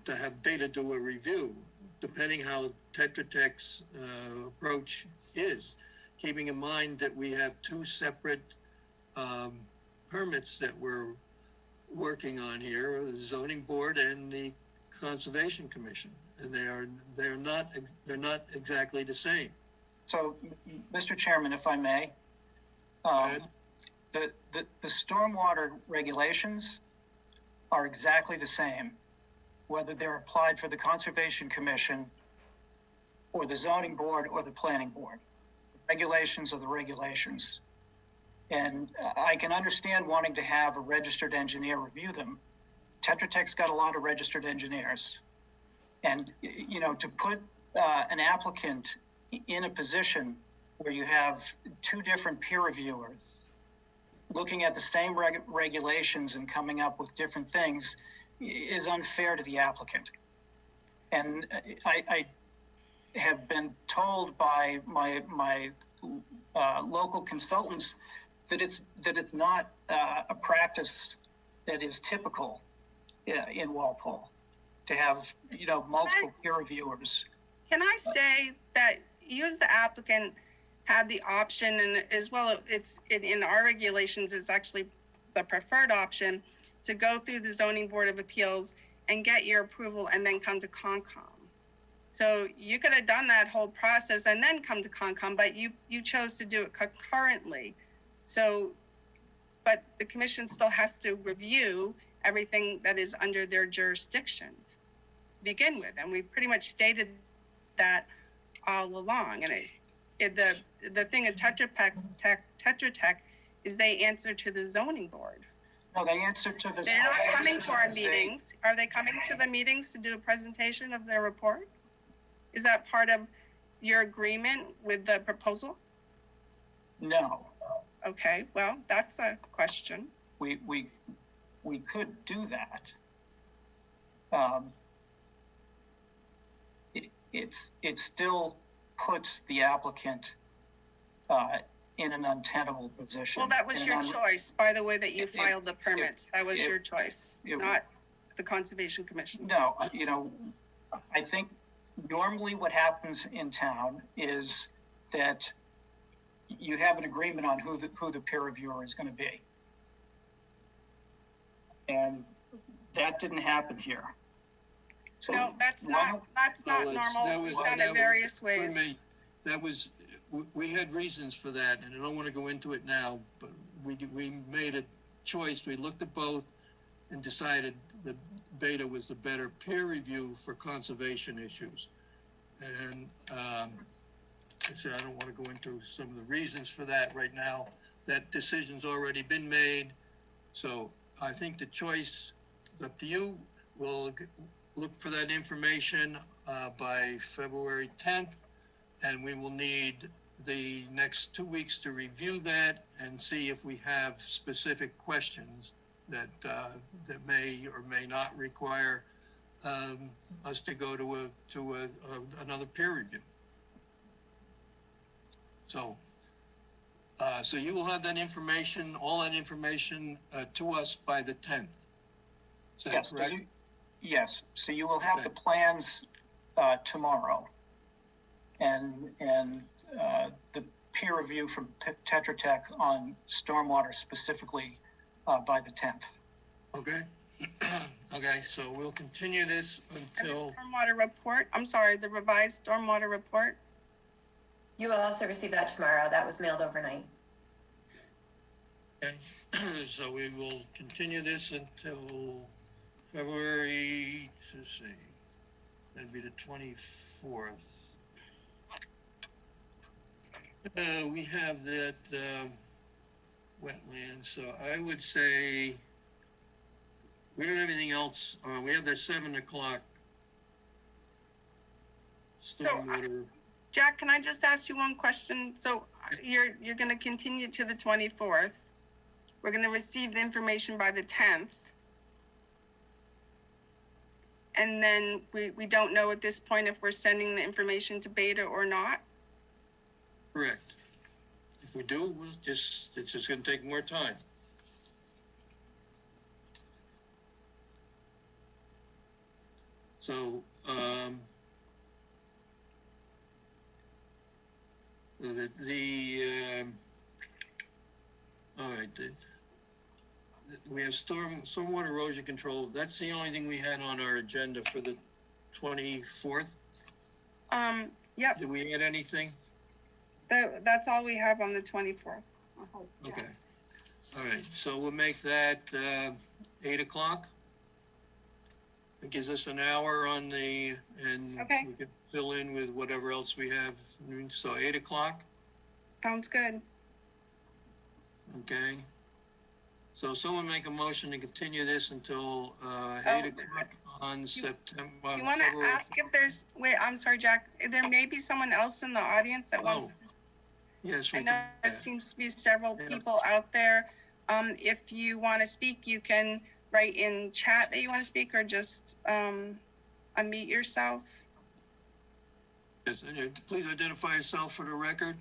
to have Beta do a review, depending how Tetra Tech's approach is, keeping in mind that we have two separate permits that we're working on here, the zoning board and the Conservation Commission, and they're not exactly the same. So, Mr. Chairman, if I may, the stormwater regulations are exactly the same, whether they're applied for the Conservation Commission or the zoning board or the planning board. Regulations are the regulations. And I can understand wanting to have a registered engineer review them. Tetra Tech's got a lot of registered engineers. And, you know, to put an applicant in a position where you have two different peer reviewers looking at the same regulations and coming up with different things is unfair to the applicant. And I have been told by my local consultants that it's not a practice that is typical in Walpole to have, you know, multiple peer reviewers. Can I say that you as the applicant had the option, and as well, it's in our regulations, it's actually the preferred option to go through the Zoning Board of Appeals and get your approval and then come to Concom. So you could have done that whole process and then come to Concom, but you chose to do it concurrently. So, but the commission still has to review everything that is under their jurisdiction to begin with. And we pretty much stated that all along. And the thing at Tetra Tech is they answer to the zoning board. No, they answer to the. They're not coming to our meetings. Are they coming to the meetings to do a presentation of their report? Is that part of your agreement with the proposal? No. Okay, well, that's a question. We could do that. It still puts the applicant in an untenable position. Well, that was your choice, by the way, that you filed the permits. That was your choice, not the Conservation Commission. No, you know, I think normally what happens in town is that you have an agreement on who the peer reviewer is going to be. And that didn't happen here. So no, that's not normal. We've done it various ways. We had reasons for that, and I don't want to go into it now, but we made a choice. We looked at both and decided that Beta was the better peer review for conservation issues. And I said, I don't want to go into some of the reasons for that right now. That decision's already been made. So I think the choice is up to you. look for that information by February 10th, and we will need the next 2 weeks to review that and see if we have specific questions that that may or may not require us to go to another peer review. So, so you will have that information, all that information to us by the 10th. Is that Yes, correct? Yes, so you will have the plans tomorrow. And the peer review from Tetra Tech on stormwater specifically by the 10th. Okay. Okay, so we'll continue this until. And the stormwater report, I'm sorry, the revised stormwater report. You will also receive that tomorrow. That was mailed overnight. Okay, so we will continue this until February, let's see, that'd be the 24th. We have that wetland, so I would say we don't have anything else. We have that 7 o'clock stormwater. So, Jack, can I just ask you one question? So you're going to continue to the 24th. We're going to receive the information by the 10th. And then we don't know at this point if we're sending the information to beta or not? Correct. If we do, it's just going to take more time. So, all right, we have stormwater erosion control. That's the only thing we had on our agenda for the 24th. Yep. Did we add anything? That's all we have on the 24th. Okay. All right, so we'll make that 8 o'clock. It gives us an hour on the, and okay. We can fill in with whatever else we have. So 8 o'clock. Sounds good. Okay. So someone make a motion to continue this until 8 o'clock on September. You want to ask if there's, wait, I'm sorry, Jack. There may be someone else in the audience that wants to. Yes, I know there seems to be several people out there. If you want to speak, you can write in chat that you want to speak or just unmute yourself. Yes, please identify yourself for the record.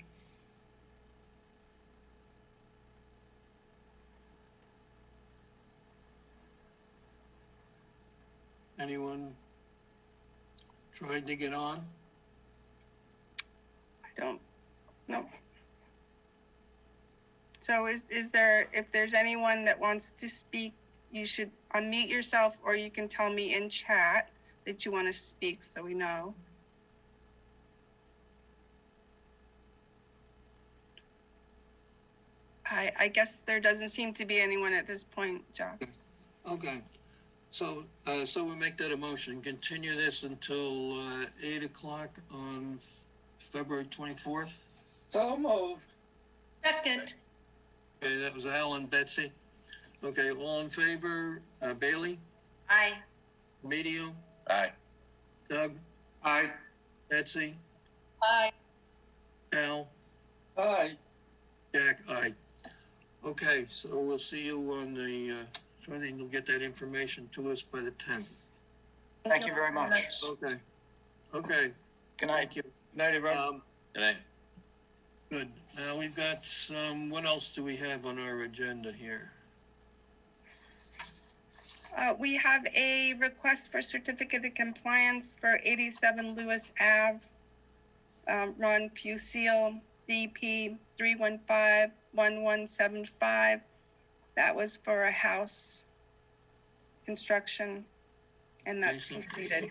Anyone trying to get on? I don't know. So is there, if there's anyone that wants to speak, you should unmute yourself or you can tell me in chat that you want to speak so we know. I guess there doesn't seem to be anyone at this point, Jack. Okay. So, so we'll make that a motion. Continue this until 8 o'clock on February 24th. So moved. Second. Okay, that was Al and Betsy. Okay, all in favor? Bailey? Aye. Medio? Aye. Doug? Aye. Betsy? Aye. Al? Aye. Jack? Aye. Okay, so we'll see you on the, I think you'll get that information to us by the 10th. Thank you very much. Okay. Okay. Good night. Thank you. Good night, everyone. Good night. Good. Now we've got some, what else do we have on our agenda here? We have a request for certificate of compliance for 87 Lewis Ave, Ron Fusil, DP 315-1175. That was for a house construction, and that's completed.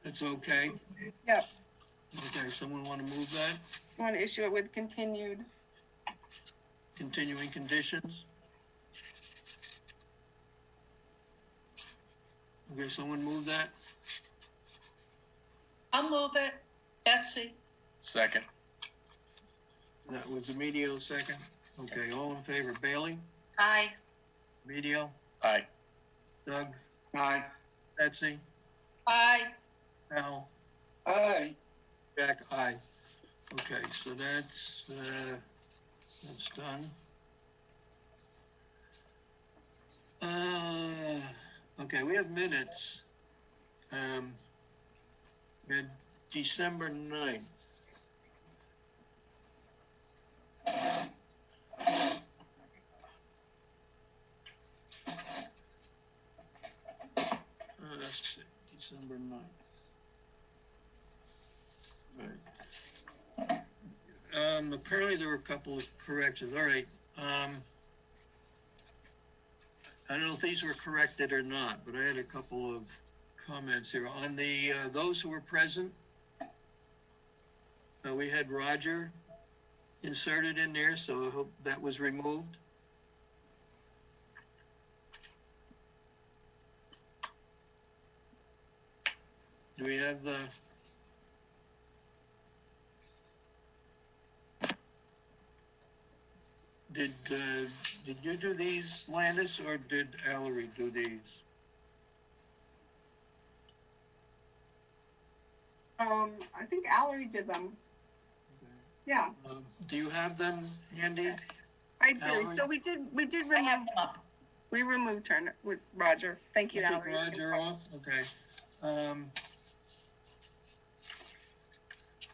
That's okay? Yep. Okay, someone want to move that? I want to issue it with continued. Continuing conditions? Okay, someone move that? I'll move it. Betsy. Second. That was Emilio second. Okay, all in favor, Bailey? Aye. Emilio? Aye. Doug? Aye. Betsy? Aye. Al? Aye. Jack, aye. Okay, so that's done. Okay, we have minutes. We had December 9th. Let's see, December 9th. Right. Apparently there were a couple of corrections. All right. I don't know if these were corrected or not, but I had a couple of comments here. On the those who were present, we had Roger inserted in there, so I hope that was removed. Do we have the... Did you do these, Landis, or did Allery do these? I think Allery did them. Yeah. Do you have them handy? I do. Allery? So we did remove them up. We removed Turner with Roger. Thank you, You took Allery. Roger off? Okay.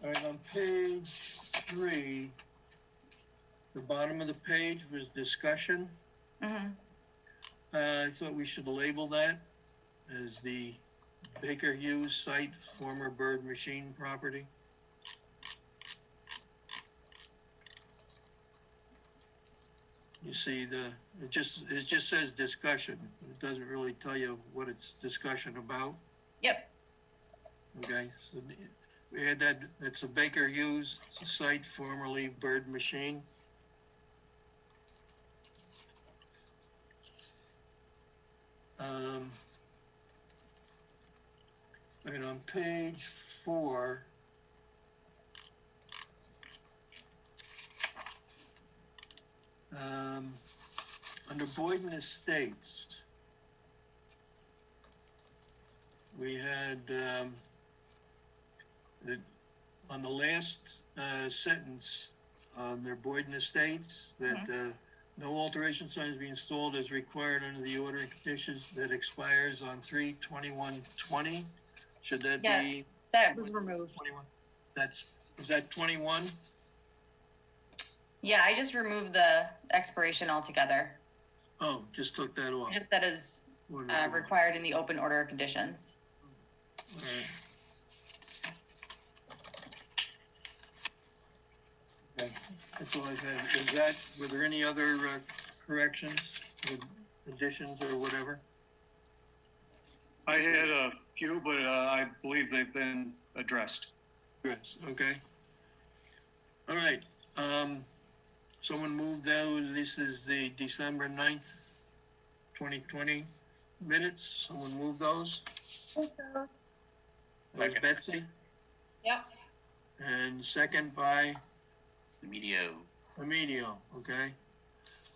All right, on page 3, the bottom of the page was discussion. Mm-hmm. I thought we should label that as the Baker Hughes site, former Bird Machine property. You see it just says discussion. It doesn't really tell you what it's discussion about. Yep. Okay, so we had that's a Baker Hughes site, formerly Bird Machine. And on page 4, under Boyden Estates, we had on the last sentence on their Boyden Estates that no alteration signs be installed as required under the order and conditions that expires on 3/21/20. Should that be? That was removed. 21. Is that 21? Yeah, I just removed the expiration altogether. Oh, just took that off. Just that is required in the open order conditions. All right. Okay, that's all I had. Were there any other corrections, or additions, or whatever? I had a few, but I believe they've been addressed. Yes, okay. All right. Someone moved those. This is the December 9th, 2020 minutes. Someone moved those. That was Betsy. Yep. And second by? Emilio. Emilio, okay.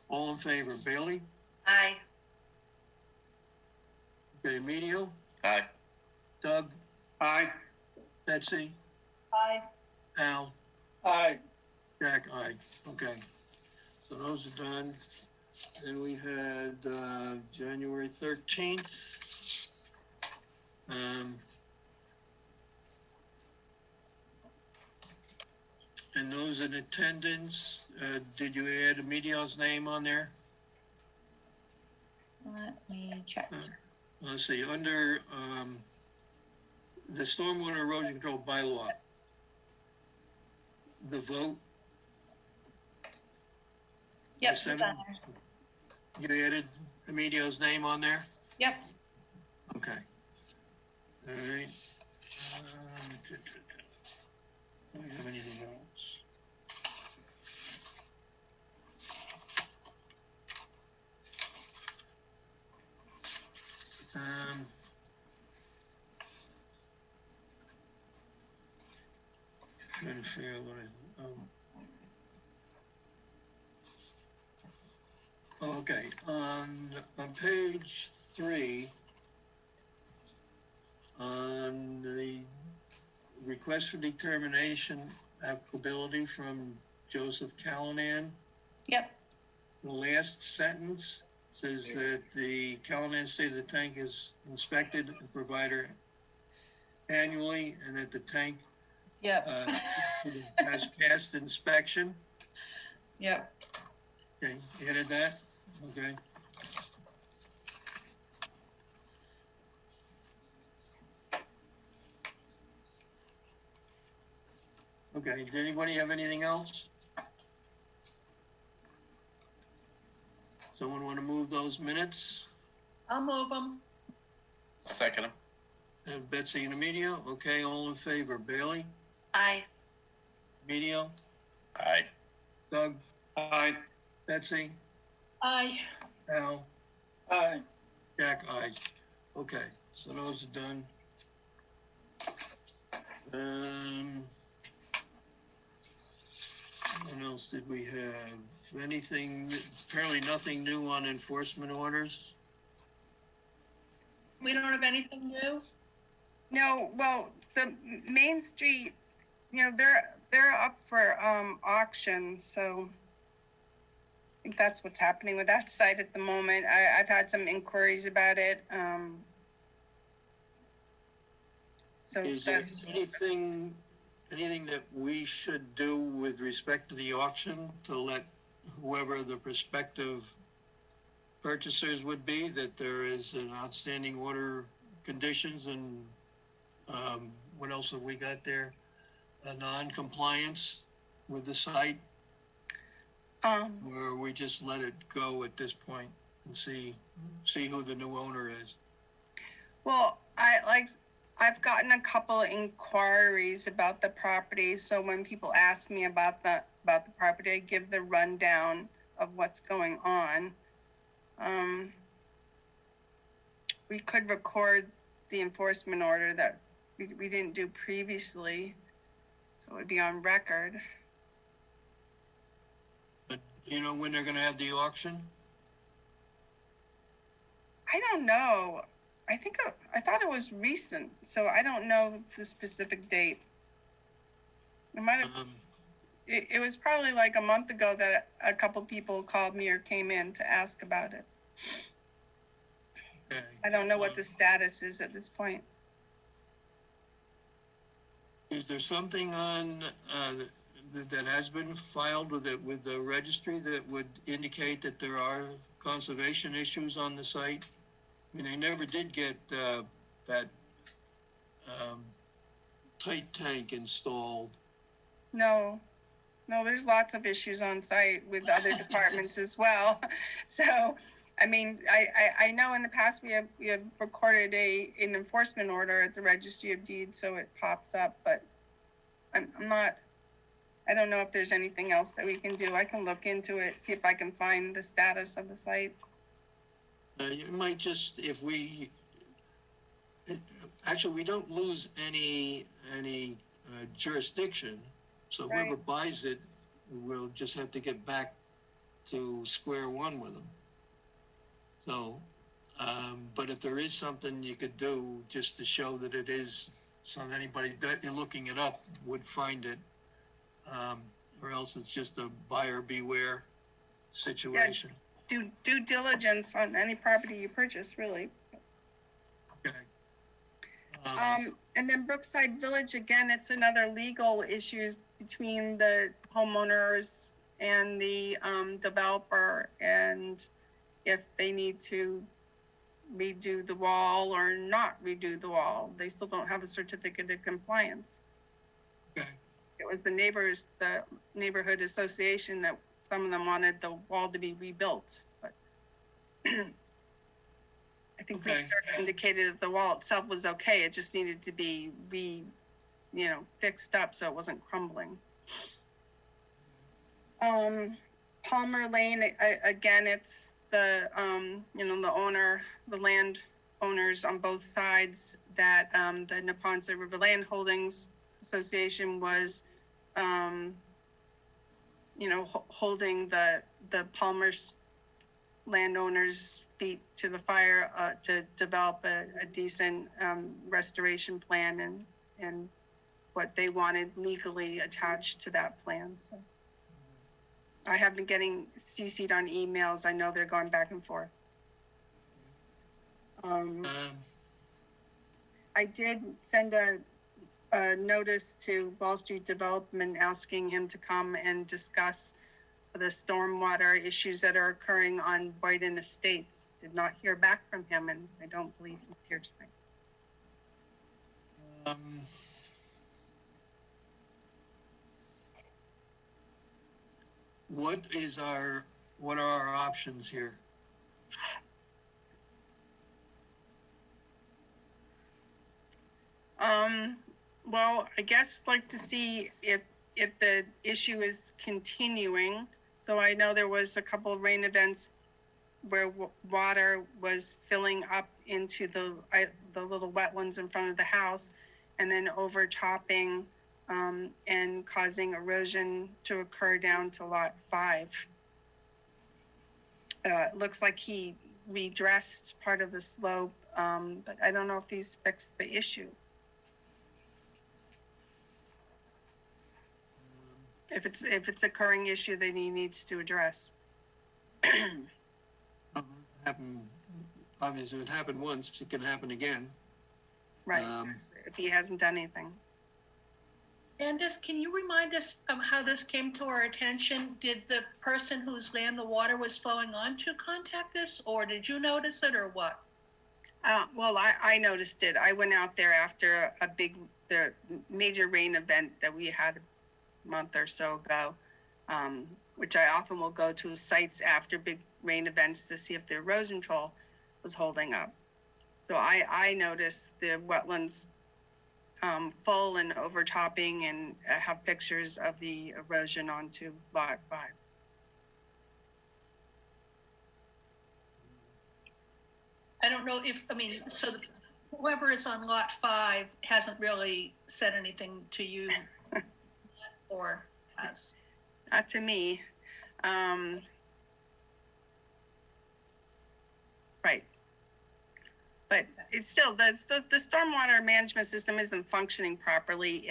All in favor. Bailey? Aye. Okay, Emilio? Aye. Doug? Aye. Betsy? Aye. Al? Aye. Jack, aye. Okay. So those are done. Then we had January 13th. And those in attendance, did you add Emilio's name on there? Let me check. Let's see, under the stormwater erosion control bylaw, the vote. Yep. the seven, you added Emilio's name on there? Yep. Okay. All right. Do we have anything else? Trying to figure out what okay, on page 3, on the request for determination applicability from Joseph Callanan. Yep. The last sentence says that the Callanan stated the tank is inspected and provided annually, and that the tank Yep. has passed inspection. Yep. Okay, you added that? Okay. Okay, did anybody have anything else? Someone want to move those minutes? I'll move them. Second them. And Betsy and Emilio, okay, all in favor. Bailey? Aye. Emilio? Aye. Doug? Aye. Betsy? Aye. Al? Aye. Jack, aye. Okay, so those are done. What else did we have? Anything, apparently nothing new on enforcement orders? We don't have anything new? No, well, the Main Street, you know, they're up for auction, so I think that's what's happening with that site at the moment. I've had some inquiries about it. So Is there anything that we should do with respect to the auction to let whoever the prospective purchasers would be, that there is an outstanding order conditions and what else have we got there? A non-compliance with the site? Or we just let it go at this point and see who the new owner is? Well, I've gotten a couple of inquiries about the property. So when people ask me about the property, I give the rundown of what's going on. We could record the enforcement order that we didn't do previously, so it would be on record. But you know when they're going to have the auction? I don't know. I thought it was recent, so I don't know the specific date. It might have. It was probably like a month ago that a couple people called me or came in to ask about it. Okay. I don't know what the status is at this point. Is there something on that has been filed with the registry that would indicate that there are conservation issues on the site? I mean, they never did get that tight tank installed. No, there's lots of issues on site with other departments as well. So, I mean, I know in the past we have recorded an enforcement order at the Registry of Deeds, so it pops up, but I don't know if there's anything else that we can do. I can look into it, see if I can find the status of the site. You might just, actually, we don't lose any jurisdiction. So Right. whoever buys it, we'll just have to get back to square one with them. So, but if there is something you could do just to show that it is, so that anybody that you're looking it up would find it, or else it's just a buyer beware situation. Do due diligence on any property you purchase, really. Okay. And then Brookside Village, again, it's another legal issue between the homeowners and the developer, and if they need to redo the wall or not redo the wall. They still don't have a certificate of compliance. Okay. It was the neighborhood association that some of them wanted the wall to be rebuilt, but I think we sort of indicated that the wall itself was okay. It just needed to be fixed up so it wasn't crumbling. Palmer Lane, again, it's the the land owners on both sides that the Neponset River Land Holdings Association was holding the Palmer's landowners' feet to the fire to develop a decent restoration plan and what they wanted legally attached to that plan. So I have been getting CC'd on emails. I know they're going back and forth. I did send a notice to Wall Street Development asking him to come and discuss the stormwater issues that are occurring on Boyden Estates. Did not hear back from him, and I don't believe he's here tonight. What are our options here? Well, I guess like to see if the issue is continuing. So I know there was a couple of rain events where water was filling up into the little wetlands in front of the house and then overtopping and causing erosion to occur down to lot 5. It looks like he redressed part of the slope, but I don't know if he's fixed the issue. If it's a occurring issue that he needs to address. Obviously, it happened once, it can happen again. Right, if he hasn't done anything. Candace, can you remind us of how this came to our attention? Did the person whose land the water was flowing onto contact us, or did you notice it, or what? Well, I noticed it. I went out there after the major rain event that we had a month or so ago, which I often will go to sites after big rain events to see if the erosion control was holding up. So I noticed the wetlands full and overtopping, and have pictures of the erosion onto lot 5. I don't know if, so whoever is on lot 5 hasn't really said anything to you or has? Not to me. Right. But it's still, the stormwater management system isn't functioning properly.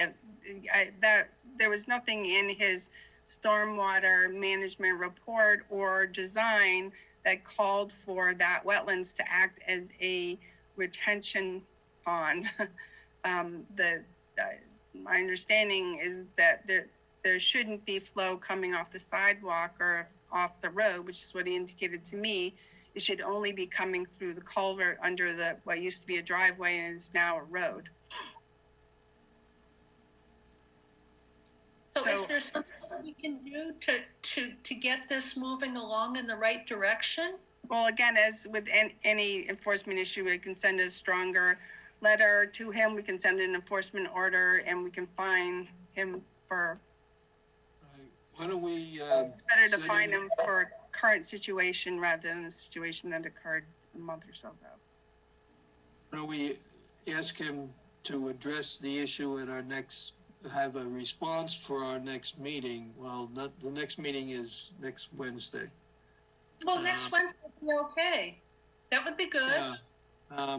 There was nothing in his stormwater management report or design that called for that wetlands to act as a retention pond. My understanding is that there shouldn't be flow coming off the sidewalk or off the road, which is what he indicated to me. It should only be coming through the culvert under what used to be a driveway and is now a road. So is there something we can do to get this moving along in the right direction? Well, again, as with any enforcement issue, we can send a stronger letter to him. We can send an enforcement order, and we can fine him for. Why don't we? Better to fine him for current situation rather than a situation that occurred a month or so ago. Why don't we ask him to address the issue at our next, have a response for our next meeting? Well, the next meeting is next Wednesday. Well, next Wednesday would be okay. That would be good. Yeah.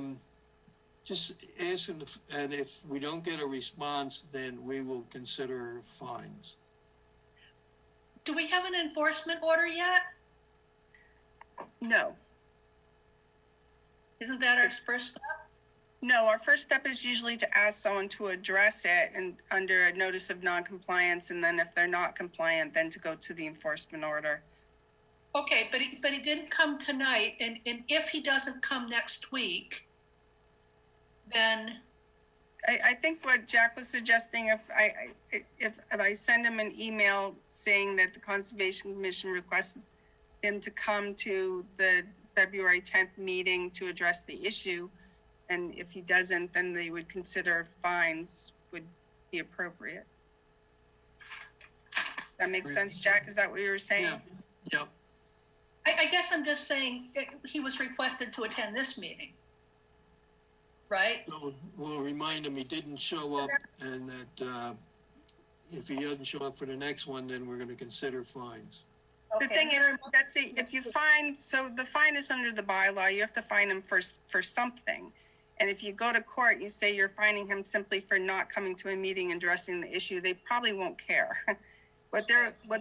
Just ask him, and if we don't get a response, then we will consider fines. Do we have an enforcement order yet? No. Isn't that our first step? No, our first step is usually to ask someone to address it and under a notice of non-compliance, and then if they're not compliant, then to go to the enforcement order. Okay, but he didn't come tonight, and if he doesn't come next week, then I think what Jack was suggesting, if I send him an email saying that the Conservation Commission requests him to come to the February 10th meeting to address the issue, and if he doesn't, then they would consider fines would be appropriate. That makes sense, Jack? Is that what you were saying? Yeah. Yep. I guess I'm just saying he was requested to attend this meeting, right? So we'll remind him he didn't show up, and that if he doesn't show up for the next one, then we're going to consider fines. The thing is, Betsy, if you find, so the fine is under the bylaw, you have to fine him for something. And if you go to court, you say you're fining him simply for not coming to a meeting and addressing the issue, they probably won't care. What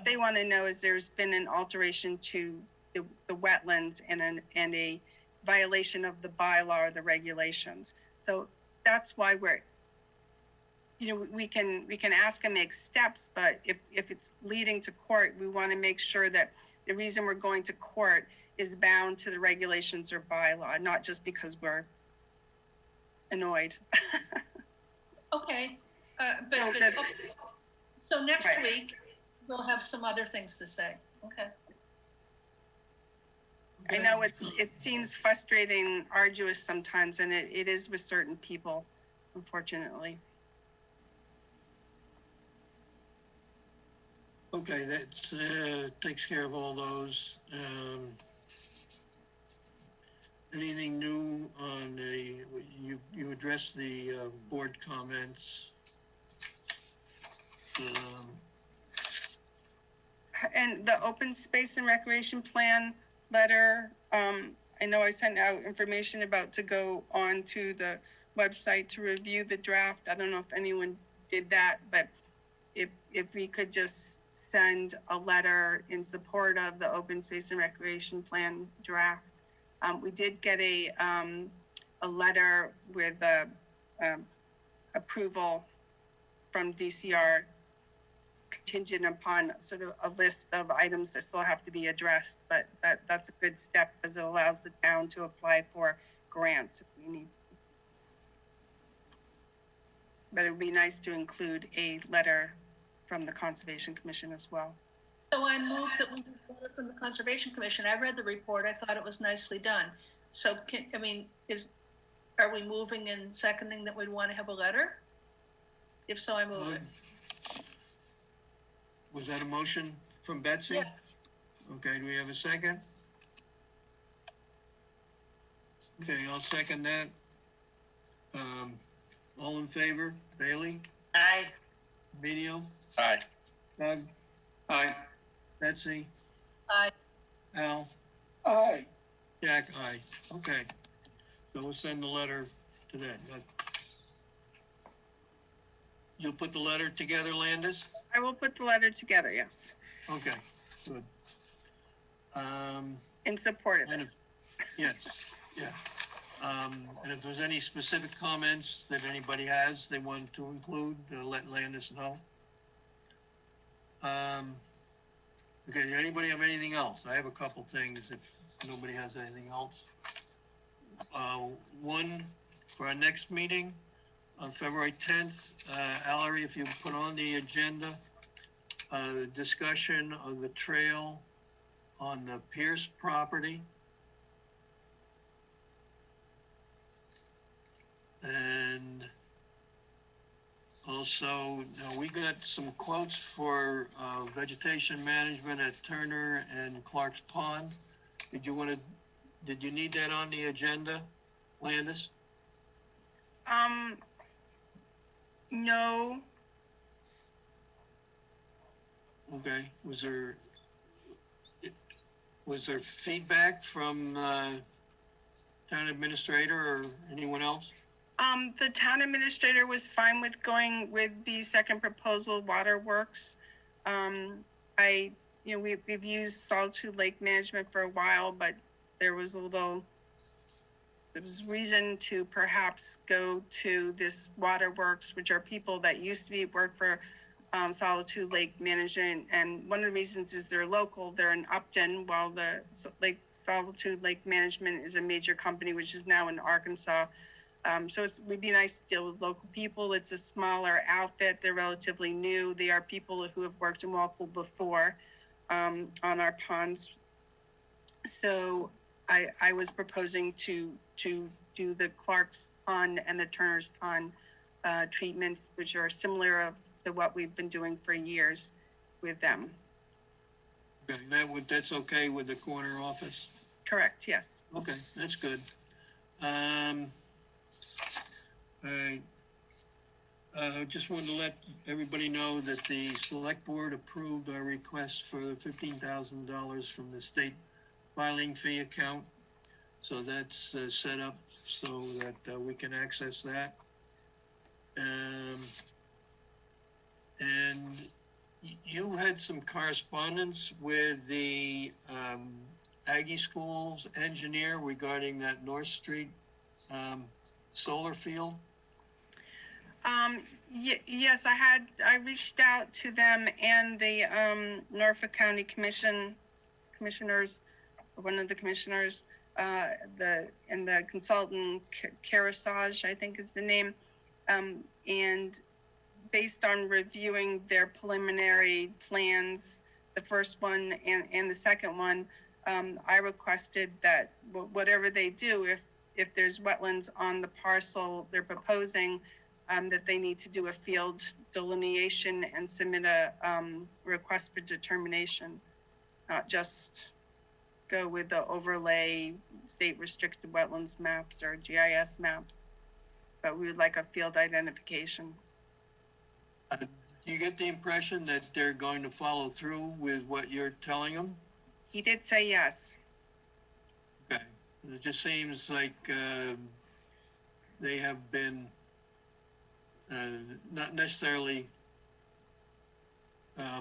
they want to know is there's been an alteration to the wetlands and a violation of the bylaw or the regulations. So that's why we can ask and make steps, but if it's leading to court, we want to make sure that the reason we're going to court is bound to the regulations or bylaw, not just because we're annoyed. Okay, so next week, we'll have some other things to say. Okay. I know it seems frustrating, arduous sometimes, and it is with certain people, unfortunately. Okay, that takes care of all those. Anything new on you addressed the board comments. And the open space and recreation plan letter, I know I sent out information about to go on to the website to review the draft. I don't know if anyone did that, but if we could just send a letter in support of the open space and recreation plan draft. We did get a letter with approval from DCR contingent upon sort of a list of items that still have to be addressed, but that's a good step because it allows the town to apply for grants if we need. But it would be nice to include a letter from the Conservation Commission as well. So I move that we get a letter from the Conservation Commission. I read the report. I thought it was nicely done. So are we moving and seconding that we'd want to have a letter? If so, I move it. Was that a motion from Betsy? Yeah. Okay, do we have a second? Okay, I'll second that. All in favor? Bailey? Aye. Emilio? Aye. Doug? Aye. Betsy? Aye. Al? Aye. Jack? Aye. Okay. So we'll send the letter to that. You'll put the letter together, Landis? I will put the letter together, yes. Okay, good. In support of it. Yes, yeah. And if there's any specific comments that anybody has they want to include, let Landis know. Okay, does anybody have anything else? I have a couple things if nobody has anything else. One, for our next meeting on February 10th, Allery, if you put on the agenda, discussion of the trail on the Pierce property. And also, we got some quotes for vegetation management at Turner and Clark's Pond. Did you need that on the agenda, Landis? No. Okay, was there feedback from town administrator or anyone else? The town administrator was fine with going with the second proposal, Waterworks. We've used Solitude Lake Management for a while, but there was reason to perhaps go to this Waterworks, which are people that used to work for Solitude Lake Management. And one of the reasons is they're local, they're in Upton, while the Solitude Lake Management is a major company, which is now in Arkansas. So it would be nice to deal with local people. It's a smaller outfit. They're relatively new. They are people who have worked in Walpole before on our ponds. So I was proposing to do the Clark's Pond and the Turner's Pond treatments, which are similar to what we've been doing for years with them. Okay, that's okay with the corner office? Correct, yes. Okay, that's good. All right. Just wanted to let everybody know that the select board approved our request for $15,000 from the state filing fee account. So that's set up so that we can access that. And you had some correspondence with the Aggie Schools engineer regarding that North Street solar field. Yes, I reached out to them and the Norfolk County commissioners, one of the commissioners, the consultant Carasage, I think is the name, and based on reviewing their preliminary plans, the first one and the second one, I requested that whatever they do, if there's wetlands on the parcel they're proposing, that they need to do a field delineation and submit a request for determination, not just go with the overlay state restricted wetlands maps or GIS maps, but we would like a field identification. Do you get the impression that they're going to follow through with what you're telling them? He did say yes. Okay. It just seems like they have been not necessarily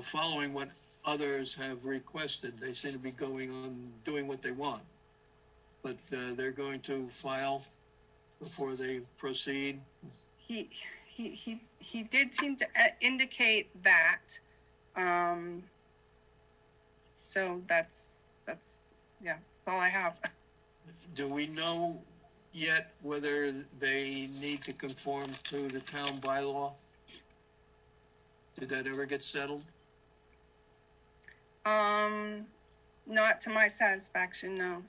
following what others have requested. They seem to be going on doing what they want, but they're going to file before they proceed. He did seem to indicate that. So that's all I have. Do we know yet whether they need to conform to the town bylaw? Did that ever get settled? Not to my satisfaction, no.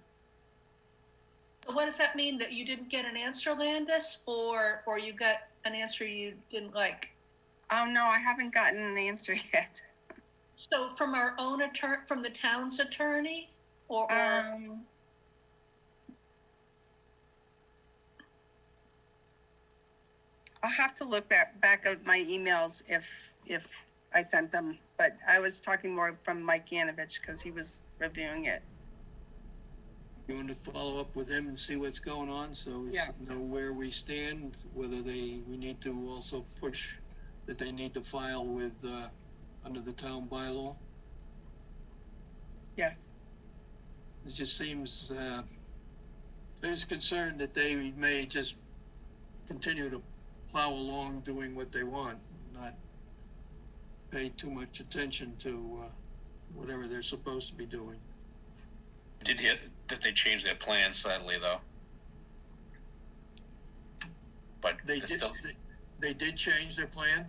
So what does that mean, that you didn't get an answer, Landis, or you got an answer you didn't like? Oh no, I haven't gotten an answer yet. So from our own attorney, from the town's attorney, or I'll have to look back at my emails if I sent them, but I was talking more from Mike Yanovich because he was reviewing it. You want to follow up with him and see what's going on, so we know where we stand, whether we need to also push that they need to file with under the town bylaw? Yes. It just seems there's concern that they may just continue to plow along doing what they want, not pay too much attention to whatever they're supposed to be doing. I did hear that they changed their plans slightly, though. But they did change their plan?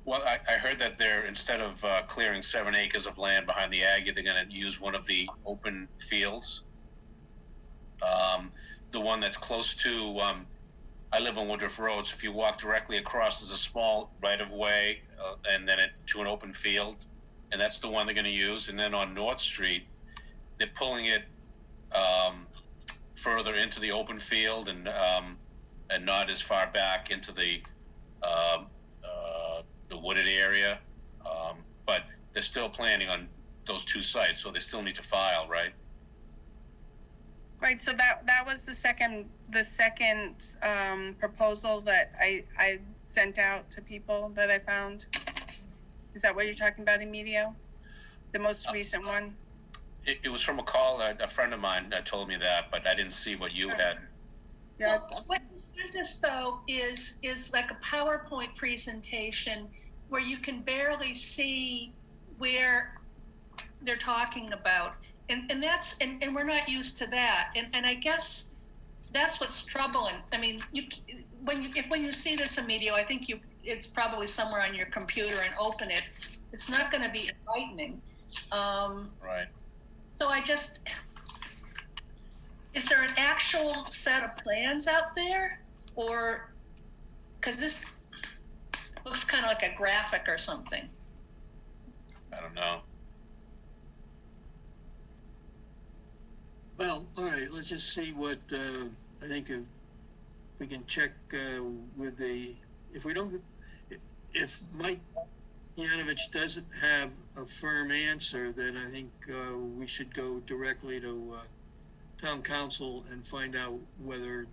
Well, I heard that they're, instead of clearing 7 acres of land behind the Aggie, they're going to use one of the open fields. The one that's close to, I live on Woodruff Road, so if you walk directly across, there's a small right-of-way and then to an open field, and that's the one they're going to use. And then on North Street, they're pulling it further into the open field and not as far back into the wooded area, but they're still planning on those two sites, so they still need to file, right? Right. So that was the second proposal that I sent out to people that I found. Is that what you're talking about, Emilio? The most recent one? It was from a call that a friend of mine told me that, but I didn't see what you had. Yeah. Well, what you sent us, though, is like a PowerPoint presentation where you can barely see where they're talking about. And that's, and we're not used to that. And I guess that's what's troubling. I mean, when you see this, Emilio, I think it's probably somewhere on your computer and open it. It's not going to be enlightening. Right. So is there an actual set of plans out there, or, because this looks kind of like a graphic or something? I don't know. Well, all right, let's just see what, I think if we can check with if we don't, if Mike Yanovich doesn't have a firm answer, then I think we should go directly to town council and find out whether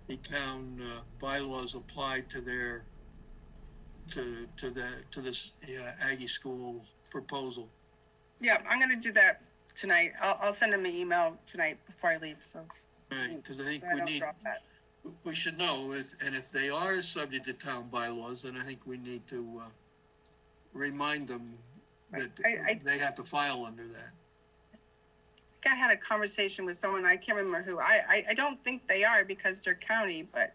the town bylaws apply to their to this Aggie school proposal. Yeah, I'm gonna do that tonight. I'll send him an email tonight before I leave. So. Right, because I think so we need. drop that. We should know, and if they are subject to town bylaws, then I think we need to remind them that they have to file under that. I think I had a conversation with someone, I can't remember who. I don't think they are because they're county, but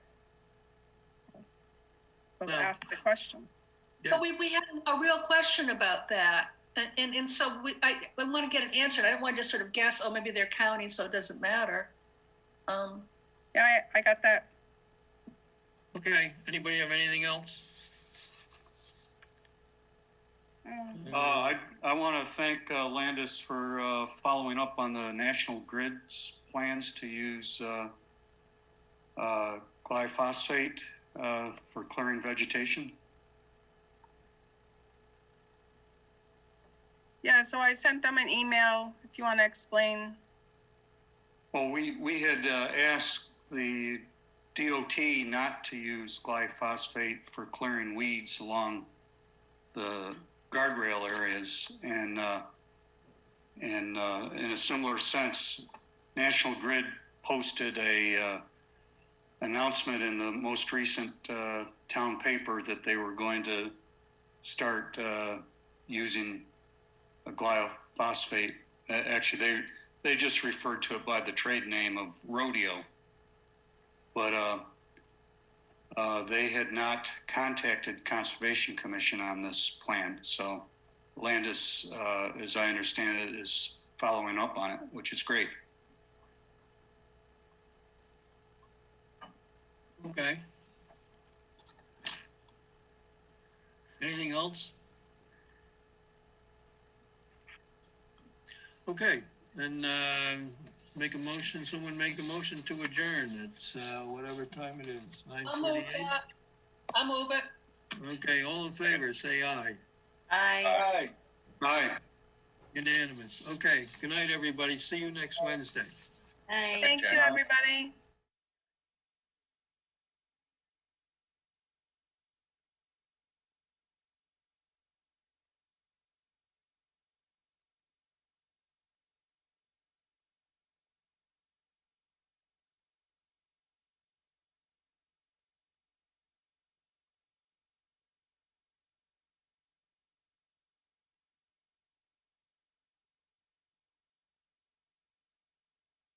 ask the question. Yeah. But we had a real question about that. And so I want to get it answered. I don't want to just sort of guess, oh, maybe they're county, so it doesn't matter. Yeah, I got that. Okay, anybody have anything else? I want to thank Landis for following up on the National Grid's plans to use glyphosate for clearing vegetation. Yeah, so I sent them an email if you want to explain. Well, we had asked the DOT not to use glyphosate for clearing weeds along the guardrail areas, and in a similar sense, National Grid posted a announcement in the most recent town paper that they were going to start using a glyphosate. Actually, they just referred to it by the trade name of rodeo, but they had not contacted Conservation Commission on this plan. So Landis, as I understand it, is following up on it, which is great. Okay. Anything else? Okay, then make a motion. Someone make a motion to adjourn. It's whatever time it is. 9:48. I'll move it. Okay, all in favor, say aye. Aye. Aye. Unanimous. Okay, good night, everybody. See you next Wednesday. Aye. Thank you, everybody.